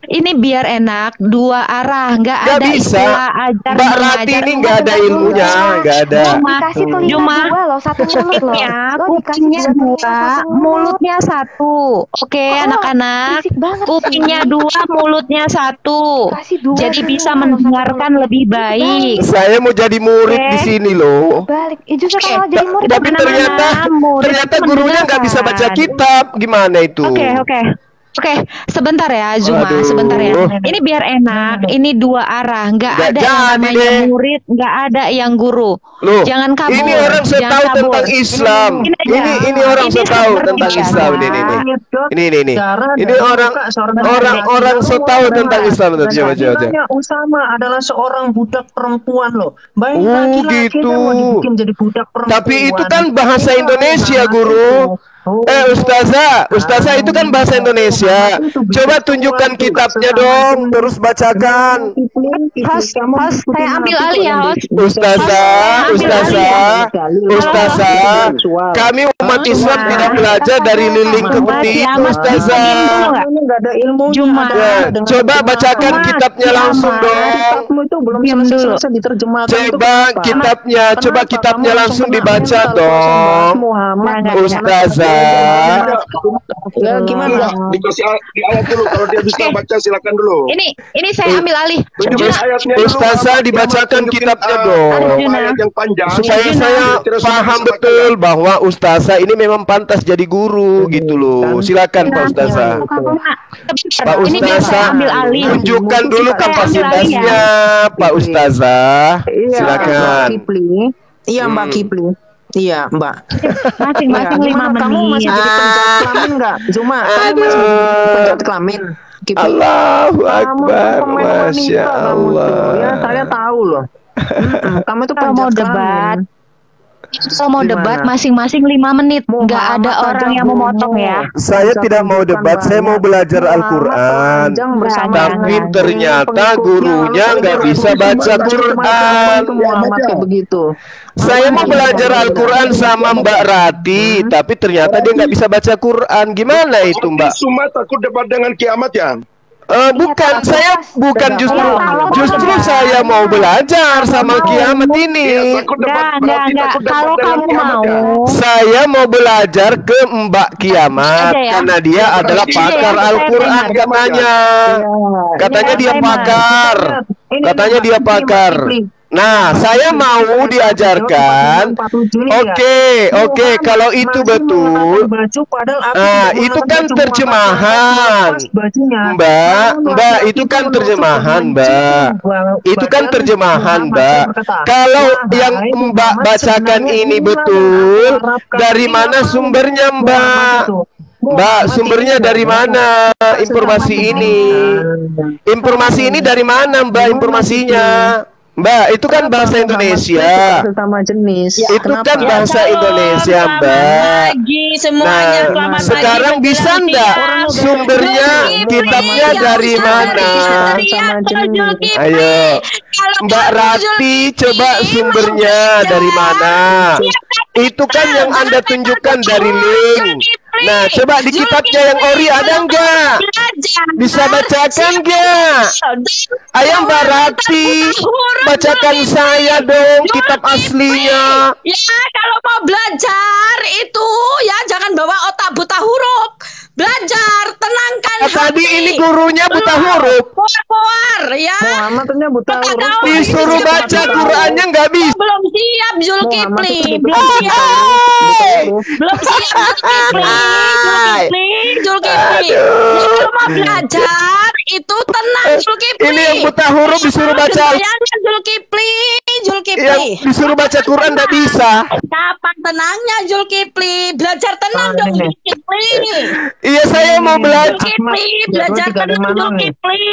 K: Ini biar enak, dua arah, nggak
B: Nggak
K: ada
B: bisa.
K: istilah ajar
B: Mbak Rati
K: mengajar.
B: ini nggak ada ilmunya, nggak ada.
D: Dikasih telinga
K: Cuma
D: dua loh, satu mulut loh.
K: ya,
D: Lo dikasih
K: kupingnya
D: dua telinga,
K: dua,
D: satu mulut.
K: mulutnya satu. Oke,
D: Oh,
K: anak-anak.
D: berisik banget
K: Kupingnya
D: sih.
K: dua, mulutnya satu.
D: Kasih dua
K: Jadi bisa
D: telinga loh, satu
K: mendengarkan
D: mulut.
K: lebih baik.
B: Saya mau jadi murid
K: Oke.
B: di sini loh.
D: Balik. Justru
K: Oke.
D: kalau jadi murid
B: Tapi ternyata
K: murid
B: ternyata gurunya nggak bisa baca
K: mendengarkan.
B: kitab. Gimana itu?
K: Oke, sebentar ya Zuma,
B: Aduh.
K: sebentar ya. Ini biar enak, ini dua arah, nggak
B: Nggak
K: ada yang
B: jadi
K: namanya
B: deh.
K: murid, nggak ada yang guru.
B: Loh,
K: Jangan kabur.
B: ini orang
K: jangan
B: setahu
K: kabur.
B: tentang Islam.
K: Ini aja.
B: Ini orang
K: Ini
B: setahu
K: seperti
B: tentang
K: biasa.
B: Islam ini. Ini orang setahu tentang Islam. Coba.
J: Bilangnya Usama adalah seorang budak perempuan loh. Baik
B: Oh,
J: laki-laki
B: gitu.
J: mau dibikin jadi budak perempuan.
B: Tapi itu kan bahasa Indonesia, Guru. Ustazah itu kan bahasa Indonesia. Coba tunjukkan kitabnya dong, terus bacakan.
K: Host, saya ambil alih ya, host.
B: Ustazah, kami umat Islam tidak belajar dari liling ke peti itu, Ustazah.
J: Nggak ada ilmu.
B: Ya, coba bacakan kitabnya langsung dong.
J: Kitabmu itu belum selesai diterjemahkan.
B: Coba kitabnya langsung dibaca dong, Ustazah.
J: Ya, gimana?
I: Dikasih di ayat dulu, kalau dia bisa baca silakan dulu.
K: Ini saya ambil alih.
B: Ustazah dibacakan kitabnya dong,
I: Ayat yang panjang
B: supaya saya paham betul bahwa Ustazah ini memang pantas jadi guru gitu loh. Silakan Pak Ustazah. Pak
K: Ini biar saya
B: Ustazah,
K: ambil alih.
B: tunjukkan dulu
K: Saya ambil alih
B: kapasitasnya, Pak Ustazah. Silakan.
J: Iya, Mbak Kipli. Iya, Mbak.
K: Masing-masing 5 menit.
J: Kamu masih jadi penjahat kelamin nggak? Zuma, kamu masih jadi penjahat kelamin. Kipli.
B: Allahu Akbar,
J: Kamu pemain
B: Masya
J: wanita, kamu
B: Allah.
J: tuh. Ya, saya tahu loh. Kamu itu
K: Kalau mau
J: penjahat
K: debat,
J: kelamin.
K: kalau mau debat masing-masing 5 menit, nggak ada orang yang memotong ya.
B: Saya tidak mau debat, saya mau belajar Al-Quran. Tapi ternyata gurunya nggak bisa baca Quran.
J: Muhammad kayak begitu.
B: Saya mau belajar Al-Quran sama Mbak Rati, tapi ternyata dia nggak bisa baca Quran. Gimana itu, Mbak?
I: Semua takut debat dengan kiamat ya?
B: Bukan, saya bukan justru saya mau belajar sama kiamat ini.
K: Enggak. Kalau kamu mau,
B: Saya mau belajar ke Mbak Kiamat
K: Aja ya.
B: karena dia adalah pakar Al-Quran katanya. Katanya dia pakar. Katanya dia pakar. Nah, saya mau diajarkan. Oke, kalau itu betul. Nah, itu kan terjemahan. Mbak, itu kan terjemahan, Mbak. Itu kan terjemahan, Mbak. Kalau yang Mbak bacakan ini betul, dari mana sumbernya, Mbak? Mbak, sumbernya dari mana informasi ini? Informasi ini dari mana, Mbak, informasinya? Mbak, itu kan bahasa Indonesia.
J: Sesama jenis.
B: Itu kan bahasa Indonesia, Mbak. Nah, sekarang bisa nggak sumbernya, kitabnya dari mana? Ayo, Mbak Rati, coba sumbernya dari mana? Itu kan yang Anda tunjukkan dari link. Nah, coba di kitabnya yang ori ada nggak? Bisa bacakan nggak? Ayo Mbak Rati, bacakan saya dong kitab aslinya.
L: Ya, kalau mau belajar itu ya jangan bawa otak buta huruf. Belajar, tenangkan
B: Tadi ini gurunya buta huruf.
L: Keluar ya.
J: Muhammadnya buta huruf.
B: Disuruh baca Qurannya nggak bisa.
L: Belum siap Zulkifli. Belum siap. Belum siap Zulkifli. Kalau mau belajar itu tenang Zulkifli.
B: Ini yang buta huruf disuruh baca.
L: Bayangkan Zulkifli.
B: Yang disuruh baca Quran nggak bisa.
L: Kapan tenangnya Zulkifli? Belajar tenang dong Zulkifli.
B: Iya, saya mau belajar.
L: Zulkifli, belajar tenang Zulkifli.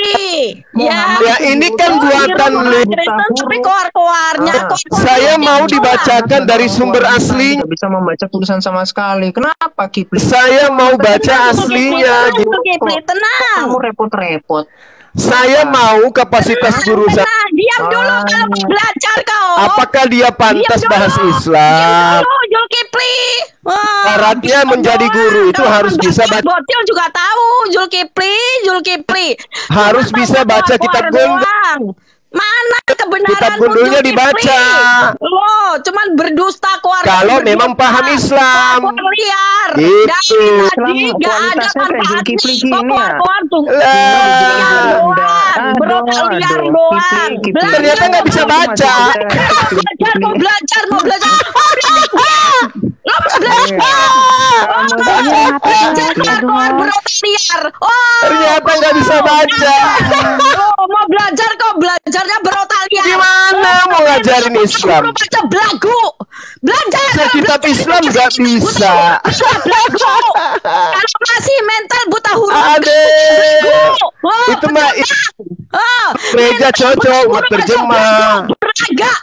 B: Ya, ini kan buatan link.
L: Tapi keluar-keluarnya.
B: Saya mau dibacakan dari sumber asli.
J: Tidak bisa membaca tulisan sama sekali. Kenapa Kipli?
B: Saya mau baca aslinya.
L: Zulkifli, tenang.
J: Kamu repot-repot.
B: Saya mau kapasitas guru saya.
L: Diam dulu kalau mau belajar kau.
B: Apakah dia pantas bahas Islam?
L: Zulkifli.
B: Syaratnya menjadi guru itu harus bisa baca.
L: Bocil juga tahu Zulkifli.
B: Harus bisa baca kitab gundul.
L: Mana kebenaran
B: Kitab gundulnya dibaca.
L: Loh, cuman berdusta keluar.
B: Kalau memang paham Islam.
L: Liar.
B: Gitu.
L: Dari tadi nggak ada manfaatnya. Keluar tuh. Liar doang.
B: Ternyata nggak bisa baca.
L: Mau belajar. Lo mau belajar. Liar.
B: Ternyata nggak bisa baca.
L: Mau belajar kok belajarnya berotak liar.
B: Gimana mau ngajarin Islam?
L: Baca belagu. Belajar.
B: Kitab Islam nggak bisa.
L: Belagu. Kalau masih mental buta huruf.
B: Itu mah gereja cocok buat terjemah.
L: Udah.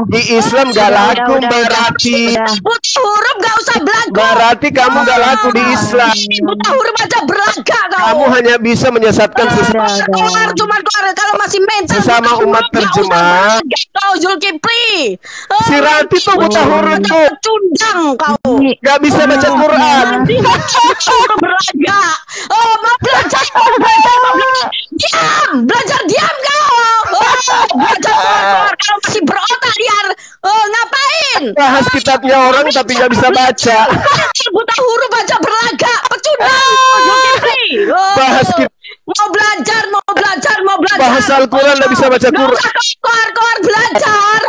B: Di Islam gak laku berarti.
L: Buta huruf gak usah belagu.
B: Berarti kamu gak laku di Islam.
L: Buta huruf aja belaga kau.
B: Kamu hanya bisa menyesatkan
L: Cuman keluar kalau masih mental.
B: Sesama umat terjemah.
L: Kau Zulkifli.
B: Si Ranti tuh buta huruf tuh.
L: Cundang kau.
B: Gak bisa baca Quran.
L: Belaga. Mau belajar. Diam kau. Belajar kalau masih berotak liar. Ngapain?
B: Bahas kitabnya orang tapi gak bisa baca.
L: Buta huruf aja berlaga. Pecundang.
B: Bahas
L: Mau belajar.
B: bahas Al-Quran gak bisa baca Quran.
L: Keluar belajar.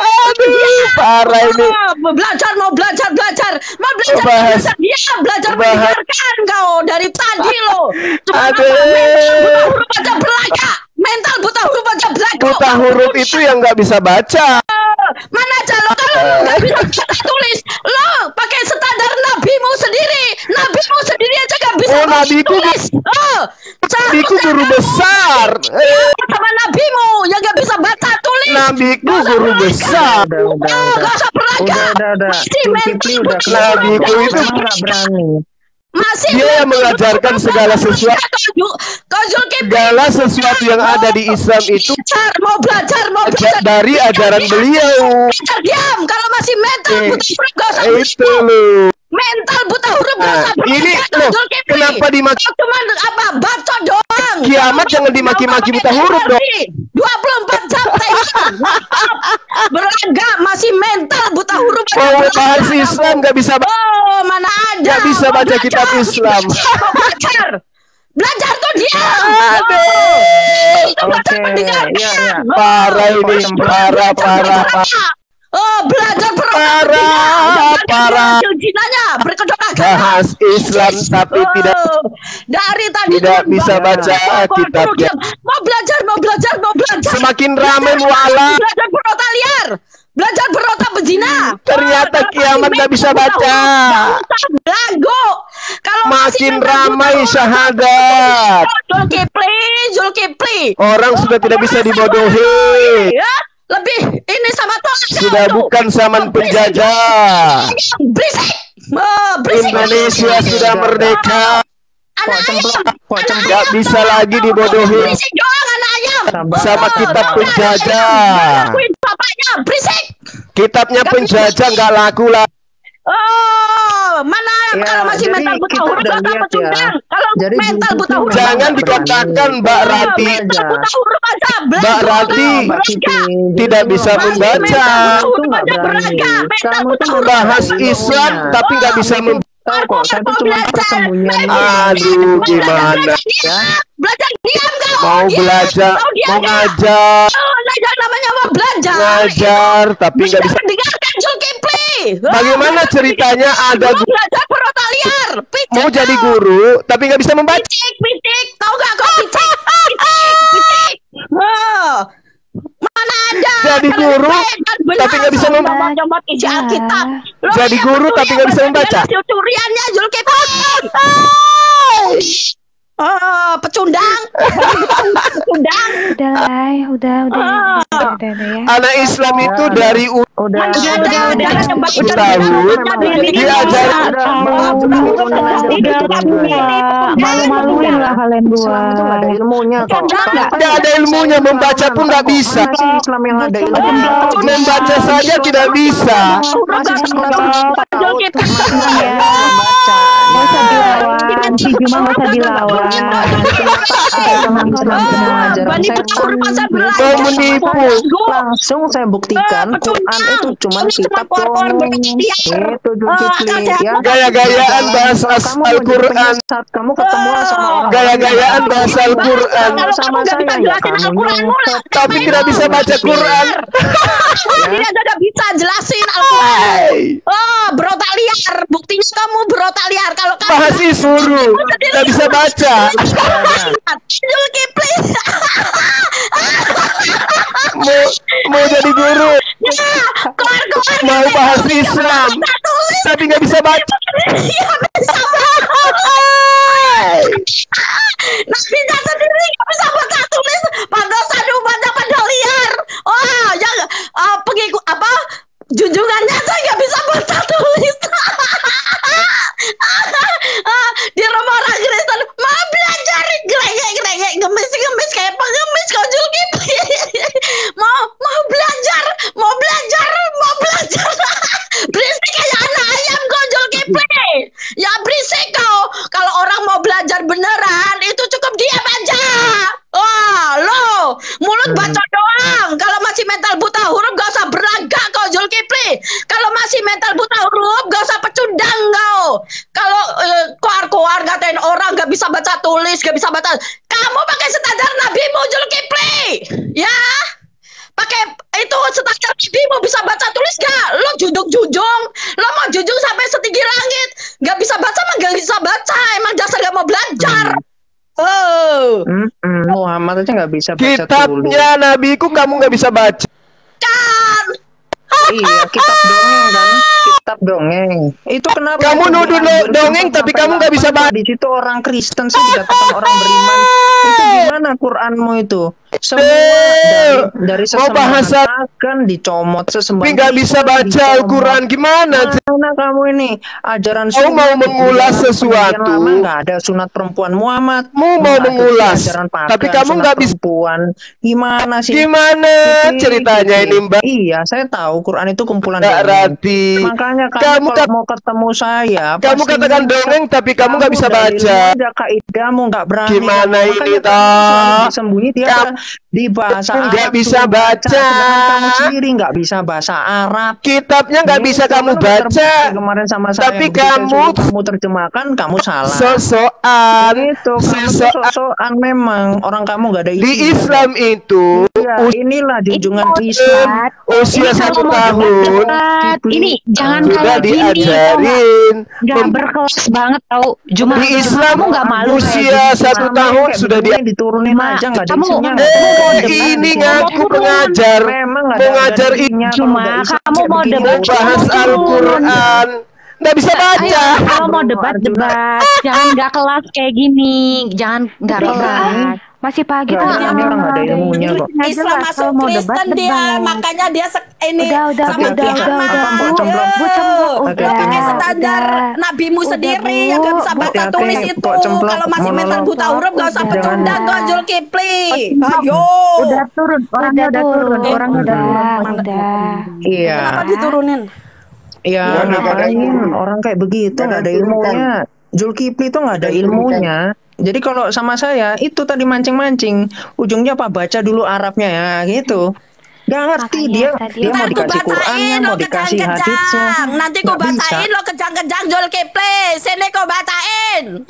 B: Parah ini.
L: Mau belajar.
B: Bahas.
L: Belajar mendengarkan kau dari tadi lo.
B: Aduh.
L: Buta huruf aja berlaga. Mental buta huruf aja belaga.
B: Buta huruf itu yang gak bisa baca.
L: Mana aja lo kalau nggak bisa baca tulis lo pakai standar nabimu sendiri aja nggak bisa
B: nabiku
L: tulis.
B: Nabiku guru besar.
L: Sama nabimu yang nggak bisa baca tulis.
B: Nabiku guru besar.
L: Gak usah berlaga. Masih mental buta
B: nabiku itu
J: nggak berani.
L: Masih
B: dia yang mengajarkan segala sesuatu. Segala sesuatu yang ada di Islam itu
L: mau belajar
B: dari ajaran beliau.
L: Diam kalau masih mental buta huruf gak usah
B: itu loh.
L: Mental buta huruf gak usah
B: ini loh, kenapa dimaki?
L: Cuman apa bacot doang.
B: Kiamat jangan dimaki-maki buta huruf dong.
L: 24 jam berlaga masih mental buta huruf.
B: Mau bahas Islam gak bisa.
L: Mana ada.
B: Gak bisa baca kitab Islam.
L: Belajar tuh dia. Itu baca pendengarkan.
B: Parah ini, parah.
L: Belajar
B: parah. Bahas Islam tapi
L: dari tadi
B: tidak bisa baca kitabnya.
L: Mau belajar.
B: Semakin ramai mualaf.
L: Belajar berotak liar. Belajar berotak berzina.
B: Ternyata kiamat gak bisa baca.
L: Belagu. Kalau
B: makin ramai syahadat.
L: Zulkifli.
B: Orang sudah tidak bisa dibodohi.
L: Ya, lebih ini sama Tuhan.
B: Sudah bukan zaman penjajah.
L: Berisik.
B: Indonesia sudah merdeka. Gak bisa lagi dibodohi sama kitab penjajah. Kitabnya penjajah nggak laku lah.
L: Mana kalau masih mental buta huruf gak apa pecundang. Kalau mental buta huruf
B: jangan dikatakan Mbak Rati. Mbak Rati tidak bisa membaca. Bahas Islam tapi nggak bisa membaca.
J: Tahu kok, saya tuh cuma persembunyian.
B: Aduh, gimana?
L: Belajar diam kau.
B: Mau belajar, mau ngajar.
L: Namanya mau belajar.
B: Ngajar, tapi nggak bisa.
L: Dengarkan Zulkifli.
B: Bagaimana ceritanya ada
L: belajar berotak liar.
B: Mau jadi guru, tapi nggak bisa membaca.
L: Pitik, tahu nggak kau pitik? Mana ada
B: jadi guru tapi nggak bisa membaca.
L: Isi Alkitab.
B: Jadi guru tapi nggak bisa membaca.
L: Curiannya Zulkifli. Pecundang.
D: Udah ya.
B: Anak Islam itu dari tahun diajar.
K: Malu-maluin lah kalian dua.
J: Ada ilmunya kok.
B: Tidak ada ilmunya, membaca pun nggak bisa.
J: Islam yang ada ilmu.
B: Membaca saja tidak bisa.
L: Zulkifli.
D: Ya.
J: Membaca.
D: Gak usah dilawan. Si Juma gak usah dilawan.
L: Bani Betahur masa
B: Mau
L: belajar.
B: menipu.
J: Langsung saya buktikan Quran itu cuma kitab dongeng. Itu Zulkifli ya.
B: Gaya-gayaan bahasa Al-Quran.
J: Kamu ketemu sama orang.
B: Gaya-gayaan bahasa Al-Quran.
L: Kalau kamu nggak bisa jelasin Al-Quranmu lah.
B: Tapi tidak bisa baca Quran.
L: Dia nggak bisa jelasin Al-Quran. Oh, berotak liar. Buktinya kamu berotak liar. Kalau kamu
B: Bahas Isuru. Tidak bisa baca.
L: Zulkifli.
B: Mau jadi guru.
L: Keluar.
B: Mau bahas Islam. Tapi nggak bisa baca.
L: Iya bisa. Nabinya sendiri nggak bisa baca tulis. Pada liar. Oh, yang pengikut apa? Junjungannya tuh nggak bisa baca tulis. Di rumah orang Kristen mau belajar gelegek ngemis kayak pengemis kau Zulkifli. mau belajar berisik kayak anak ayam kau Zulkifli. Ya berisik kau. Kalau orang mau belajar beneran itu cukup diam aja. Wah, lo mulut baca doang. Kalau masih mental buta huruf gak usah berlagak kau Zulkifli. Kalau masih mental buta huruf gak usah pecundang kau. Kalau koar ngatain orang gak bisa baca tulis, gak bisa baca. Kamu pakai standar nabimu Zulkifli. Ya. Pakai itu standar nabimu bisa baca tulis gak? Lo junjung. Lo mau junjung sampai setinggi langit. Gak bisa baca mah gak bisa baca. Emang dasar gak mau belajar. Oh.
J: Muhammad aja nggak bisa baca tulis.
B: Kitabnya nabiku kamu nggak bisa baca.
J: Iya, kitab dongeng kan? Kitab dongeng. Itu kenapa?
B: Kamu nuduh dongeng tapi kamu nggak bisa baca.
J: Di situ orang Kristen sih dikatakan orang beriman. Itu gimana Quranmu itu? Semua dari sesembahan akan dicomot sesembahan.
B: Tapi nggak bisa baca Al-Quran gimana?
J: Mana kamu ini ajaran
B: kamu mau mengulas sesuatu?
J: Nggak ada sunat perempuan Muhammad.
B: Mau mengulas, tapi kamu nggak bisa.
J: Perempuan. Gimana sih?
B: Gimana ceritanya ini Mbak?
J: Iya, saya tahu Quran itu kumpulan
B: Mbak Rati.
J: Makanya kamu kalau mau ketemu saya,
B: kamu katakan dongeng tapi kamu nggak bisa baca.
J: Ada kaidahmu nggak berani.
B: Gimana ini toh?
J: Sembunyi dia di bahasa Arab
B: nggak bisa baca.
J: Kamu sendiri nggak bisa bahasa Arab.
B: Kitabnya nggak bisa kamu baca.
J: Kemarin sama saya.
B: Tapi kamu
J: terjemahkan, kamu salah.
B: Sosokan.
J: Itu sosokan memang orang kamu nggak ada isi.
B: Di Islam itu.
J: Ya, inilah junjungan Islam.
B: Usia 1 tahun.
K: Ini jangan
B: sudah
K: kayak gini.
B: Diajarin.
K: Nggak berkelas banget tau. Di
B: Islam
K: kamu nggak malu
B: usia 1 tahun sudah
J: diturunin aja nggak ada isinya.
B: Ini ngaku mengajar. Mengajar itu.
K: Cuma kamu mau debat
B: bahas Al-Quran. Nggak bisa baca.
K: Kalau mau debat, jangan nggak kelas kayak gini. Jangan nggak kelas.
D: Masih pagi tuh
J: orang nggak ada ilmunya kok.
L: Islam masuk Kristen dia, makanya dia ini sama pakai standar nabimu sendiri yang gak bisa baca tulis itu. Kalau masih mental buta huruf gak usah pecundang kok Zulkifli. Ayo.
D: Udah turun, orangnya udah turun, orang udah.
J: Iya.
L: Kenapa diturunin?
J: Iya, ngapain orang kayak begitu nggak ada ilmunya. Zulkifli itu nggak ada ilmunya. Jadi kalau sama saya itu tadi mancing-mancing, ujungnya apa baca dulu Arabnya ya gitu. Gak ngerti dia mau dikasih Qurannya, mau dikasih haditsnya.
L: Nanti ku bacain lo kejang-kejang Zulkifli. Sini ku bacain.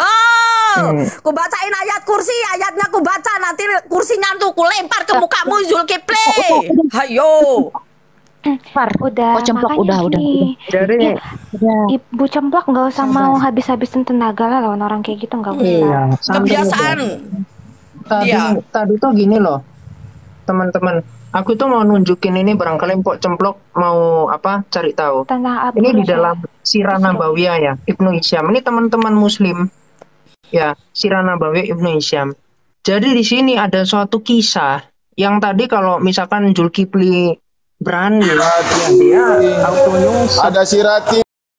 L: Ku bacain ayat kursi, ayatnya ku baca, nanti kursinya tuh ku lempar ke mukamu Zulkifli. Hayo.
D: Udah,
K: Cemplok udah.
J: Jadi
D: Ibu Cemplok nggak usah mau habis-habisin tenaga lah lawan orang kayak gitu, nggak usah.
L: Kebiasaan.
J: Tadi tuh gini loh, teman-teman. Aku tuh mau nunjukin ini, barangkali Mpok Cemplok mau cari tahu. Ini di dalam Sirah Nabawiyah ya, Ibnu Hisham. Ini teman-teman Muslim ya, Sirah Nabawiyah Ibnu Hisham. Jadi di sini ada suatu kisah yang tadi kalau misalkan Zulkifli berani dia auto nyungsep.
M: Ada Sirati